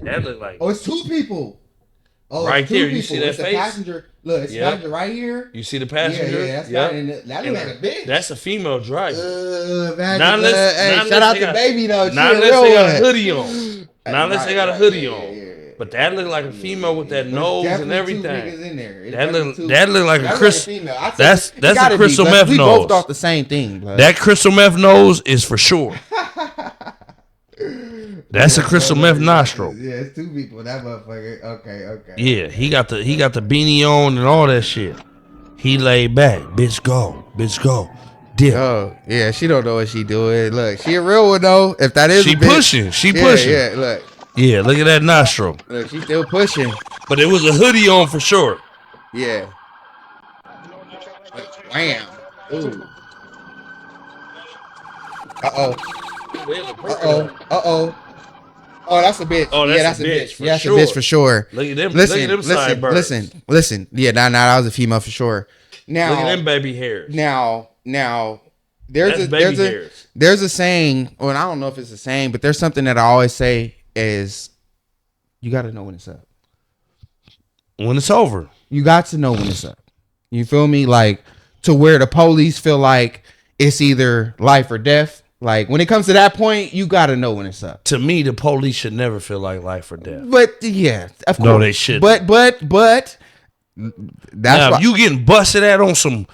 Speaker 1: That look like.
Speaker 2: Oh, it's two people. Oh,
Speaker 1: right there. You see that
Speaker 2: it's
Speaker 1: face?
Speaker 2: The passenger. Look, it's the passenger right here.
Speaker 1: You see the passenger?
Speaker 2: Yeah, that look like a bitch.
Speaker 1: That's a female driver.
Speaker 2: Shout out to baby though.
Speaker 1: Not unless they got a hoodie on. Not unless they got a hoodie on. But that look like a female with that nose and everything. That look like a crystal. That's a crystal meth nose. We both
Speaker 2: thought the same thing. Blood.
Speaker 1: That crystal meth nose is for sure. That's a crystal meth nostril.
Speaker 2: Yeah, it's two people. That motherfucker. Okay.
Speaker 1: Yeah, he got the beanie on and all that shit. He laid back. Bitch go. Dip.
Speaker 2: Oh, yeah, she don't know what she doing. Look, she a real one though. If that is
Speaker 1: she pushing. She pushing.
Speaker 2: Yeah, look.
Speaker 1: Yeah, look at that nostril.
Speaker 2: Look, she still pushing.
Speaker 1: But it was a hoodie on for sure.
Speaker 2: Yeah. Wham. Ooh. Uh-oh. Oh, that's a bitch.
Speaker 1: Oh, that's a bitch.
Speaker 2: Yeah, that's a bitch for sure.
Speaker 1: Look at them sideburns.
Speaker 2: Listen. Yeah, nah, that was a female for sure. Now,
Speaker 1: look at them baby hairs.
Speaker 2: Now, there's a saying, well, I don't know if it's a saying, but there's something that I always say is, you got to know when it's up.
Speaker 1: When it's over.
Speaker 2: You got to know when it's up. You feel me? Like, to where the police feel like it's either life or death. Like, when it comes to that point, you got to know when it's up.
Speaker 1: To me, the police should never feel like life or death.
Speaker 2: But, yeah, of course.
Speaker 1: No, they shouldn't.
Speaker 2: But, that's
Speaker 1: now,
Speaker 2: why,
Speaker 1: if you getting busted at on some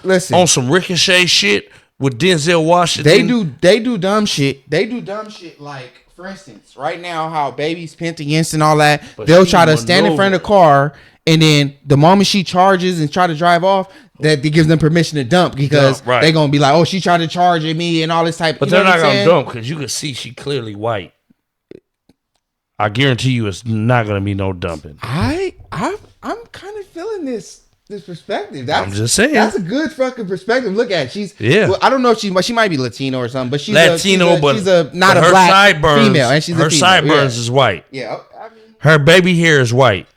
Speaker 1: Ricochet shit with Denzel Washington.
Speaker 2: They do dumb shit. They do dumb shit like, for instance, right now, how baby's pent against and all that. But they'll try to stand in front of the car, and then the moment she charges and try to drive off, that gives them permission to dump because they're going to be like, oh, she tried to charge at me and all this type of.
Speaker 1: But they're not going to dump because you can see she clearly white. I guarantee you it's not going to be no dumping.
Speaker 2: I'm kind of feeling this this perspective.
Speaker 1: I'm just saying.
Speaker 2: That's a good fucking perspective. Look at it. She's
Speaker 1: Well,
Speaker 2: I don't know if she might be Latino or something, but she's
Speaker 1: Latino,
Speaker 2: she's not a
Speaker 1: her
Speaker 2: black
Speaker 1: sideburns,
Speaker 2: female, and she's
Speaker 1: her
Speaker 2: a female.
Speaker 1: sideburns is white.
Speaker 2: Yeah, I mean,
Speaker 1: her baby hair is white.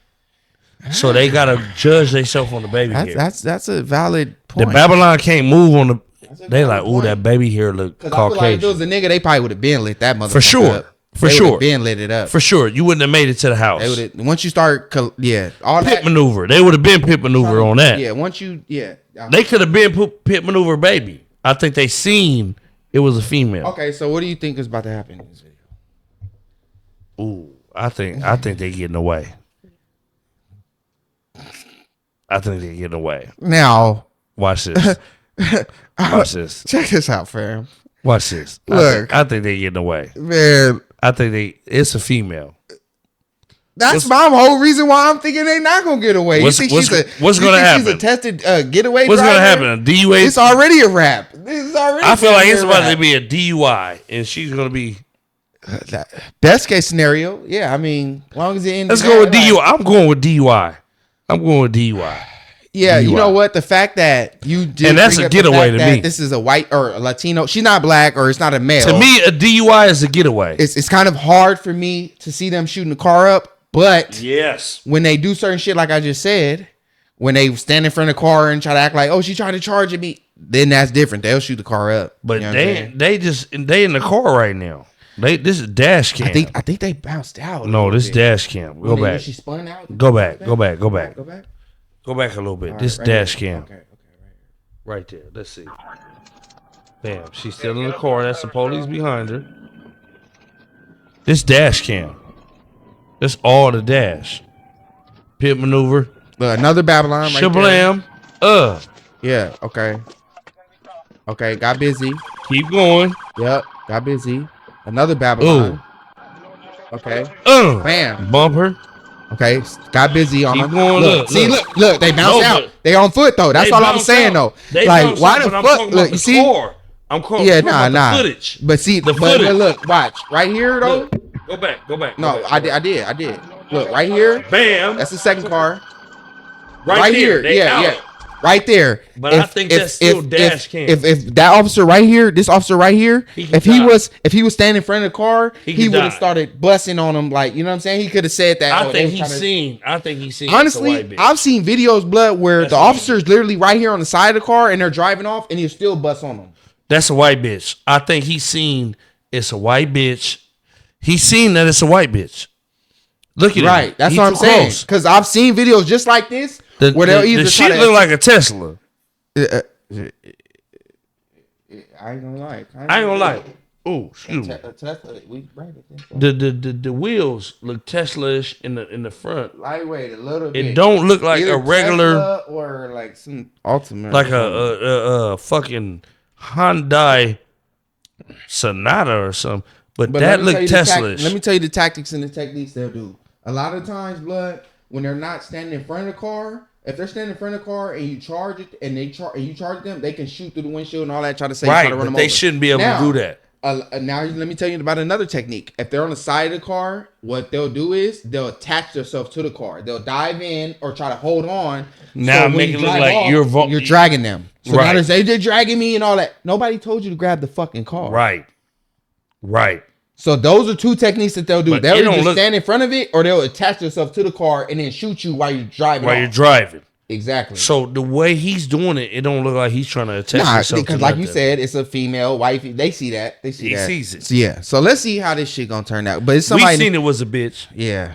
Speaker 1: So they gotta judge themselves on the baby hair.
Speaker 2: That's a valid point.
Speaker 1: The Babylon can't move on the. They like, ooh, that baby hair look Caucasian.
Speaker 2: I feel like if it was a nigga, they probably would have been lit that motherfucker
Speaker 1: for sure.
Speaker 2: up.
Speaker 1: For
Speaker 2: they
Speaker 1: sure,
Speaker 2: been lit it up.
Speaker 1: For sure, you wouldn't have made it to the house.
Speaker 2: They would once you start, all
Speaker 1: pit
Speaker 2: that
Speaker 1: maneuver. They would have been pit maneuver on that.
Speaker 2: Yeah, once you,
Speaker 1: they could have been pit maneuver, baby. I think they seen it was a female.
Speaker 2: Okay, so what do you think is about to happen in this video?
Speaker 1: Ooh, I think they getting away. I think they're getting away.
Speaker 2: Now,
Speaker 1: watch this. Watch this.
Speaker 2: Check this out, fam.
Speaker 1: Watch this.
Speaker 2: Look,
Speaker 1: I think they're getting away.
Speaker 2: Man,
Speaker 1: I think it's a female.
Speaker 2: That's my whole reason why I'm thinking they're not gonna get away.
Speaker 1: What's going to happen?
Speaker 2: She's a tested getaway.
Speaker 1: What's going to
Speaker 2: driver?
Speaker 1: happen? A DUI.
Speaker 2: It's already a wrap. This already.
Speaker 1: I feel like it's about to be a DUI, and she's going to be.
Speaker 2: Best case scenario, yeah. I mean, as long as it ends.
Speaker 1: Let's go with DUI. I'm going with DUI.
Speaker 2: Yeah,
Speaker 1: DUI.
Speaker 2: You know what? The fact that you did,
Speaker 1: and that's a getaway to me.
Speaker 2: This is a white or a Latino. She's not black or it's not a male.
Speaker 1: To me, a DUI is a getaway.
Speaker 2: It's kind of hard for me to see them shooting the car up, but
Speaker 1: yes,
Speaker 2: when they do certain shit, like I just said, when they stand in front of the car and try to act like, oh, she tried to charge at me, then that's different. They'll shoot the car up.
Speaker 1: But you know they in the car right now. This is dash cam.
Speaker 2: I think they bounced out.
Speaker 1: No, this is dash cam. Go back.
Speaker 2: She spun out.
Speaker 1: Go back a little bit.
Speaker 2: All
Speaker 1: This
Speaker 2: right,
Speaker 1: dash cam.
Speaker 2: Okay,
Speaker 1: right there. Let's see. Bam. She's still in the car. That's the police behind her. This dash cam. That's all the dash. Pit maneuver.
Speaker 2: Look, another Babylon. Right
Speaker 1: Shablam.
Speaker 2: There. Yeah. Okay. Okay. Got busy.
Speaker 1: Keep going.
Speaker 2: Yep. Got busy. Another Babylon.
Speaker 1: Ooh.
Speaker 2: Okay.
Speaker 1: Bam. Bumper.
Speaker 2: Okay. Got busy on
Speaker 1: Keep
Speaker 2: her.
Speaker 1: going.
Speaker 2: Look. They bounce out. They on foot though. That's all I'm saying though. Like why the fuck? Look, you see?
Speaker 1: I'm calling.
Speaker 2: Yeah, nah.
Speaker 1: Footage.
Speaker 2: But see, but look, watch right here though.
Speaker 1: Look, go back.
Speaker 2: No, I did. Look right here.
Speaker 1: Bam.
Speaker 2: That's the second car.
Speaker 1: Right
Speaker 2: here. Yeah. Right there.
Speaker 1: But I think that's still dash cam.
Speaker 2: If that officer right here, this officer right here, if he was standing in front of the car, he would have started busting on him, like, you know what I'm saying? He could have said that.
Speaker 1: I think he's seen.
Speaker 2: Honestly, I've seen videos, blood, where the officer's literally right here on the side of the car and they're driving off and he'll still bust on them.
Speaker 1: That's a white bitch. I think he's seen it's a white bitch. He's seen that it's a white bitch. Look at him.
Speaker 2: Right. That's what I'm saying. Because I've seen videos just like this. Where they'll either
Speaker 1: the shit look like a Tesla.
Speaker 2: I ain't gonna lie.
Speaker 1: Oh, excuse me. The wheels look Tesla-ish in the front.
Speaker 2: Lightweight a little bit.
Speaker 1: It don't look like
Speaker 2: either
Speaker 1: a regular
Speaker 2: Tesla or like some Ultimate.
Speaker 1: Like a fucking Hyundai Sonata or something. But that look Tesla-ish.
Speaker 2: Let me tell you the tactics and the techniques they'll do. A lot of times, blood, when they're not standing in front of the car, if they're standing in front of the car and you charge it and you charge them, they can shoot through the windshield and all that, try to say,
Speaker 1: right,
Speaker 2: try to run them
Speaker 1: they
Speaker 2: over.
Speaker 1: shouldn't be able to do that.
Speaker 2: Now let me tell you about another technique. If they're on the side of the car, what they'll do is they'll attach themselves to the car. They'll dive in or try to hold on.
Speaker 1: Now make it look like
Speaker 2: you're dragging them. So
Speaker 1: right.
Speaker 2: now they're dragging me and all that. Nobody told you to grab the fucking car.
Speaker 1: Right.
Speaker 2: So those are two techniques that they'll do.
Speaker 1: But
Speaker 2: They'll either stand in front of it or they'll attach themselves to the car and then shoot you while you're driving. Exactly.
Speaker 1: So the way he's doing it, it don't look like he's trying to attach himself
Speaker 2: because
Speaker 1: to
Speaker 2: like you said, it's a female, wife. They see that. He
Speaker 1: sees it.
Speaker 2: So, yeah. So let's see how this shit gonna turn out. But it's somebody.
Speaker 1: We seen it was a bitch.
Speaker 2: Yeah.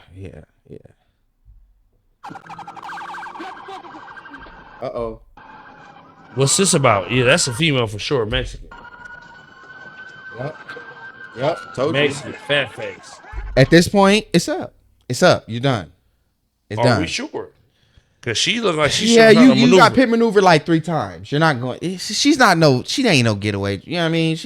Speaker 2: Uh-oh.
Speaker 1: What's this about? Yeah, that's a female for sure. Mexican.
Speaker 2: Yep. Told
Speaker 1: Mexican.
Speaker 2: You.
Speaker 1: Fat face.
Speaker 2: At this point, it's up. You're done. It's done.
Speaker 1: Are we sure? Because she looked like she's
Speaker 2: you got pit maneuver like 3 times. You're not going. She ain't no getaway. You know what I mean?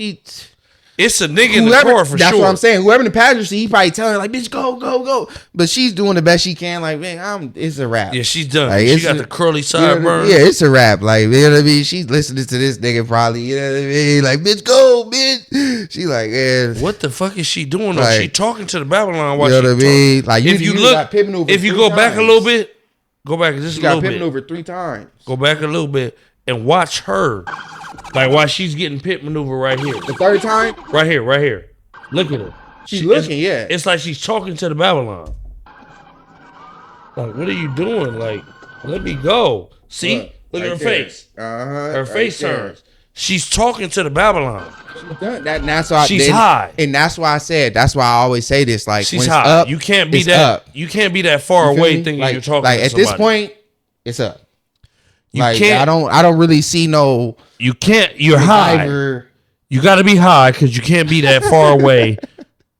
Speaker 1: It's a nigga in the car for sure.
Speaker 2: That's what I'm saying. Whoever in the passenger seat, he probably telling her like, "Bitch, go." But she's doing the best she can. Like, man, it's a wrap.
Speaker 1: Yeah, she's done.
Speaker 2: Like,
Speaker 1: she got the curly sideburns.
Speaker 2: Yeah, it's a wrap. Like, you know what I mean? She's listening to this nigga probably. You know what I mean? Like, bitch, go, bitch. She like, yeah.
Speaker 1: What the fuck is she doing? Like, she talking to the Babylon while
Speaker 2: you know what I mean? Like,
Speaker 1: if you look, if you go back a little bit, Go back just
Speaker 2: She
Speaker 1: a
Speaker 2: got
Speaker 1: little
Speaker 2: pit
Speaker 1: bit.
Speaker 2: maneuvered 3 times.
Speaker 1: Go back a little bit and watch her. Like while she's getting pit maneuver right here.
Speaker 2: The 3rd time?
Speaker 1: Right here. Look at her.
Speaker 2: She's looking, yeah.
Speaker 1: It's like she's talking to the Babylon. Like, what are you doing? Like, let me go. See? Look at her face. Her face turns. She's talking to the Babylon.
Speaker 2: That's why
Speaker 1: she's high.
Speaker 2: And that's why I said, that's why I always say this. Like,
Speaker 1: she's
Speaker 2: when
Speaker 1: high.
Speaker 2: It's up,
Speaker 1: you can't be
Speaker 2: it's
Speaker 1: that
Speaker 2: up.
Speaker 1: You can't be that far away thinking you're talking
Speaker 2: like
Speaker 1: to
Speaker 2: at
Speaker 1: somebody.
Speaker 2: this point, it's up.
Speaker 1: You
Speaker 2: like
Speaker 1: can't,
Speaker 2: I don't really see no.
Speaker 1: You can't. You're high. You got to be high because you can't be that far away.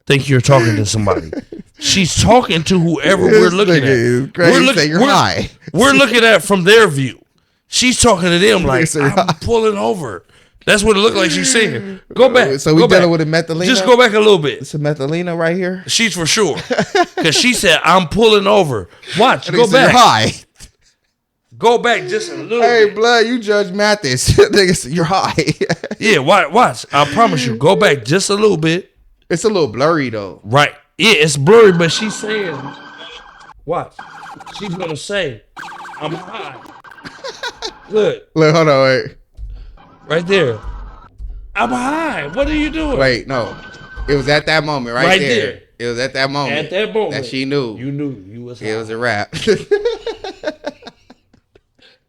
Speaker 1: Think you're talking to somebody. She's talking to whoever we're looking at. We're looking at from their view. She's talking to them like, I'm pulling over. That's what it looked like she's saying. Go back.
Speaker 2: So we dealing with a Methalina?
Speaker 1: Just go back a little bit.
Speaker 2: It's a Methalina right here?
Speaker 1: She's for sure. Because she said, I'm pulling over. Watch. Go back.
Speaker 2: You're high.
Speaker 1: Go back just a little bit.
Speaker 2: Hey, blood, you Judge Mathis. You're high.
Speaker 1: Yeah, watch. I promise you. Go back just a little bit.
Speaker 2: It's a little blurry, though.
Speaker 1: Right. Yeah, it's blurry, but she's saying, watch. She's going to say, I'm high. Look,
Speaker 2: hold on, wait.
Speaker 1: Right there. I'm high. What are you doing?
Speaker 2: Wait, no. It was at that moment, right there. It was at that moment.
Speaker 1: At that moment.
Speaker 2: That she knew.
Speaker 1: You knew you was high.
Speaker 2: It was a wrap.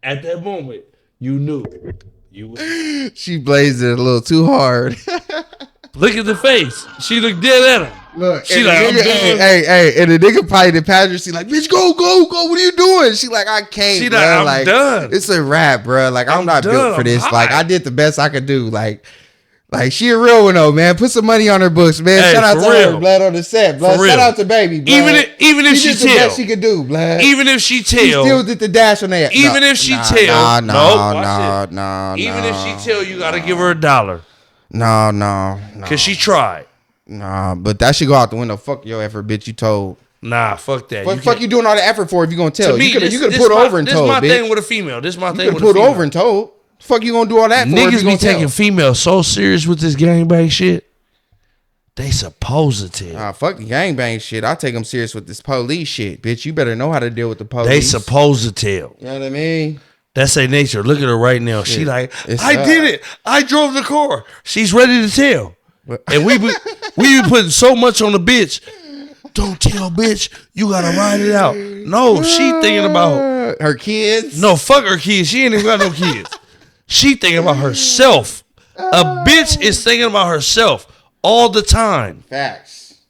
Speaker 1: At that moment, you knew you was high.
Speaker 2: She blazed it a little too hard.
Speaker 1: Look at the face. She looked dead at him.
Speaker 2: Look,
Speaker 1: she like,
Speaker 2: nigga, hey, and the nigga probably the passenger. She like, bitch, go. What are you doing? She like, I can't.
Speaker 1: She
Speaker 2: bro.
Speaker 1: like, I'm done.
Speaker 2: It's a wrap, bro. Like, I'm not built for this. Like, I did the best I could do. Like she a real one though, man. Put some money on her books, man.
Speaker 1: Hey,
Speaker 2: shout out to
Speaker 1: real.
Speaker 2: her, blood on the set, blood. Shout out to baby, blood.
Speaker 1: Even if she
Speaker 2: did the
Speaker 1: tell,
Speaker 2: best she could do, blood.
Speaker 1: Even if she tell,
Speaker 2: she still did the dash on that.
Speaker 1: Even if she tell,
Speaker 2: no.
Speaker 1: Even if she tell, you gotta give her $1.
Speaker 2: No.
Speaker 1: Cause she tried.
Speaker 2: Nah, but that should go out the window. Fuck your effort, bitch. You told.
Speaker 1: Nah, fuck that.
Speaker 2: What the fuck you doing all the effort for if you gonna tell?
Speaker 1: Me,
Speaker 2: you could have put over and told, bitch.
Speaker 1: This my thing with a female. This my thing with a
Speaker 2: female. You
Speaker 1: female.
Speaker 2: could put over and told. The fuck you gonna do all that for?
Speaker 1: Niggas be taking females so serious with this gangbang shit. They supposed to tell.
Speaker 2: Fuck the gangbang shit. I take them serious with this police shit, bitch. You better know how to deal with the police.
Speaker 1: They supposed to tell.
Speaker 2: You know what I mean?
Speaker 1: That's their nature. Look at her right now. She I did it. I drove the car. She's ready to tell. And we be putting so much on the bitch. Don't tell, bitch. You gotta ride it out. No, she thinking about
Speaker 2: her kids.
Speaker 1: No, fuck her kids. She ain't even got no kids. She thinking about herself. A bitch is thinking about herself all the time.
Speaker 2: Facts.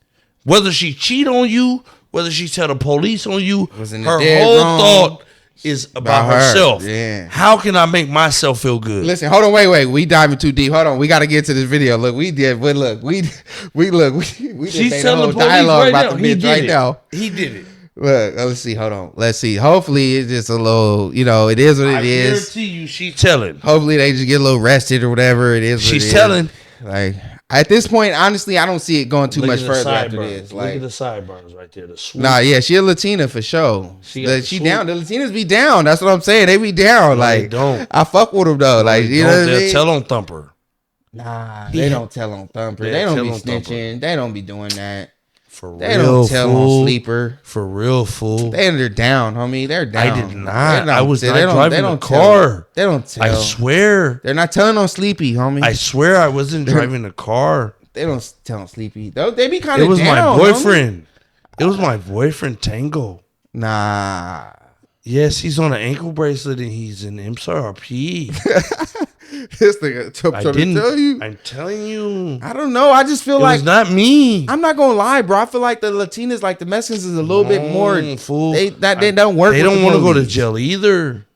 Speaker 1: Whether she cheat on you, whether she tell the police on you, her
Speaker 2: whole
Speaker 1: thought is about herself.
Speaker 2: Yeah.
Speaker 1: How can I make myself feel good?
Speaker 2: Listen, hold on, wait. We diving too deep. Hold on, we got to get to this video. Look, we did. But look, we just made a whole dialogue about the bitch right now.
Speaker 1: He did it.
Speaker 2: Look, let's see. Hold on. Let's see. Hopefully, it's just a little. It is what it is.
Speaker 1: I guarantee you, she telling.
Speaker 2: Hopefully, they just get a little rested or whatever. It is.
Speaker 1: She's telling.
Speaker 2: Like at this point, honestly, I don't see it going too much further after this.
Speaker 1: Look at the sideburns right there. The swoop.
Speaker 2: Nah, yeah, she a Latina for sure. She down. The Latinas be down. That's what I'm saying. They be down.
Speaker 1: No,
Speaker 2: like
Speaker 1: they don't.
Speaker 2: I fuck with them though. Like you know what I mean?
Speaker 1: Tell on Thumper.
Speaker 2: Nah, they don't tell on Thumper. They don't be snitching. They don't be doing that.
Speaker 1: For real,
Speaker 2: they don't tell on Sleeper.
Speaker 1: For real, fool.
Speaker 2: They're down, homie. They're down.
Speaker 1: I did not. I was not driving the car.
Speaker 2: They don't tell.
Speaker 1: I swear.
Speaker 2: They're not telling on Sleepy, homie.
Speaker 1: I swear I wasn't driving the car.
Speaker 2: They don't tell on Sleepy. They be kind of.
Speaker 1: It was
Speaker 2: down,
Speaker 1: my boyfriend. Homie. It was my boyfriend, Tango.
Speaker 2: Nah.
Speaker 1: Yes, he's on an ankle bracelet and he's in MSRP.
Speaker 2: This nigga trying to tell you.
Speaker 1: I'm telling you.
Speaker 2: I don't know. I just feel like
Speaker 1: it's not me.
Speaker 2: I'm not gonna lie, bro. I feel like the Latinas, like the Mexicans, is a little bit more.
Speaker 1: Fool.
Speaker 2: They don't work.
Speaker 1: They don't want to go to jail either.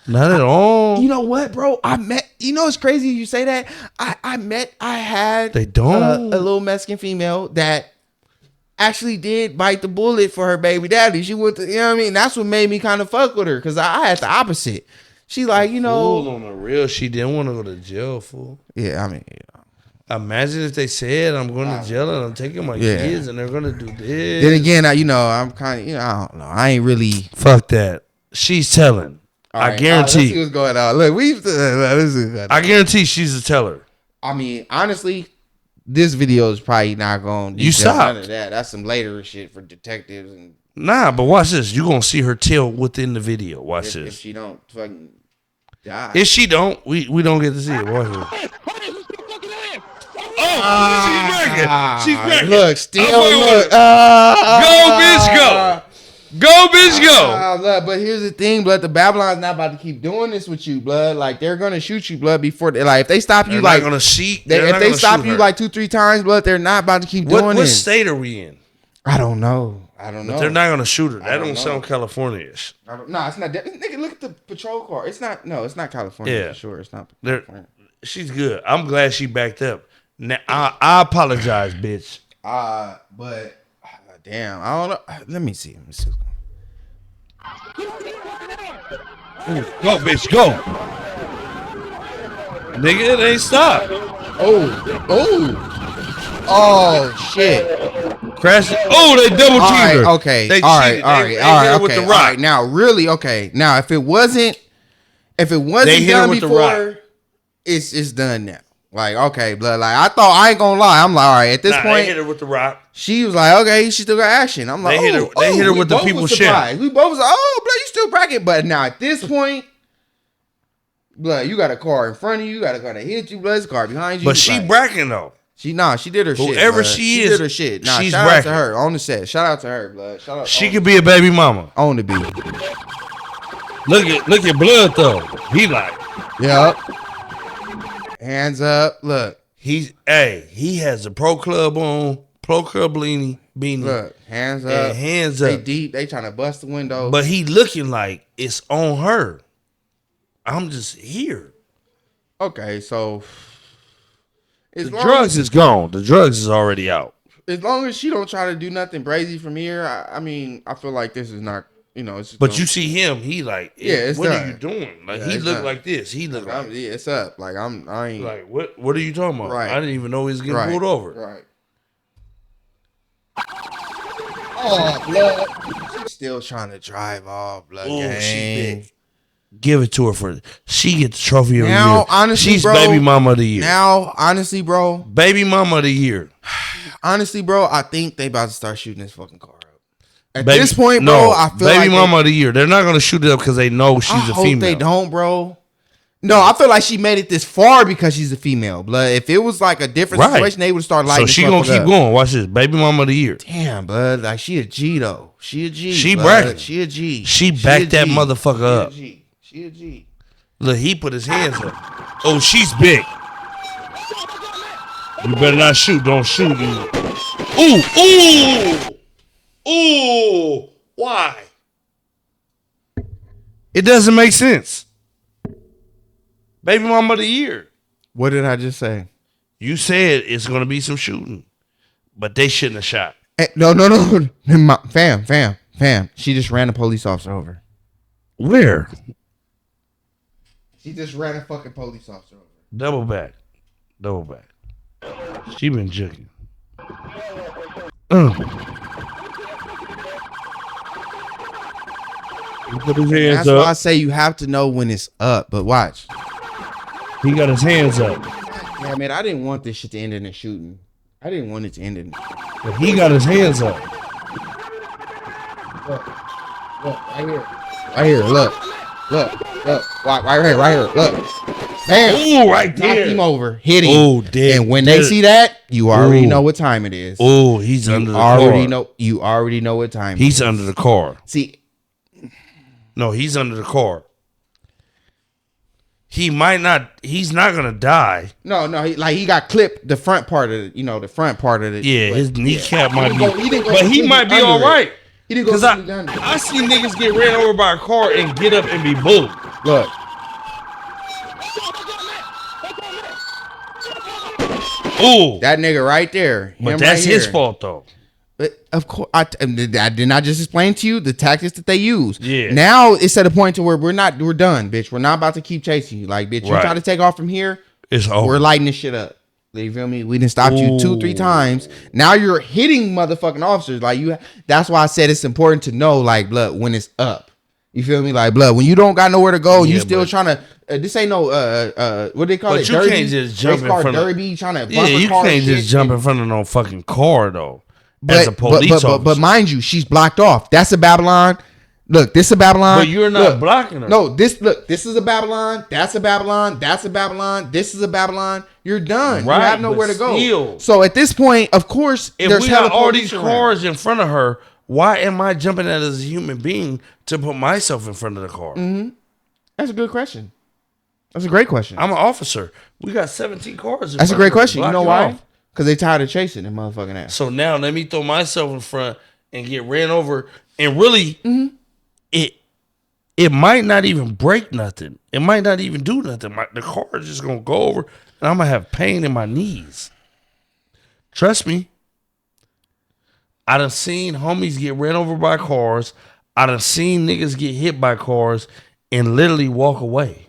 Speaker 1: Not at all.
Speaker 2: You know what, bro? It's crazy you say that. I had
Speaker 1: they don't
Speaker 2: a little Mexican female that actually did bite the bullet for her baby daddy. She went to, you know what I mean? That's what made me kind of fuck with her because I had the opposite. She like,
Speaker 1: Fool, on the real, she didn't want to go to jail, fool.
Speaker 2: Yeah, I mean,
Speaker 1: imagine if they said I'm going to jail and I'm taking my kids and they're gonna do this.
Speaker 2: Then again, I'm kind of, I don't know. I ain't really.
Speaker 1: Fuck that. She's telling. I guarantee.
Speaker 2: Let's see what's going on. Look, I
Speaker 1: guarantee she's a teller.
Speaker 2: I mean, honestly, This video is probably not going to
Speaker 1: You
Speaker 2: detail none
Speaker 1: stopped.
Speaker 2: of that. That's some later shit for detectives and
Speaker 1: Nah, but watch this. You gonna see her tail within the video. Watch
Speaker 2: if
Speaker 1: this.
Speaker 2: she don't fucking die.
Speaker 1: If she don't, we don't get to see it. Watch this. Oh, she's bragging. She's bragging.
Speaker 2: Look, still look.
Speaker 1: Go, bitch, go. Go, bitch, go.
Speaker 2: Blood, but here's the thing, blood. The Babylon's not about to keep doing this with you, blood. Like they're gonna shoot you, blood. Before they, like, if they stop you,
Speaker 1: They're
Speaker 2: like
Speaker 1: not gonna see.
Speaker 2: if
Speaker 1: They're not
Speaker 2: they
Speaker 1: gonna
Speaker 2: stop
Speaker 1: shoot
Speaker 2: you
Speaker 1: her.
Speaker 2: like 2-3 times, blood, they're not about to keep doing
Speaker 1: What
Speaker 2: this.
Speaker 1: state are we in?
Speaker 2: I don't know. I don't know.
Speaker 1: But they're not gonna shoot her. That
Speaker 2: don't
Speaker 1: don't
Speaker 2: know.
Speaker 1: sound California-ish.
Speaker 2: No, it's not. Nigga, look at the patrol car. It's not. No, it's not California.
Speaker 1: Yeah.
Speaker 2: For sure, it's not.
Speaker 1: They're-
Speaker 2: California.
Speaker 1: She's good. I'm glad she backed up. Now I apologize, bitch.
Speaker 2: But damn, I don't know. Let me see.
Speaker 1: Go, bitch, go. Nigga, it ain't stop.
Speaker 2: Oh shit.
Speaker 1: Crash. Oh, they double
Speaker 2: All
Speaker 1: teamed
Speaker 2: right,
Speaker 1: her.
Speaker 2: okay.
Speaker 1: They
Speaker 2: all right,
Speaker 1: cheated.
Speaker 2: all
Speaker 1: They
Speaker 2: right,
Speaker 1: hit
Speaker 2: all
Speaker 1: her
Speaker 2: right.
Speaker 1: with
Speaker 2: Okay,
Speaker 1: the
Speaker 2: all
Speaker 1: rock.
Speaker 2: right. Now, really, okay. Now, if it wasn't
Speaker 1: They hit her
Speaker 2: done
Speaker 1: with the
Speaker 2: before,
Speaker 1: rock.
Speaker 2: it's done now. Like, okay, blood. Like, I ain't gonna lie. I'm like, all right. At this
Speaker 1: Nah,
Speaker 2: point,
Speaker 1: they hit her with the rock.
Speaker 2: she was like, okay, she still got action. I'm like,
Speaker 1: They hit her- they hit her
Speaker 2: we
Speaker 1: with the
Speaker 2: both
Speaker 1: people
Speaker 2: was
Speaker 1: shit.
Speaker 2: surprised. We both was like, oh, blood, you still bragging. But now at this point, blood, you got a car in front of you, got a car that hit you, blood, there's a car behind you.
Speaker 1: But she
Speaker 2: like,
Speaker 1: bragging though.
Speaker 2: she did her shit.
Speaker 1: Whoever
Speaker 2: blood.
Speaker 1: she
Speaker 2: did
Speaker 1: is,
Speaker 2: her shit. Nah,
Speaker 1: she's
Speaker 2: shout out
Speaker 1: bragging.
Speaker 2: to her on the set. Shout out to her, blood. Shout out.
Speaker 1: She could be a baby mama.
Speaker 2: on the beat.
Speaker 1: Look at blood though. He like
Speaker 2: Yep. Hands up. Look.
Speaker 1: he has a pro club on, pro club beanie.
Speaker 2: Look. Hands up.
Speaker 1: And hands
Speaker 2: They
Speaker 1: up.
Speaker 2: deep. They trying to bust the window.
Speaker 1: But he looking like it's on her. I'm just here.
Speaker 2: Okay, so
Speaker 1: The drugs is gone. The drugs is already out.
Speaker 2: as long as she don't try to do nothing crazy from here, I mean, I feel like this is not, it's just
Speaker 1: But
Speaker 2: gonna-
Speaker 1: you see him, he like,
Speaker 2: Yeah, it's
Speaker 1: what
Speaker 2: done.
Speaker 1: are you doing? Like
Speaker 2: Yeah,
Speaker 1: he
Speaker 2: it's
Speaker 1: look
Speaker 2: done.
Speaker 1: like this. He look like
Speaker 2: yeah, it's up. Like I ain't
Speaker 1: like what are you talking about?
Speaker 2: Right.
Speaker 1: I didn't even know he was getting
Speaker 2: right,
Speaker 1: pulled over.
Speaker 2: Right. Oh, blood. She's still trying to drive off, blood.
Speaker 1: Ooh,
Speaker 2: gang.
Speaker 1: she big. Give it to her for she get the trophy of the
Speaker 2: Now,
Speaker 1: year.
Speaker 2: honestly,
Speaker 1: She's
Speaker 2: bro,
Speaker 1: baby mama of the year.
Speaker 2: Now, honestly, bro,
Speaker 1: Baby mama of the year.
Speaker 2: I think they about to start shooting this fucking car up. At
Speaker 1: Baby-
Speaker 2: this point, bro,
Speaker 1: no,
Speaker 2: I feel
Speaker 1: baby
Speaker 2: like
Speaker 1: mama of the year. They're not gonna shoot it up because they know she's
Speaker 2: I
Speaker 1: a
Speaker 2: hope
Speaker 1: female.
Speaker 2: they don't, bro. No, I feel like she made it this far because she's a female. Blood. If it was like a different
Speaker 1: Right.
Speaker 2: situation, they would start lighting.
Speaker 1: So she
Speaker 2: this
Speaker 1: gonna
Speaker 2: motherfucker
Speaker 1: keep
Speaker 2: up.
Speaker 1: going. Watch this. Baby mama of the year.
Speaker 2: Damn, blood. Like she a G though. She a G.
Speaker 1: She
Speaker 2: blood.
Speaker 1: bragging.
Speaker 2: She a G.
Speaker 1: She
Speaker 2: a
Speaker 1: backed that
Speaker 2: G.
Speaker 1: motherfucker up.
Speaker 2: She a G. She a G.
Speaker 1: Look, he put his hands up. Oh, she's big. You better not shoot. Don't shoot. Ooh, ooh, ooh. Why? It doesn't make sense. Baby mama of the year.
Speaker 2: What did I just say?
Speaker 1: You said it's gonna be some shooting, but they shouldn't have shot.
Speaker 2: No. Fam. She just ran a police officer over.
Speaker 1: Where?
Speaker 2: She just ran a fucking police officer over.
Speaker 1: Double back. She been juking. He put his hands
Speaker 2: That's why I
Speaker 1: up.
Speaker 2: say you have to know when it's up. But watch.
Speaker 1: He got his hands up.
Speaker 2: Yeah, man, I didn't want this shit to end in a shooting. I didn't want it to end in.
Speaker 1: But he got his hands up.
Speaker 2: Look, right here. Look. Right here. Look. Bam.
Speaker 1: Ooh, right
Speaker 2: Knocked
Speaker 1: there.
Speaker 2: him over. Hit him.
Speaker 1: Ooh, damn.
Speaker 2: And when they see that, you already know what time it is.
Speaker 1: Oh, he's under the
Speaker 2: already
Speaker 1: car.
Speaker 2: You already know what time.
Speaker 1: He's under the car.
Speaker 2: See,
Speaker 1: No, he's under the car. He's not gonna die.
Speaker 2: no. He got clipped the front part of the front part of it.
Speaker 1: Yeah, his kneecap might be.
Speaker 2: He didn't go
Speaker 1: But he
Speaker 2: completely
Speaker 1: might be
Speaker 2: under
Speaker 1: all
Speaker 2: it.
Speaker 1: right.
Speaker 2: He didn't go
Speaker 1: Cause
Speaker 2: completely under it.
Speaker 1: I see niggas get ran over by a car and get up and be bullied.
Speaker 2: Look.
Speaker 1: Ooh,
Speaker 2: That nigga right there.
Speaker 1: but
Speaker 2: him
Speaker 1: that's
Speaker 2: right
Speaker 1: his
Speaker 2: here.
Speaker 1: fault though.
Speaker 2: But of course, I did not just explain to you the tactics that they use.
Speaker 1: Yeah.
Speaker 2: Now it's at a point to where we're done, bitch. We're not about to keep chasing you. Like, bitch, you
Speaker 1: Right.
Speaker 2: try to take off from here,
Speaker 1: It's over.
Speaker 2: we're lighting this shit up. You feel me? We didn't stop you 2-3 times. Now you're hitting motherfucking officers. Like that's why I said it's important to know, like, blood, when it's up. You feel me? Like, blood, when you don't got nowhere to go,
Speaker 1: Yeah,
Speaker 2: you still trying to. This ain't no what they call
Speaker 1: But
Speaker 2: it?
Speaker 1: you
Speaker 2: Derby?
Speaker 1: can't just jump in front of.
Speaker 2: Derby, trying to
Speaker 1: Yeah, you can't just jump in front of no fucking car though. As a police officer.
Speaker 2: But mind you, she's blocked off. That's a Babylon. Look, this is a Babylon.
Speaker 1: But you're not blocking her.
Speaker 2: No, this is a Babylon. That's a Babylon. That's a Babylon. This is a Babylon. You're done.
Speaker 1: Right,
Speaker 2: you have nowhere to go.
Speaker 1: still.
Speaker 2: So at this point, of course,
Speaker 1: If
Speaker 2: there's
Speaker 1: we got all these cars in front of her, why am I jumping out as a human being to put myself in front of the car?
Speaker 2: Mm-hmm. That's a good question. That's a great question.
Speaker 1: I'm an officer. We got 17 cars.
Speaker 2: That's a great question. You know why?
Speaker 1: Off.
Speaker 2: Because they tired of chasing them motherfucking ass.
Speaker 1: So now let me throw myself in front and get ran over. And really, it might not even break nothing. It might not even do nothing. The car is just going to go over and I'm going to have pain in my knees. Trust me. I done seen homies get ran over by cars. I done seen niggas get hit by cars and literally walk away.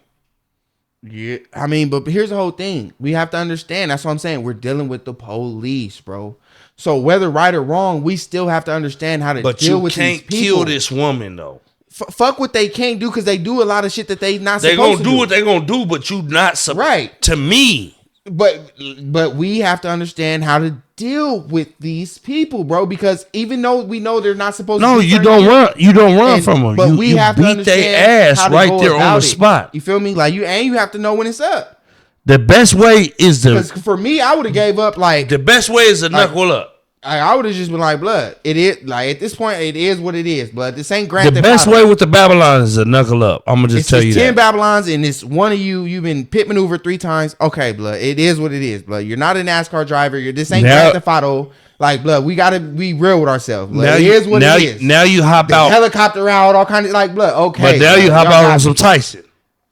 Speaker 2: Yeah, I mean, but here's the whole thing. We have to understand. That's what I'm saying. We're dealing with the police, bro. So whether right or wrong, we still have to understand how to deal with these people.
Speaker 1: But you can't kill this woman, though.
Speaker 2: Fuck what they can't do because they do a lot of shit that they not supposed to do.
Speaker 1: They gonna do what they gonna do, but you not supposed.
Speaker 2: Right.
Speaker 1: To me.
Speaker 2: But we have to understand how to deal with these people, bro. Because even though we know they're not supposed to.
Speaker 1: No, you don't run. You don't run from them.
Speaker 2: But we have to understand
Speaker 1: their ass
Speaker 2: how to
Speaker 1: right
Speaker 2: go
Speaker 1: there on
Speaker 2: about
Speaker 1: the
Speaker 2: it.
Speaker 1: spot.
Speaker 2: You feel me? Like you have to know when it's up.
Speaker 1: The best way is
Speaker 2: Because for me, I would have gave up like
Speaker 1: the best way is to knuckle up.
Speaker 2: I would have just been like, blood. It is like at this point, it is what it is. Blood. This ain't Grand
Speaker 1: The
Speaker 2: Theft
Speaker 1: best
Speaker 2: Auto.
Speaker 1: way with the Babylon is to knuckle up. I'm gonna just tell you
Speaker 2: 10
Speaker 1: that.
Speaker 2: 10 Babylons and it's one of you. You've been pit maneuvered 3 times. Okay, blood. It is what it is, blood. You're not a NASCAR driver. This ain't Grand Theft Auto. Like, blood. We gotta be real with ourselves. Blood. It is what it is.
Speaker 1: Now you hop out.
Speaker 2: Helicopter out, all kind of like blood. Okay,
Speaker 1: but now you hop out on some Tyson.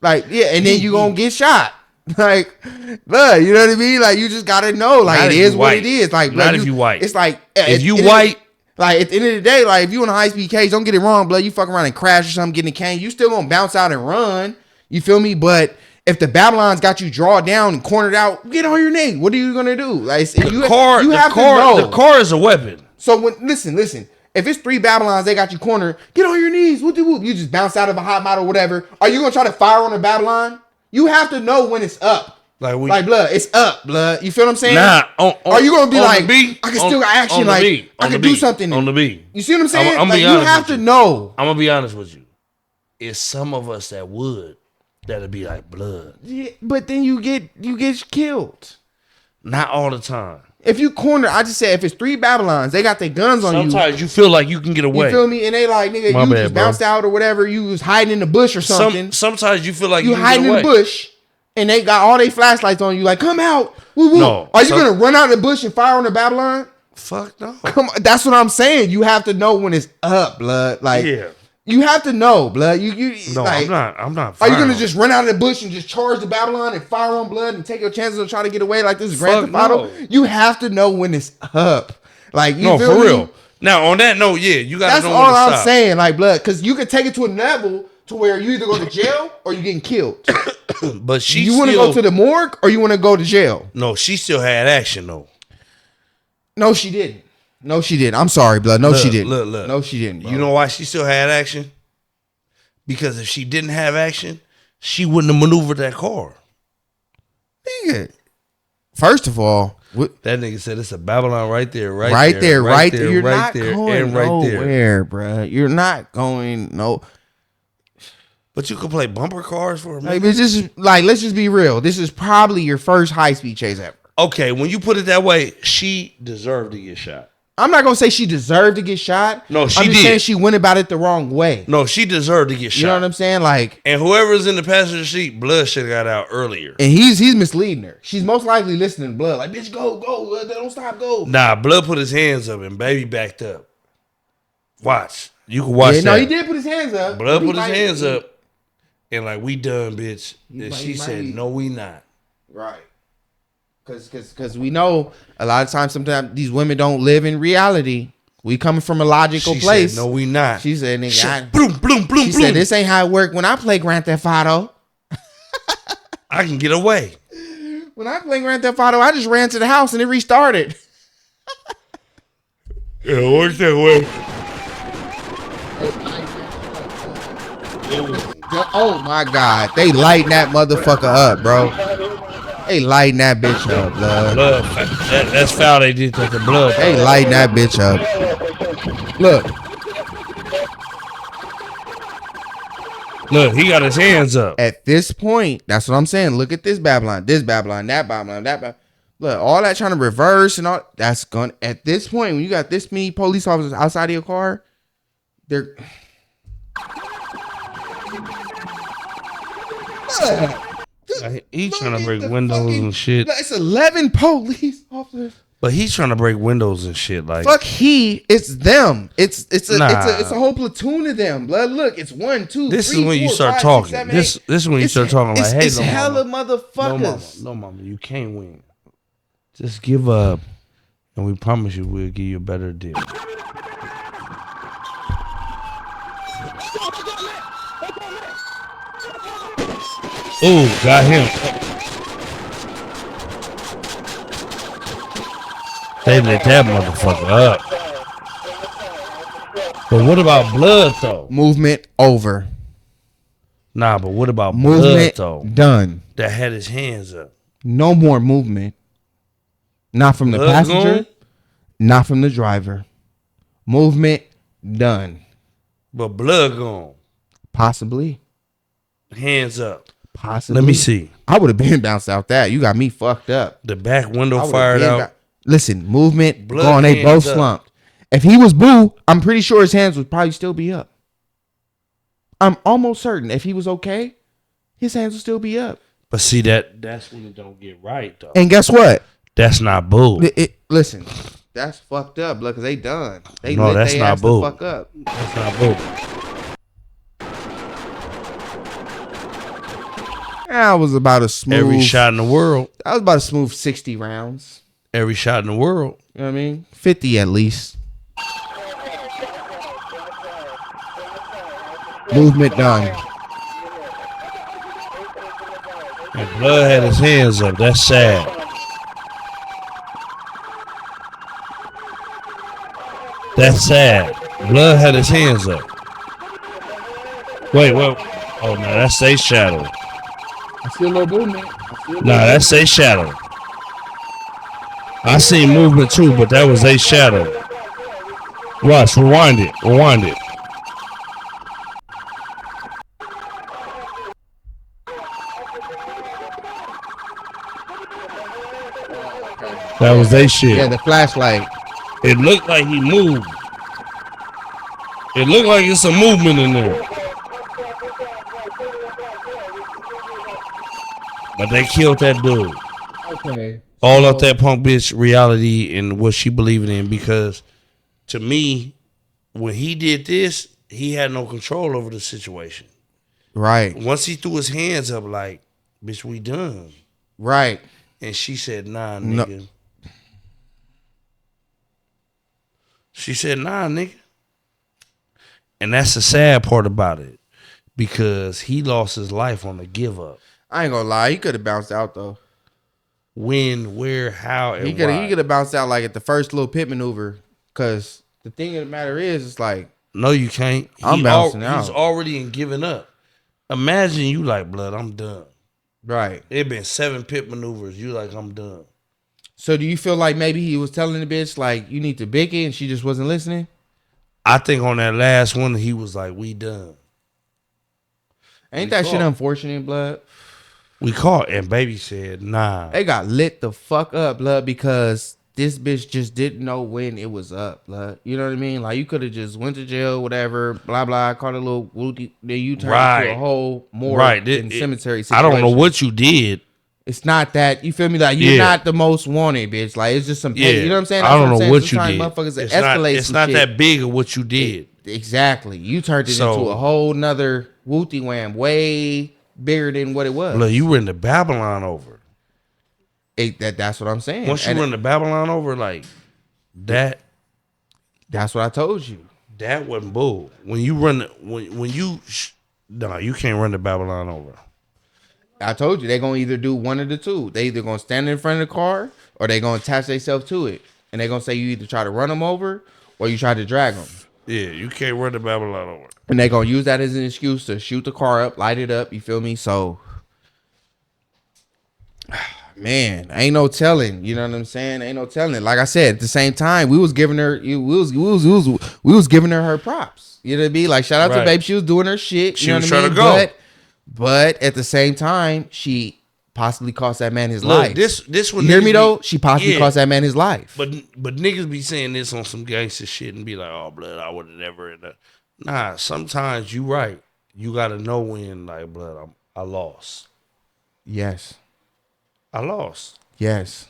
Speaker 2: Like, yeah, and then you gonna get shot. Like, blood, you know what I mean? Like, you just gotta know, like, it is what it is. Like, blood,
Speaker 1: not if you white.
Speaker 2: It's like
Speaker 1: if you white,
Speaker 2: like at the end of the day, like if you in a high speed cage, don't get it wrong, blood. You fuck around and crash or something, getting a cane, you still gonna bounce out and run. You feel me? But if the Babylons got you drawn down and cornered out, get on your knees. What are you gonna do? Like, you have to know.
Speaker 1: The car is a weapon.
Speaker 2: So when listen. If it's 3 Babylons, they got you cornered. Get on your knees. Whoop, whoop. You just bounce out of a hot model, whatever. Are you gonna try to fire on a Babylon? You have to know when it's up. Like blood, it's up, blood. You feel what I'm saying?
Speaker 1: Nah.
Speaker 2: Are you gonna be like,
Speaker 1: I
Speaker 2: can still got action, like I can do something
Speaker 1: on the B?
Speaker 2: You see what I'm saying?
Speaker 1: I'm
Speaker 2: like, you have to know.
Speaker 1: I'm gonna be honest with you. It's some of us that would that'll be like blood.
Speaker 2: Yeah, but then you get killed.
Speaker 1: Not all the time.
Speaker 2: If you corner, I just said if it's 3 Babylons, they got their guns on you.
Speaker 1: Sometimes you feel like you can get away.
Speaker 2: You feel me? And they like, nigga, you just bounced out or whatever. You was hiding in the bush or something.
Speaker 1: Sometimes you feel like
Speaker 2: you hiding in the bush. And they got all their flashlights on you, like, come out. Woo, woo.
Speaker 1: No,
Speaker 2: are you gonna run out of the bush and fire on the Babylon?
Speaker 1: Fuck no.
Speaker 2: Come on, that's what I'm saying. You have to know when it's up, blood. Like,
Speaker 1: yeah.
Speaker 2: You have to know, blood. You
Speaker 1: no,
Speaker 2: like,
Speaker 1: I'm not.
Speaker 2: Are you gonna just run out of the bush and just charge the Babylon and fire on blood and take your chances of trying to get away like this is Grand Theft Auto? You have to know when it's up. Like, you feel
Speaker 1: for
Speaker 2: me?
Speaker 1: real. Now on that note, yeah, you gotta know when to stop.
Speaker 2: That's all I'm saying, like, blood, because you could take it to a level to where you either go to jail or you getting killed.
Speaker 1: But
Speaker 2: you want to go to the morgue or you want to go to jail?
Speaker 1: No, she still had action though.
Speaker 2: No, she didn't. No, she didn't. I'm sorry, blood. No, she didn't.
Speaker 1: Look.
Speaker 2: No, she didn't. Bro.
Speaker 1: You know why she still had action? Because if she didn't have action, she wouldn't have maneuvered that car.
Speaker 2: Nigga. First of all,
Speaker 1: that nigga said it's a Babylon right there,
Speaker 2: right there. You're
Speaker 1: right
Speaker 2: not
Speaker 1: there,
Speaker 2: going
Speaker 1: and right
Speaker 2: nowhere, bro. You're not going no.
Speaker 1: But you could play bumper cars for a
Speaker 2: minute. Like, let's just be real. This is probably your first high speed chase ever.
Speaker 1: Okay, when you put it that way, she deserved to get shot.
Speaker 2: I'm not gonna say she deserved to get shot.
Speaker 1: No, she
Speaker 2: I'm just
Speaker 1: did.
Speaker 2: saying she went about it the wrong way.
Speaker 1: No, she deserved to get shot.
Speaker 2: You know what I'm saying? Like,
Speaker 1: and whoever's in the passenger seat, blood should have got out earlier.
Speaker 2: And he's misleading her. She's most likely listening to blood. Like, bitch, go, don't stop, go.
Speaker 1: Nah, blood put his hands up and baby backed up. Watch, you can watch that.
Speaker 2: No, he did put his hands up.
Speaker 1: Blood put his hands up. And like, we done, bitch. And she said, no, we not.
Speaker 2: Right. Because we know a lot of times, sometimes these women don't live in reality. We coming from a logical place.
Speaker 1: Said, no, we not.
Speaker 2: She said, nigga,
Speaker 1: she
Speaker 2: said, this ain't how it work when I play Grand Theft Auto.
Speaker 1: I can get away.
Speaker 2: When I play Grand Theft Auto, I just ran to the house and it restarted.
Speaker 1: Yeah, it works that way.
Speaker 2: Oh my God, they lighting that motherfucker up, bro. They lighting that bitch up, blood.
Speaker 1: That's foul. They did that to blood.
Speaker 2: They lighting that bitch up.
Speaker 1: Look, he got his hands up.
Speaker 2: At this point, that's what I'm saying. Look at this Babylon, that Babylon, that Babylon. Look, all that trying to reverse and all that's gone. At this point, when you got this many police officers outside of your car, they're.
Speaker 1: He's trying to break windows and shit.
Speaker 2: It's 11 police officers.
Speaker 1: But he's trying to break windows and shit. Like
Speaker 2: fuck it's them. It's a whole platoon of them. Blood, look, it's 1, 2,
Speaker 1: this
Speaker 2: 3,
Speaker 1: is when
Speaker 2: 4,
Speaker 1: you start
Speaker 2: 5,
Speaker 1: talking.
Speaker 2: 6, 7,
Speaker 1: this is when you start talking like, hey,
Speaker 2: it's hella motherfuckers.
Speaker 1: No mama, you can't win. Just give up, and we promise you we'll give you a better deal. Ooh, got him. They lit that motherfucker up. But what about blood though?
Speaker 2: Movement over.
Speaker 1: Nah, but what about
Speaker 2: movement
Speaker 1: blood though?
Speaker 2: Done.
Speaker 1: That had his hands up.
Speaker 2: No more movement. Not from the passenger. Not from the driver. Movement done.
Speaker 1: But blood gone.
Speaker 2: Possibly.
Speaker 1: Hands up.
Speaker 2: Possibly.
Speaker 1: Let me see.
Speaker 2: I would have been bounced out that. You got me fucked up.
Speaker 1: The back window fired out.
Speaker 2: Listen, movement
Speaker 1: blood
Speaker 2: gone. They both
Speaker 1: up.
Speaker 2: slumped. If he was Boo, I'm pretty sure his hands would probably still be up. I'm almost certain if he was okay, his hands would still be up.
Speaker 1: But see, that's when it don't get right though.
Speaker 2: And guess what?
Speaker 1: That's not Boo.
Speaker 2: Listen, that's fucked up, look, cause they done. They
Speaker 1: no,
Speaker 2: lit
Speaker 1: that's
Speaker 2: they
Speaker 1: not
Speaker 2: ass
Speaker 1: Boo.
Speaker 2: the fuck up.
Speaker 1: That's not Boo.
Speaker 2: That was about a smooth.
Speaker 1: Every shot in the world.
Speaker 2: That was about a smooth 60 rounds.
Speaker 1: Every shot in the world.
Speaker 2: You know what I mean? 50 at least. Movement done.
Speaker 1: And blood had his hands up. That's sad. That's sad. Blood had his hands up. Wait, well, oh no, that's a shadow.
Speaker 2: I see a little movement.
Speaker 1: Nah, that's a shadow. I seen movement too, but that was a shadow. Russ, rewind it. Rewind it. That was they shit.
Speaker 2: Yeah, the flashlight.
Speaker 1: It looked like he moved. It looked like it's a movement in there. But they killed that dude.
Speaker 2: Okay.
Speaker 1: All of that punk bitch reality and what she believing in, because to me, when he did this, he had no control over the situation.
Speaker 2: Right.
Speaker 1: Once he threw his hands up like, bitch, we done.
Speaker 2: Right.
Speaker 1: And she said, nah, nigga. No. She said, nah, nigga. And that's the sad part about it, because he lost his life on the give up.
Speaker 2: I ain't gonna lie, he could have bounced out though.
Speaker 1: When, where, how, and
Speaker 2: he could have bounced out like at the first little pit maneuver. Cause the thing of the matter is, it's like,
Speaker 1: no, you can't.
Speaker 2: I'm bouncing out.
Speaker 1: He's already in giving up. Imagine you like, blood, I'm done.
Speaker 2: Right.
Speaker 1: It been 7 pit maneuvers. You like, I'm done.
Speaker 2: So do you feel like maybe he was telling the bitch like, you need to bick it, and she just wasn't listening?
Speaker 1: I think on that last one, he was like, we done.
Speaker 2: Ain't that shit unfortunate, blood?
Speaker 1: We caught, and baby said, nah.
Speaker 2: They got lit the fuck up, blood, because this bitch just didn't know when it was up, blood. You know what I mean? Like, you could have just went to jail, whatever, blah, blah, caught a little wooty, then you turned into a whole more in cemetery situation.
Speaker 1: I don't know what you did.
Speaker 2: It's not that, you feel me? Like, you're not the most wanted, bitch. Like, it's just some petty, you know what I'm saying?
Speaker 1: That's I don't know what you did.
Speaker 2: Motherfuckers
Speaker 1: it's not that big of what you did.
Speaker 2: Exactly. You turned it into a whole nother wooty wham, way bigger than what it was.
Speaker 1: Look, you were in the Babylon over.
Speaker 2: That's what I'm saying.
Speaker 1: Once you were in the Babylon over, like that.
Speaker 2: That's what I told you.
Speaker 1: That wasn't bull. When you run, no, you can't run the Babylon over.
Speaker 2: I told you they're gonna either do one of the two. They either gonna stand in front of the car or they gonna attach themselves to it, and they're gonna say you either try to run them over or you try to drag them.
Speaker 1: Yeah, you can't run the Babylon over.
Speaker 2: And they gonna use that as an excuse to shoot the car up, light it up. You feel me? So, man, ain't no telling. You know what I'm saying? Ain't no telling. Like I said, at the same time, we was giving her her props. You know what I mean? Like shout out to Babe, she was doing her shit. You know what I mean?
Speaker 1: Go.
Speaker 2: But at the same time, she possibly cost that man his life.
Speaker 1: This one.
Speaker 2: You hear me though? She possibly cost that man his life.
Speaker 1: But niggas be saying this on some gangster shit and be like, oh blood, I would have never. Nah, sometimes you right. You gotta know when, like, blood, I lost.
Speaker 2: Yes.
Speaker 1: I lost.
Speaker 2: Yes.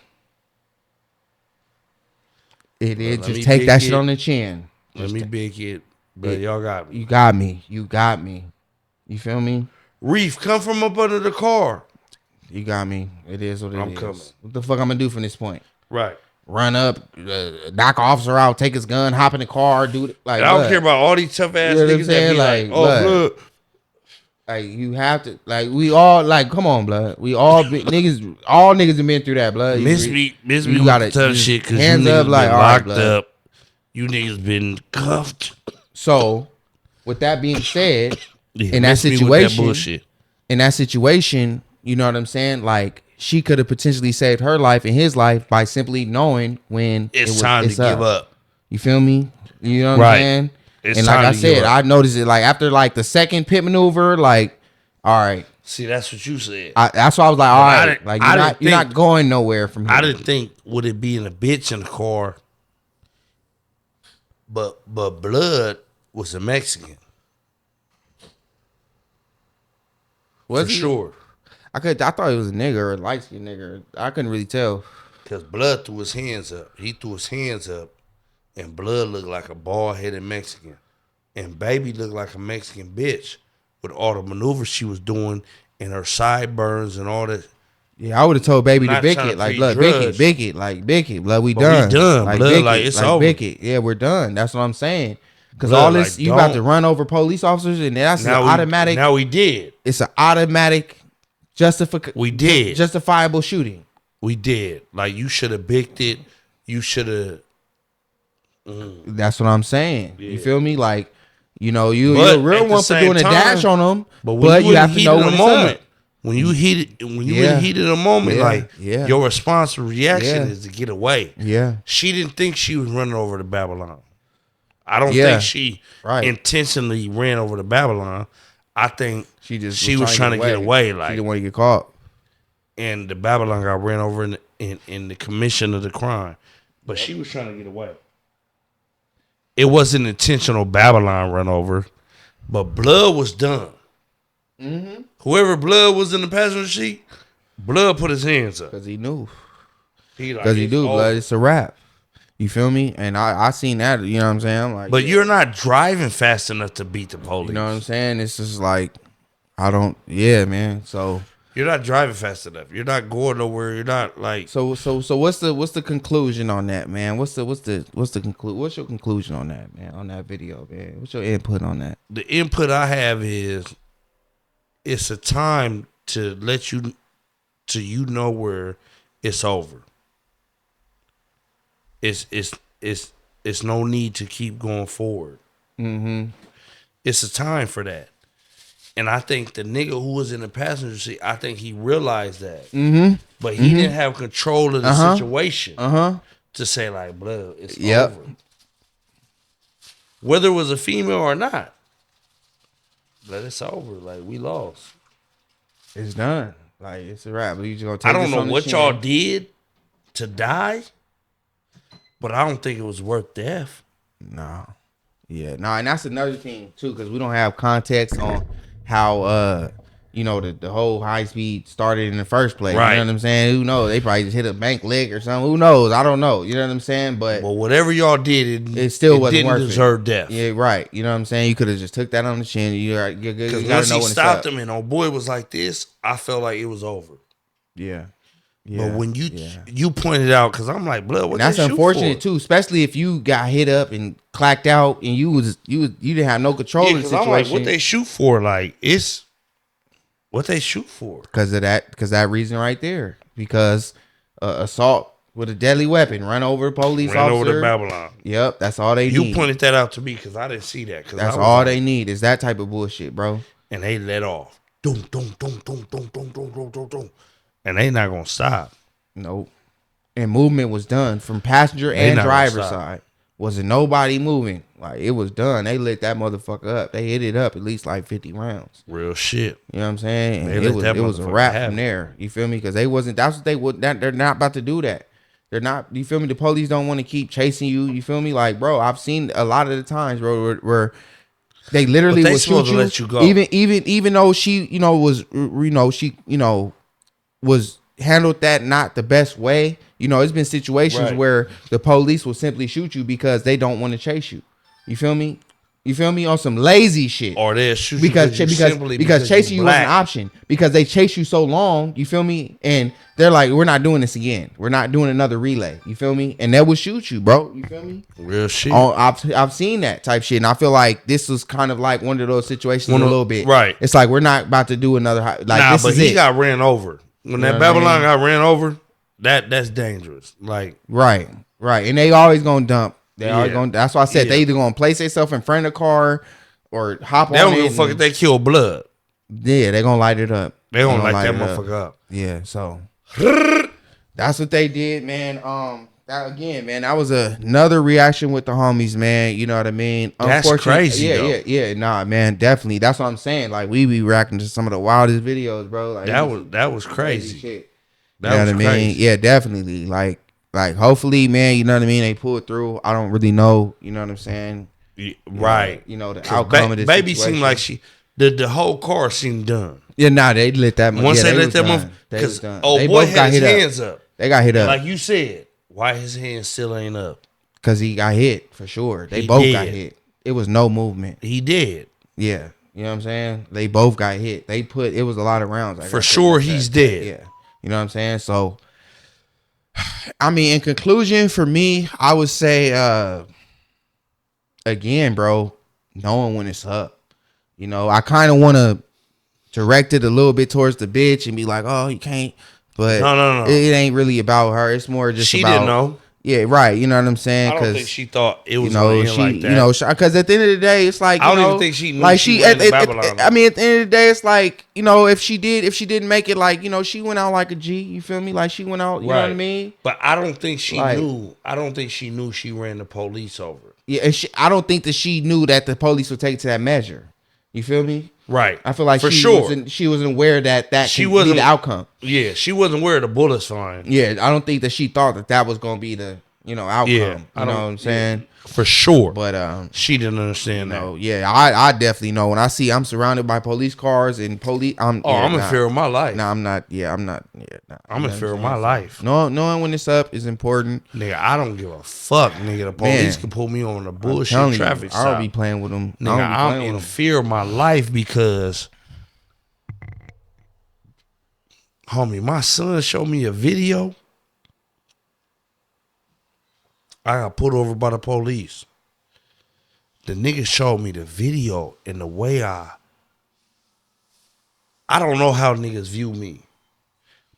Speaker 2: It is. Just take that shit on the chin.
Speaker 1: Let me big it. But y'all got me.
Speaker 2: You got me. You got me. You feel me?
Speaker 1: Reef, come from up under the car.
Speaker 2: You got me. It is what it is.
Speaker 1: I'm coming.
Speaker 2: What the fuck I'm gonna do from this point?
Speaker 1: Right.
Speaker 2: Run up, knock an officer out, take his gun, hop in the car, do it. Like,
Speaker 1: I don't care about all these tough ass niggas that be like, oh, blood.
Speaker 2: Like, you have to, like, we all, like, come on, blood. We all, niggas, all niggas have been through that, blood.
Speaker 1: Miss me with the tough shit because you niggas been locked up. You niggas been cuffed.
Speaker 2: So, with that being said, in that situation, you know what I'm saying? Like, she could have potentially saved her life and his life by simply knowing when
Speaker 1: it's time to give up.
Speaker 2: You feel me? You know what I'm saying? And like I said, I noticed it like after like the second pit maneuver, like, all right.
Speaker 1: See, that's what you said.
Speaker 2: That's why I was like, all right, like you're not going nowhere from here.
Speaker 1: I didn't think would it being a bitch in the car, but blood was a Mexican.
Speaker 2: Was
Speaker 1: for
Speaker 2: he?
Speaker 1: Sure.
Speaker 2: I thought it was a nigga or a light skinned nigga. I couldn't really tell.
Speaker 1: Cause blood threw his hands up. He threw his hands up, and blood looked like a bald headed Mexican, and baby looked like a Mexican bitch with all the maneuvers she was doing and her sideburns and all that.
Speaker 2: Yeah, I would have told baby to bick it, like blood, bick it, blood. We done,
Speaker 1: like, blood, like it's over.
Speaker 2: Bick it. Yeah, we're done. That's what I'm saying. Because all this, like, you about to run over police officers, and that's an automatic.
Speaker 1: Now we did.
Speaker 2: It's an automatic.
Speaker 1: We did.
Speaker 2: Justifiable shooting.
Speaker 1: We did. Like, you should have bicked it. You should have.
Speaker 2: That's what I'm saying. Yeah. You feel me? Like, you know, you're a real one for doing a dash on them, but you have to know when it's up.
Speaker 1: When you in the heat of the moment, your response or reaction is to get away.
Speaker 2: Yeah.
Speaker 1: She didn't think she was running over to Babylon. I don't think she intentionally ran over to Babylon. I think she was trying to get away. Like,
Speaker 2: she didn't want to get caught.
Speaker 1: And the Babylon got ran over in the commission of the crime. But she was trying to get away. It wasn't intentional Babylon run over, but blood was done. Mm-hmm. Whoever blood was in the passenger seat, blood put his hands up.
Speaker 2: Because he knew.
Speaker 1: Because
Speaker 2: he knew, blood, it's a wrap. You feel me? And I seen that, you know what I'm saying? I'm like,
Speaker 1: but you're not driving fast enough to beat the police.
Speaker 2: You know what I'm saying? It's just like, man. So
Speaker 1: you're not driving fast enough. You're not going nowhere. You're not like.
Speaker 2: So what's the conclusion on that, man? What's your conclusion on that, man? On that video, man? What's your input on that?
Speaker 1: The input I have is, it's a time to let you know where it's over. It's no need to keep going forward.
Speaker 2: Mm-hmm.
Speaker 1: It's a time for that. And I think the nigga who was in the passenger seat, I think he realized that.
Speaker 2: Mm-hmm.
Speaker 1: But he didn't have control of the situation to say, like, blood, it's over. Whether it was a female or not, but it's over. Like, we lost.
Speaker 2: It's done. Like, it's a wrap. You just gonna take
Speaker 1: I don't know what y'all did to die, but I don't think it was worth death.
Speaker 2: No. Yeah. No, and that's another thing too, because we don't have context on how the whole high speed started in the first place.
Speaker 1: Right.
Speaker 2: You know what I'm saying? Who knows? They probably just hit a bank leg or something. Who knows? I don't know. You know what I'm saying? But
Speaker 1: whatever y'all did,
Speaker 2: it still wasn't
Speaker 1: didn't
Speaker 2: worth
Speaker 1: deserve death.
Speaker 2: Yeah, right. You know what I'm saying? You could have just took that on the chin. You're good.
Speaker 1: Because once he stopped him and old boy was like this, I felt like it was over.
Speaker 2: Yeah.
Speaker 1: But when you pointed out, because I'm like, blood, what
Speaker 2: that's unfortunate too, especially if you got hit up and clacked out and you didn't have no control of the situation.
Speaker 1: I'm like, what they shoot for? Like, it's what they shoot for.
Speaker 2: Because that reason right there. Because assault with a deadly weapon, run over a police
Speaker 1: Ran
Speaker 2: officer.
Speaker 1: over to Babylon.
Speaker 2: Yep, that's all they need.
Speaker 1: You pointed that out to me because I didn't see that.
Speaker 2: That's all they need is that type of bullshit, bro.
Speaker 1: And they let off. Doom, doom, doom, doom, doom, doom, doom, doom, doom, doom. And they not gonna stop.
Speaker 2: Nope. And movement was done from passenger and driver side. Wasn't nobody moving. Like, it was done. They lit that motherfucker up. They hit it up at least like 50 rounds.
Speaker 1: Real shit.
Speaker 2: You know what I'm saying? And it was a wrap from there. You feel me? Because they wasn't. That's what they would. They're not about to do that. They're not. You feel me? The police don't want to keep chasing you. You feel me? Like, bro, I've seen a lot of the times, bro, where they literally will shoot you.
Speaker 1: Let you go.
Speaker 2: Even though she, was, she, was handled that not the best way. It's been situations where the police will simply shoot you because they don't want to chase you. You feel me? You feel me? On some lazy shit.
Speaker 1: Or they'll shoot
Speaker 2: because chasing you was an option. Because they chase you so long, you feel me? And they're like, we're not doing this again. We're not doing another relay. You feel me? And they will shoot you, bro. You feel me?
Speaker 1: Real shit.
Speaker 2: I've seen that type shit. And I feel like this was kind of like one of those situations a little bit.
Speaker 1: Right.
Speaker 2: It's like, we're not about to do another. Like,
Speaker 1: but he got ran over. When that Babylon got ran over, that's dangerous. Like,
Speaker 2: right. And they always gonna dump. They always gonna. That's why I said they either gonna place themselves in front of the car or hop on.
Speaker 1: They don't give a fuck if they kill blood.
Speaker 2: Yeah, they gonna light it up.
Speaker 1: They gonna light that motherfucker up.
Speaker 2: Yeah, so that's what they did, man. That was another reaction with the homies, man. You know what I mean?
Speaker 1: That's crazy.
Speaker 2: Yeah. Nah, man, definitely. That's what I'm saying. Like, we be reacting to some of the wildest videos, bro. Like,
Speaker 1: that was crazy.
Speaker 2: Shit.
Speaker 1: That
Speaker 2: you know
Speaker 1: was
Speaker 2: what I mean?
Speaker 1: crazy.
Speaker 2: Yeah, definitely. Like hopefully, man, you know what I mean? They pull it through. I don't really know. You know what I'm saying?
Speaker 1: Right.
Speaker 2: The outcome of this
Speaker 1: baby
Speaker 2: situation.
Speaker 1: seemed like the whole car seemed done.
Speaker 2: Yeah, nah, they lit that.
Speaker 1: Once they lit that
Speaker 2: motherfucker,
Speaker 1: because boy
Speaker 2: both
Speaker 1: had his hands up.
Speaker 2: They got hit up.
Speaker 1: Like you said, why his hands still ain't up?
Speaker 2: Because he got hit for sure. They both got hit. It was no movement.
Speaker 1: He did.
Speaker 2: Yeah, you know what I'm saying. They both got hit. It was a lot of rounds.
Speaker 1: For sure, he's dead.
Speaker 2: Yeah, you know what I'm saying. So, I mean, in conclusion, for me, I would say, again, bro, knowing when it's up. I kind of want to direct it a little bit towards the bitch and be like, oh, you can't. But
Speaker 1: no.
Speaker 2: It ain't really about her. It's more just
Speaker 1: she
Speaker 2: about. She didn't
Speaker 1: know.
Speaker 2: Yeah, right. You know what I'm saying?
Speaker 1: I don't think she thought it was going to end like that.
Speaker 2: Because at the end of the day, it's like,
Speaker 1: I don't even think she knew
Speaker 2: like
Speaker 1: she went to Babylon.
Speaker 2: I mean, at the end of the day, it's like, if she didn't make it, like, she went out like a G. You feel me? Like, she went out. You know what I mean?
Speaker 1: But I don't think she knew. I don't think she knew she ran the police over.
Speaker 2: Yeah, and I don't think that she knew that the police would take it to that measure. You feel me?
Speaker 1: Right.
Speaker 2: I feel like she wasn't aware that she wasn't the outcome.
Speaker 1: Yeah, she wasn't aware of the bullets flying.
Speaker 2: Yeah, I don't think that she thought that was going to be the outcome.
Speaker 1: Yeah,
Speaker 2: you know what I'm saying?
Speaker 1: For sure.
Speaker 2: But
Speaker 1: she didn't understand that.
Speaker 2: Yeah, I definitely know. When I'm surrounded by police cars and police, I'm
Speaker 1: in fear of my life.
Speaker 2: No, I'm not. Yeah, I'm not. Yeah,
Speaker 1: I'm in fear of my life.
Speaker 2: Knowing when it's up is important.
Speaker 1: Nigga, I don't give a fuck, nigga. The police can pull me on a bullshit traffic stop.
Speaker 2: I'll be playing with them.
Speaker 1: Nigga, I'm in fear of my life because, homie, my son showed me a video. I got pulled over by the police. The nigga showed me the video and the way I don't know how niggas view me.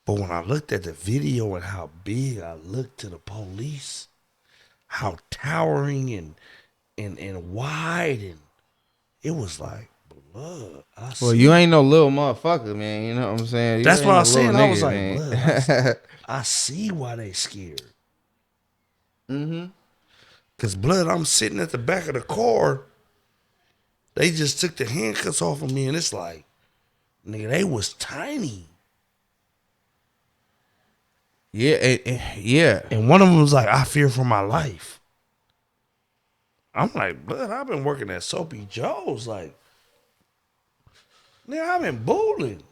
Speaker 1: But when I looked at the video and how big I looked to the police, how towering and wide, and it was like, blood.
Speaker 2: Well, you ain't no little motherfucker, man. You know what I'm saying?
Speaker 1: That's what I was saying. I was like, blood, I see why they scared. Cause blood, I'm sitting at the back of the car. They just took the handcuffs off of me, and it's like, nigga, they was tiny.
Speaker 2: Yeah.
Speaker 1: And one of them was like, I fear for my life. I'm like, blood, I've been working at Soapy Joe's. Like, nigga, I've been bowling.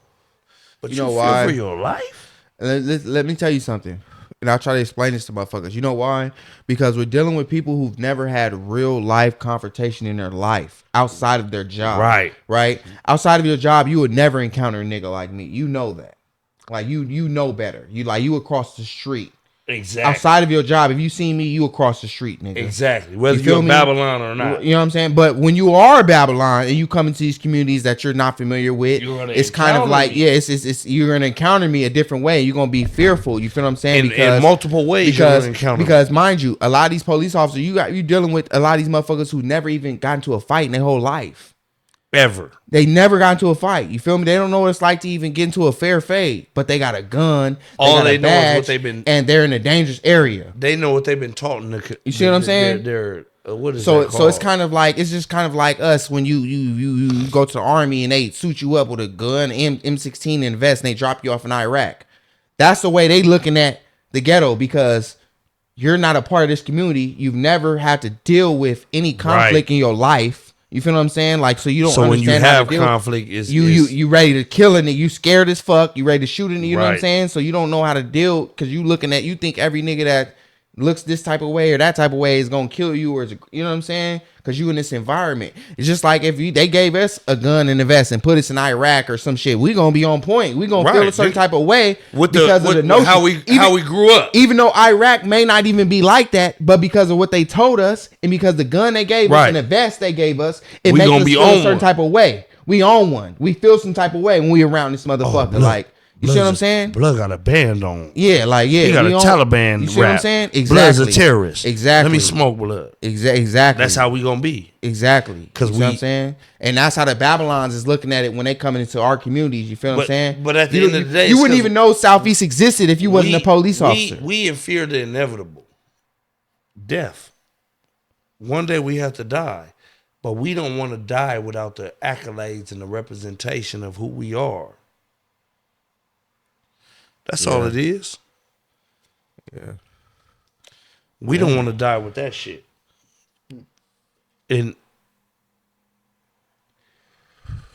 Speaker 1: But you know why? Fear for your life?
Speaker 2: Let me tell you something. And I'll try to explain this to motherfuckers. You know why? Because we're dealing with people who've never had real life confrontation in their life outside of their job. Right? Outside of your job, you would never encounter a nigga like me. You know that. Like, you know better. You across the street.
Speaker 1: Exactly.
Speaker 2: Outside of your job, if you see me, you across the street, nigga.
Speaker 1: Exactly. Whether you're Babylon or not.
Speaker 2: You know what I'm saying? But when you are Babylon and you come into these communities that you're not familiar with, it's kind of like, it's you're gonna encounter me a different way. You're gonna be fearful. You feel what I'm saying?
Speaker 1: In multiple ways you're gonna encounter me.
Speaker 2: Because mind you, a lot of these police officers, you're dealing with a lot of these motherfuckers who never even got into a fight in their whole life.
Speaker 1: Ever.
Speaker 2: They never got into a fight. You feel me? They don't know what it's like to even get into a fair fade. But they got a gun.
Speaker 1: All they know is what they've been,
Speaker 2: and they're in a dangerous area.
Speaker 1: They know what they've been taught in the.
Speaker 2: You see what I'm saying?
Speaker 1: They're what is
Speaker 2: so
Speaker 1: that called?
Speaker 2: So it's kind of like us when you go to the army and they suit you up with a gun, M16 and vest, and they drop you off in Iraq. That's the way they looking at the ghetto because you're not a part of this community. You've never had to deal with any conflict in your life. You feel what I'm saying? Like, so you don't.
Speaker 1: So when you have
Speaker 2: conflict, you ready to kill a nigga. You scared as fuck. You ready to shoot a nigga. You know what I'm saying? So you don't know how to deal because you think every nigga that looks this type of way or that type of way is gonna kill you or you know what I'm saying? Because you in this environment. It's just like if they gave us a gun and a vest and put us in Iraq or some shit, we gonna be on point. We gonna feel a certain type of way because of the notion
Speaker 1: how we grew up.
Speaker 2: Even though Iraq may not even be like that, but because of what they told us and because the gun they gave us and the vest they gave us, it makes us feel a certain type of way. We own one. We feel some type of way when we around this motherfucker. You see what I'm saying?
Speaker 1: Blood got a band on.
Speaker 2: Yeah,
Speaker 1: he got a Taliban.
Speaker 2: You see what I'm saying? Exactly.
Speaker 1: Blood's a terrorist.
Speaker 2: Exactly.
Speaker 1: Let me smoke blood.
Speaker 2: Exactly.
Speaker 1: That's how we gonna be.
Speaker 2: Exactly. Because you know what I'm saying? And that's how the Babylons is looking at it when they coming into our communities. You feel what I'm saying?
Speaker 1: But at the end of the day,
Speaker 2: you wouldn't even know Southeast existed if you wasn't a police officer.
Speaker 1: We in fear of the inevitable. Death. One day we have to die. But we don't want to die without the accolades and the representation of who we are. That's all it is.
Speaker 2: Yeah.
Speaker 1: We don't want to die with that shit. And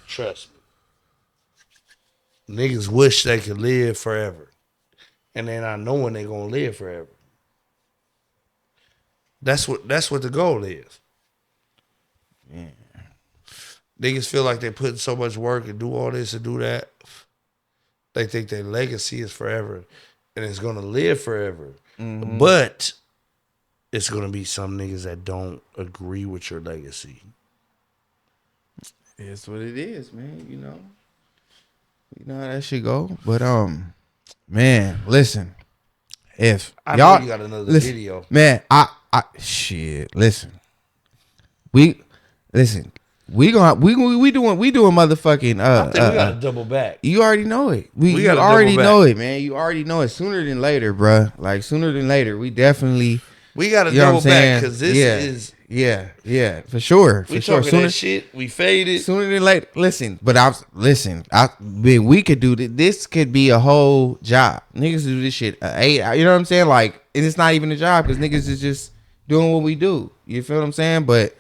Speaker 1: trust me, niggas wish they could live forever. And they're not knowing they're gonna live forever. That's what the goal is. Yeah. Niggas feel like they put so much work and do all this and do that. They think their legacy is forever and it's going to live forever. Mm-hmm. But it's going to be some niggas that don't agree with your legacy.
Speaker 2: It's what it is, man. You know how that shit go. But, man, listen. If
Speaker 1: I
Speaker 2: y'all,
Speaker 1: know you got another video.
Speaker 2: Man, listen. We doing motherfucking
Speaker 1: I think we gotta double back.
Speaker 2: You already know it. We already know it, man. You already know it. Sooner than later, bruh. Like sooner than later, we definitely
Speaker 1: gotta double back because this is
Speaker 2: for sure.
Speaker 1: We talking that shit. We faded
Speaker 2: sooner than later. Listen, we could do this. This could be a whole job. Niggas do this shit 8 hours. You know what I'm saying? Like, and it's not even a job because niggas is just doing what we do. You feel what I'm saying? But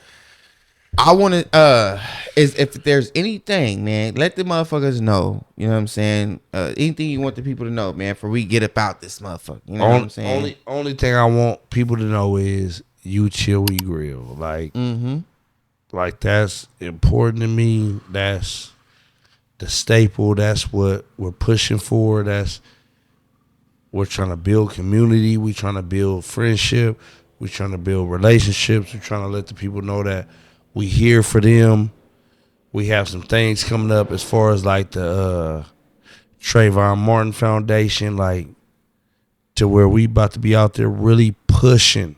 Speaker 2: I want to, is if there's anything, man, let the motherfuckers know. You know what I'm saying? Anything you want the people to know, man, for we get about this motherfucker. You know what I'm saying?
Speaker 1: Only thing I want people to know is you chill, we grill. Like, like that's important to me. That's the staple. That's what we're pushing for. We're trying to build community. We're trying to build friendship. We're trying to build relationships. We're trying to let the people know that we here for them. We have some things coming up as far as like the Trayvon Martin Foundation, like to where we about to be out there really pushing.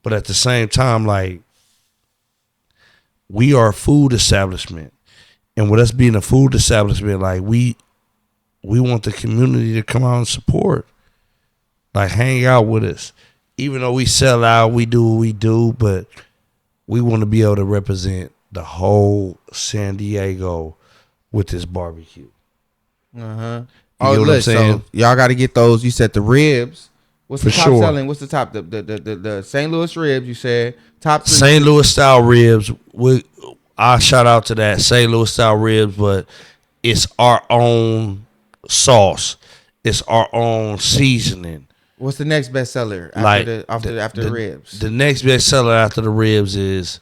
Speaker 1: But at the same time, like we are a food establishment. And with us being a food establishment, like we want the community to come out and support. Like hang out with us. Even though we sell out, we do what we do, but we want to be able to represent the whole San Diego with this barbecue.
Speaker 2: Oh, look, so y'all got to get those. You said the ribs. What's the top selling? What's the top? The St. Louis ribs. You said top 3.
Speaker 1: St. Louis style ribs. I shout out to that St. Louis style ribs, but it's our own sauce. It's our own seasoning.
Speaker 2: What's the next bestseller after the ribs?
Speaker 1: The next bestseller after the ribs is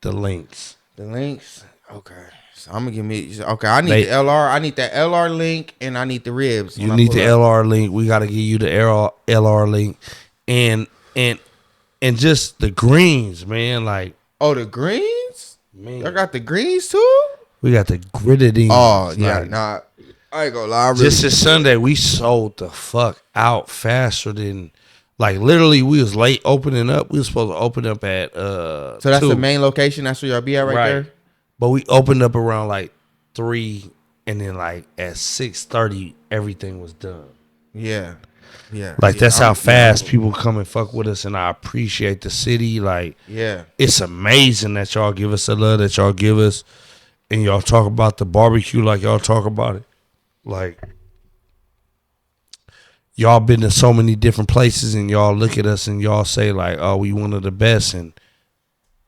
Speaker 1: the links.
Speaker 2: The links. Okay. So I'm gonna give me. Okay, I need the LR. I need that LR link, and I need the ribs.
Speaker 1: You need the LR link. We got to give you the LR link, and just the greens, man. Like,
Speaker 2: oh, the greens.
Speaker 1: Man,
Speaker 2: I got the greens too.
Speaker 1: We got the gritted.
Speaker 2: Oh yeah, nah. I ain't gonna lie.
Speaker 1: Just this Sunday, we sold the fuck out faster than. Like, literally, we was late opening up. We was supposed to open up at
Speaker 2: So that's
Speaker 1: 2.
Speaker 2: the main location. That's where y'all be at right there.
Speaker 1: But we opened up around like 3, and then like at 6:30, everything was done.
Speaker 2: Yeah.
Speaker 1: Like, that's how fast people come and fuck with us, and I appreciate the city. Like, it's amazing that y'all give us the love that y'all give us, and y'all talk about the barbecue like y'all talk about it. Like, y'all been to so many different places, and y'all look at us and y'all say like, "Oh, we one of the best," and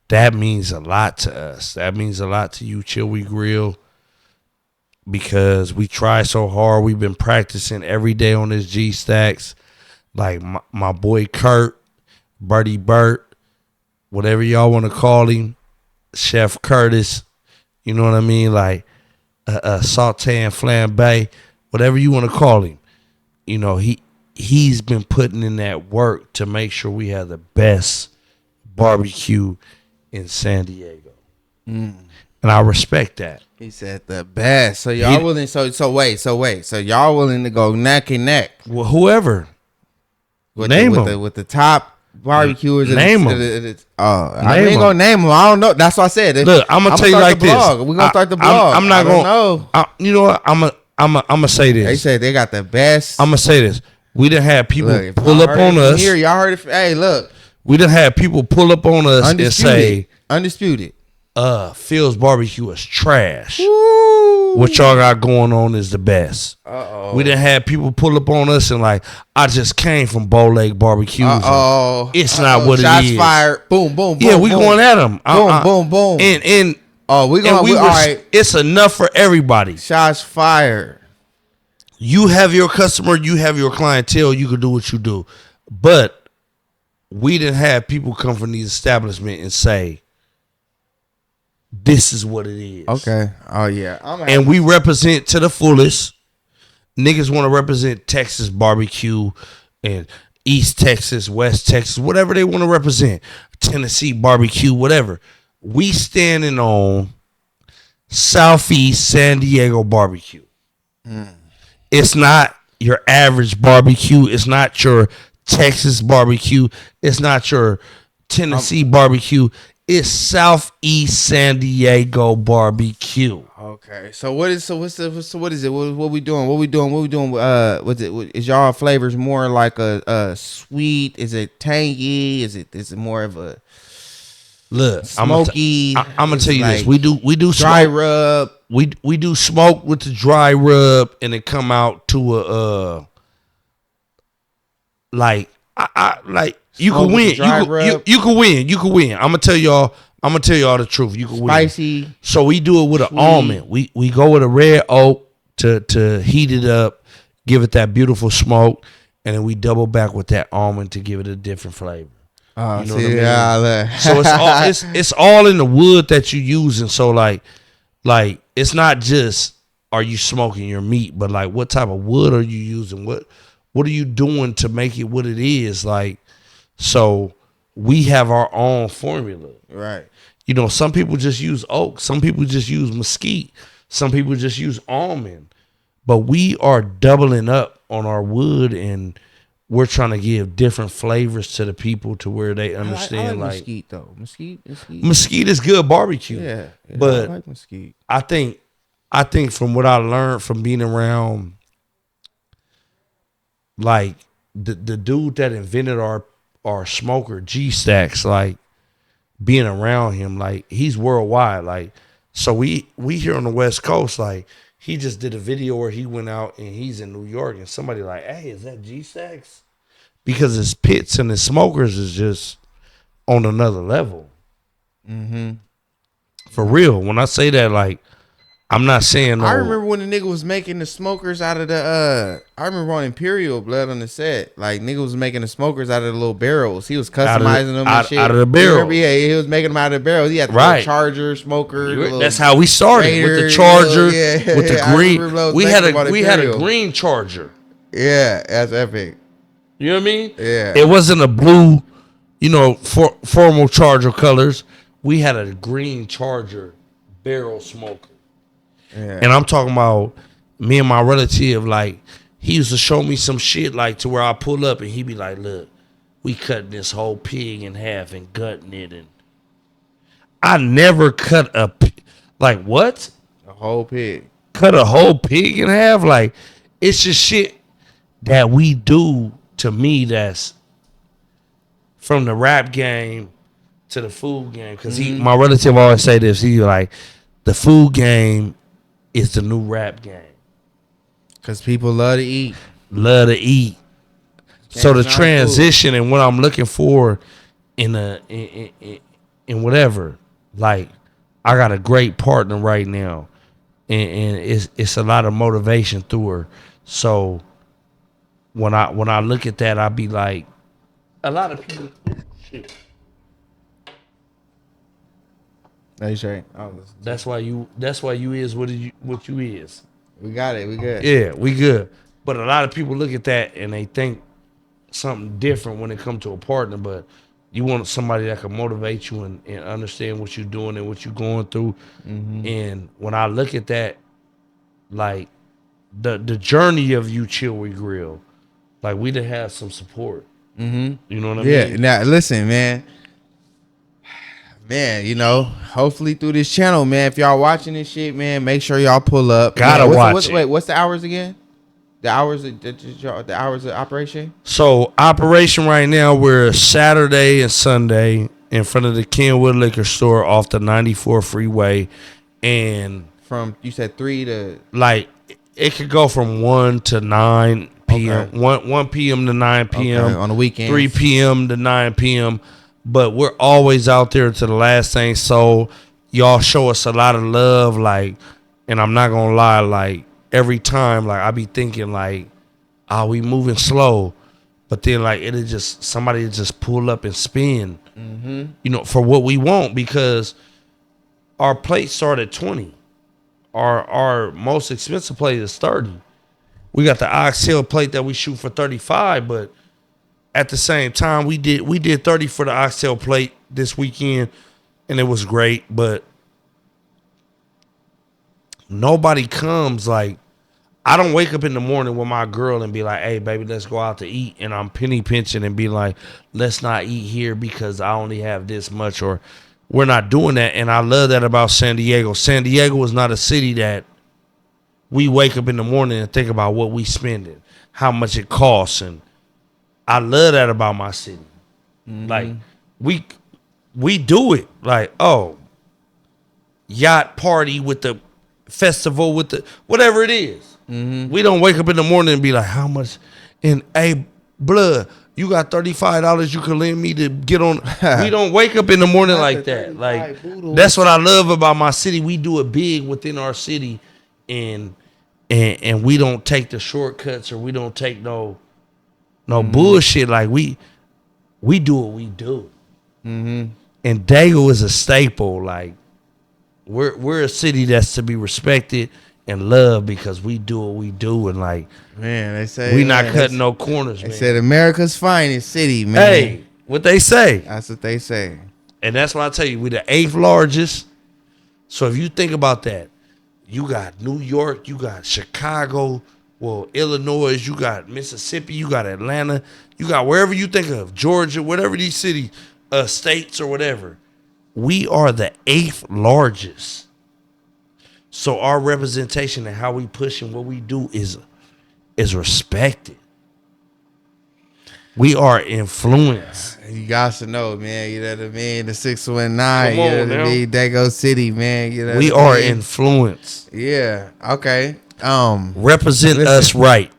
Speaker 1: that means a lot to us. That means a lot to you, Chill We Grill, because we try so hard. We've been practicing every day on this G Stacks. Like my boy Kurt, Birdie Burt, whatever y'all want to call him, Chef Curtis. You know what I mean? Like saute and flambe, whatever you want to call him. You know, he's been putting in that work to make sure we have the best barbecue in San Diego. And I respect that.
Speaker 2: He said the best. So y'all willing so wait. So y'all willing to go neck and neck.
Speaker 1: Well, whoever. Name them.
Speaker 2: With the top barbecuers.
Speaker 1: Name them.
Speaker 2: I ain't gonna name them. I don't know. That's what I said.
Speaker 1: Look, I'm gonna tell you like this.
Speaker 2: We're gonna start the blog.
Speaker 1: I'm not gonna know. You know what? I'm gonna say this.
Speaker 2: They said they got the best.
Speaker 1: I'm gonna say this. We done had people pull up on us.
Speaker 2: Here, y'all heard it. Hey, look.
Speaker 1: We done had people pull up on us and say,
Speaker 2: "Undisputed.
Speaker 1: Phil's barbecue is trash. Woo. What y'all got going on is the best." We done had people pull up on us and like, "I just came from Bow Lake Barbecues. It's not what it is."
Speaker 2: Shots fired. Boom, boom, boom.
Speaker 1: Yeah, we going at them.
Speaker 2: Boom, boom, boom.
Speaker 1: And
Speaker 2: all right.
Speaker 1: It's enough for everybody.
Speaker 2: Shots fired.
Speaker 1: You have your customer, you have your clientele, you can do what you do. But we didn't have people come from these establishments and say, this is what it is.
Speaker 2: Okay. Oh, yeah.
Speaker 1: And we represent to the fullest. Niggas want to represent Texas barbecue and East Texas, West Texas, whatever they want to represent. Tennessee barbecue, whatever. We standing on Southeast San Diego barbecue. It's not your average barbecue. It's not your Texas barbecue. It's not your Tennessee barbecue. It's Southeast San Diego barbecue.
Speaker 2: Okay. So what is it? What we doing? What's it? Is y'all flavors more like a sweet? Is it tangy? Is it more of a smoky?
Speaker 1: I'm gonna tell you this. We do
Speaker 2: dry
Speaker 1: smoke.
Speaker 2: rub.
Speaker 1: We do smoke with the dry rub, and it come out to a like you can win. You can win. You can win. I'm gonna tell y'all the truth. You can win.
Speaker 2: Spicy.
Speaker 1: So we do it with an almond. We go with a red oak to heat it up, give it that beautiful smoke, and then we double back with that almond to give it a different flavor.
Speaker 2: You know what I mean?
Speaker 1: So it's all in the wood that you using. So like it's not just are you smoking your meat, but like what type of wood are you using? What are you doing to make it what it is? Like, so we have our own formula.
Speaker 2: Right.
Speaker 1: You know, some people just use oak, some people just use mesquite, some people just use almond. But we are doubling up on our wood, and we're trying to give different flavors to the people to where they understand.
Speaker 2: I like mesquite though.
Speaker 1: Mesquite is good barbecue.
Speaker 2: Yeah,
Speaker 1: but
Speaker 2: I like mesquite.
Speaker 1: I think from what I learned from being around, like the dude that invented our smoker G Stacks, like being around him, like he's worldwide. Like, so we here on the West Coast, like he just did a video where he went out and he's in New York, and somebody like, hey, is that G Stacks? Because his pits and his smokers is just on another level. For real. When I say that, like I'm not saying no.
Speaker 2: I remember when the nigga was making the smokers out of the I remember on Imperial Blood on the set. Like nigga was making the smokers out of the little barrels. He was customizing them and shit.
Speaker 1: Out of the barrel.
Speaker 2: Yeah, he was making them out of the barrels. He had the little charger, smoker.
Speaker 1: That's how we started with the charger, with the green. We had a green charger.
Speaker 2: Yeah, that's epic.
Speaker 1: You know what I mean?
Speaker 2: Yeah.
Speaker 1: It wasn't a blue, formal charger colors. We had a green charger barrel smoker. Yeah. And I'm talking about me and my relative, like, he used to show me some shit, like, to where I pull up and he be like, look, we cutting this whole pig in half and gutting it. And I never cut like, what?
Speaker 2: A whole pig.
Speaker 1: Cut a whole pig in half? Like, it's just shit that we do, to me, that's from the rap game to the food game. Because my relative always say this. He like, the food game is the new rap game.
Speaker 2: Because people love to eat.
Speaker 1: Love to eat. So the transition and what I'm looking for in whatever, like, I got a great partner right now. And it's a lot of motivation through her. So when I look at that, I be like, a lot of people. Shit.
Speaker 2: No, you sure?
Speaker 1: That's why you is what you is.
Speaker 2: We got it. We good.
Speaker 1: Yeah, we good. But a lot of people look at that and they think something different when it comes to a partner. But you want somebody that can motivate you and understand what you're doing and what you're going through. Mm-hmm. And when I look at that, like the journey of You Chill We Grill, like we done have some support. Mm-hmm. You know what I mean?
Speaker 2: Yeah. Now listen, man. Man, hopefully through this channel, man, if y'all watching this shit, man, make sure y'all pull up.
Speaker 1: Gotta watch it.
Speaker 2: Wait, what's the hours again? The hours of operation?
Speaker 1: So operation right now, we're Saturday and Sunday in front of the Kenwood Liquor Store off the 94 freeway. And
Speaker 2: from, you said 3 to...
Speaker 1: Like, it could go from 1 to 9 p.m. Okay. 1 p.m. to 9 p.m.
Speaker 2: Okay, on the weekend.
Speaker 1: 3 p.m. to 9 p.m. But we're always out there to the last thing. So y'all show us a lot of love, like, and I'm not gonna lie, like every time, like I be thinking like, we moving slow, but then like somebody just pull up and spin, for what we want, because our plate start at 20. Our most expensive plate is 30. We got the oxtail plate that we shoot for 35, but at the same time, we did 30 for the oxtail plate this weekend, and it was great. But nobody comes. Like, I don't wake up in the morning with my girl and be like, "Hey, baby, let's go out to eat," and I'm penny pinching and be like, "Let's not eat here because I only have this much," or we're not doing that. And I love that about San Diego. San Diego is not a city that we wake up in the morning and think about what we spending, how much it costs, and I love that about my city. Mm-hmm. Like, we do it. Like, yacht party with the festival with the whatever it is. Mm-hmm. We don't wake up in the morning and be like, how much? And hey, blood, you got $35 you can lend me to get on. We don't wake up in the morning like that. Like, that's what I love about my city. We do it big within our city, and we don't take the shortcuts, or we don't take no bullshit. Like, we do what we do. Mm-hmm. And Dago is a staple. Like, we're a city that's to be respected and loved because we do what we do. And like,
Speaker 2: man, they say
Speaker 1: we not cutting no corners.
Speaker 2: They said America's finest city, man.
Speaker 1: Hey, what they say?
Speaker 2: That's what they say.
Speaker 1: And that's why I tell you, we're the 8th largest. So if you think about that, you got New York, you got Chicago, well, Illinois, you got Mississippi, you got Atlanta, you got wherever you think of, Georgia, whatever these cities, states or whatever. We are the 8th largest. So our representation and how we push and what we do is respected. We are influenced.
Speaker 2: You guys to know, man. You know what I mean? The 619, you know what I mean? Dago City, man. You know
Speaker 1: we are influenced.
Speaker 2: Yeah. Okay.
Speaker 1: Represent us right.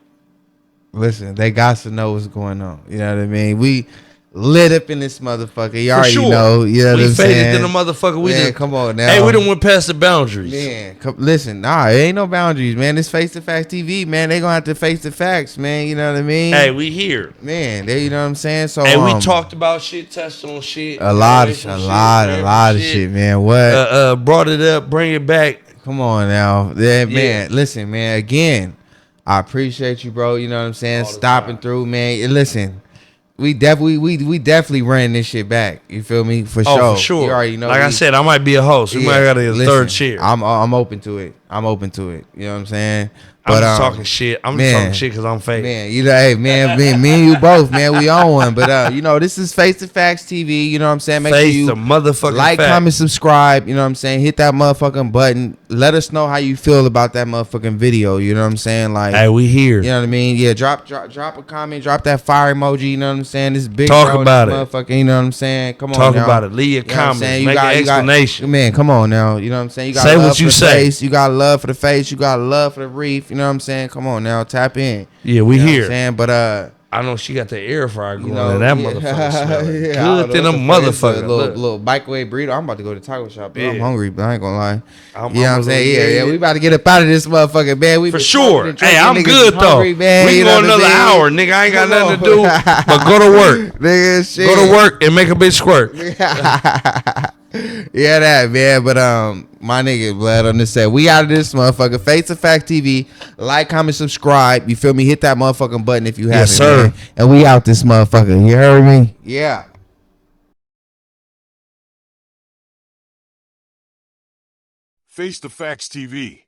Speaker 2: Listen, they got to know what's going on. You know what I mean? lit up in this motherfucker. You
Speaker 1: For
Speaker 2: already
Speaker 1: sure.
Speaker 2: know. You know what
Speaker 1: We
Speaker 2: I'm
Speaker 1: faded
Speaker 2: saying?
Speaker 1: in the motherfucker. We
Speaker 2: Man,
Speaker 1: done,
Speaker 2: come on now.
Speaker 1: hey, we done went past the boundaries.
Speaker 2: Man, listen, nah, it ain't no boundaries, man. It's Face to Facts TV, man. They gonna have to face the facts, man. You know what I mean?
Speaker 1: Hey, we here.
Speaker 2: Man, they, you know what I'm saying? So,
Speaker 1: Hey, we talked about shit, touched on shit.
Speaker 2: a lot of shit, man. What?
Speaker 1: Brought it up, bring it back.
Speaker 2: Come on now. Yeah, man.
Speaker 1: Yeah.
Speaker 2: Listen, man, again, I appreciate you, bro. You know what I'm saying?
Speaker 1: All the
Speaker 2: Stopping
Speaker 1: time.
Speaker 2: through, man. And listen, we definitely ran this shit back. You feel me? For sure.
Speaker 1: Oh, for sure.
Speaker 2: You already know.
Speaker 1: Like I said, I might be a host. We might got a third chair.
Speaker 2: I'm open to it. I'm open to it. You know what I'm saying?
Speaker 1: I'm just talking shit. I'm just talking shit because I'm fake.
Speaker 2: Man, you know, hey, man, me and you both, man, we on one. But you know, this is Face to Facts TV. You know what I'm saying? Make sure you
Speaker 1: the motherfucking
Speaker 2: like,
Speaker 1: fact.
Speaker 2: comment, subscribe. You know what I'm saying? Hit that motherfucking button. Let us know how you feel about that motherfucking video. You know what I'm saying? Like,
Speaker 1: Hey, we here.
Speaker 2: you know what I mean? Yeah, drop a comment, drop that fire emoji. You know what I'm saying? This big
Speaker 1: Talk
Speaker 2: bro,
Speaker 1: about
Speaker 2: this
Speaker 1: it.
Speaker 2: motherfucker. You know what I'm saying? Come on,
Speaker 1: Talk
Speaker 2: now.
Speaker 1: about it. Leave your
Speaker 2: You know what I'm
Speaker 1: comments.
Speaker 2: saying?
Speaker 1: Make an explanation.
Speaker 2: Man, come on now. You know what I'm saying? You got
Speaker 1: Say
Speaker 2: love
Speaker 1: what
Speaker 2: for
Speaker 1: you
Speaker 2: the
Speaker 1: say.
Speaker 2: face. You got love for the face. You got love for the reef. You know what I'm saying? Come on now, tap in.
Speaker 1: Yeah, we
Speaker 2: You know
Speaker 1: here.
Speaker 2: what I'm saying? But
Speaker 1: I know she got the air fryer going,
Speaker 2: you know,
Speaker 1: and that
Speaker 2: yeah.
Speaker 1: motherfucker smell
Speaker 2: Yeah, I
Speaker 1: good
Speaker 2: don't
Speaker 1: than
Speaker 2: know
Speaker 1: a
Speaker 2: what the fuck is
Speaker 1: motherfucker.
Speaker 2: a
Speaker 1: Look.
Speaker 2: little bikeway burrito. I'm about to go to taco shop. Bro. I'm
Speaker 1: Yeah.
Speaker 2: hungry, but I ain't gonna lie.
Speaker 1: I'm
Speaker 2: You know what I'm
Speaker 1: a
Speaker 2: saying?
Speaker 1: little-
Speaker 2: Yeah, we about to get up out of this motherfucker, man. We
Speaker 1: For
Speaker 2: been
Speaker 1: sure.
Speaker 2: smoking and drinking.
Speaker 1: Hey, I'm
Speaker 2: Niggas
Speaker 1: good
Speaker 2: is hungry,
Speaker 1: though.
Speaker 2: man.
Speaker 1: We
Speaker 2: You
Speaker 1: can
Speaker 2: know
Speaker 1: go
Speaker 2: what I
Speaker 1: another
Speaker 2: mean?
Speaker 1: hour, nigga. I ain't got
Speaker 2: Come
Speaker 1: nothing
Speaker 2: on.
Speaker 1: to do but go to work.
Speaker 2: Nigga, shit.
Speaker 1: Go to work and make a bitch squirt.
Speaker 2: Yeah, that, man. But my nigga, blood on this set. We out of this motherfucker. Face to Fact TV. Like, comment, subscribe. You feel me? Hit that motherfucking button if you haven't.
Speaker 1: Yes, sir.
Speaker 2: Man. And we out this motherfucker. You heard me? Yeah.
Speaker 3: Face the Facts TV.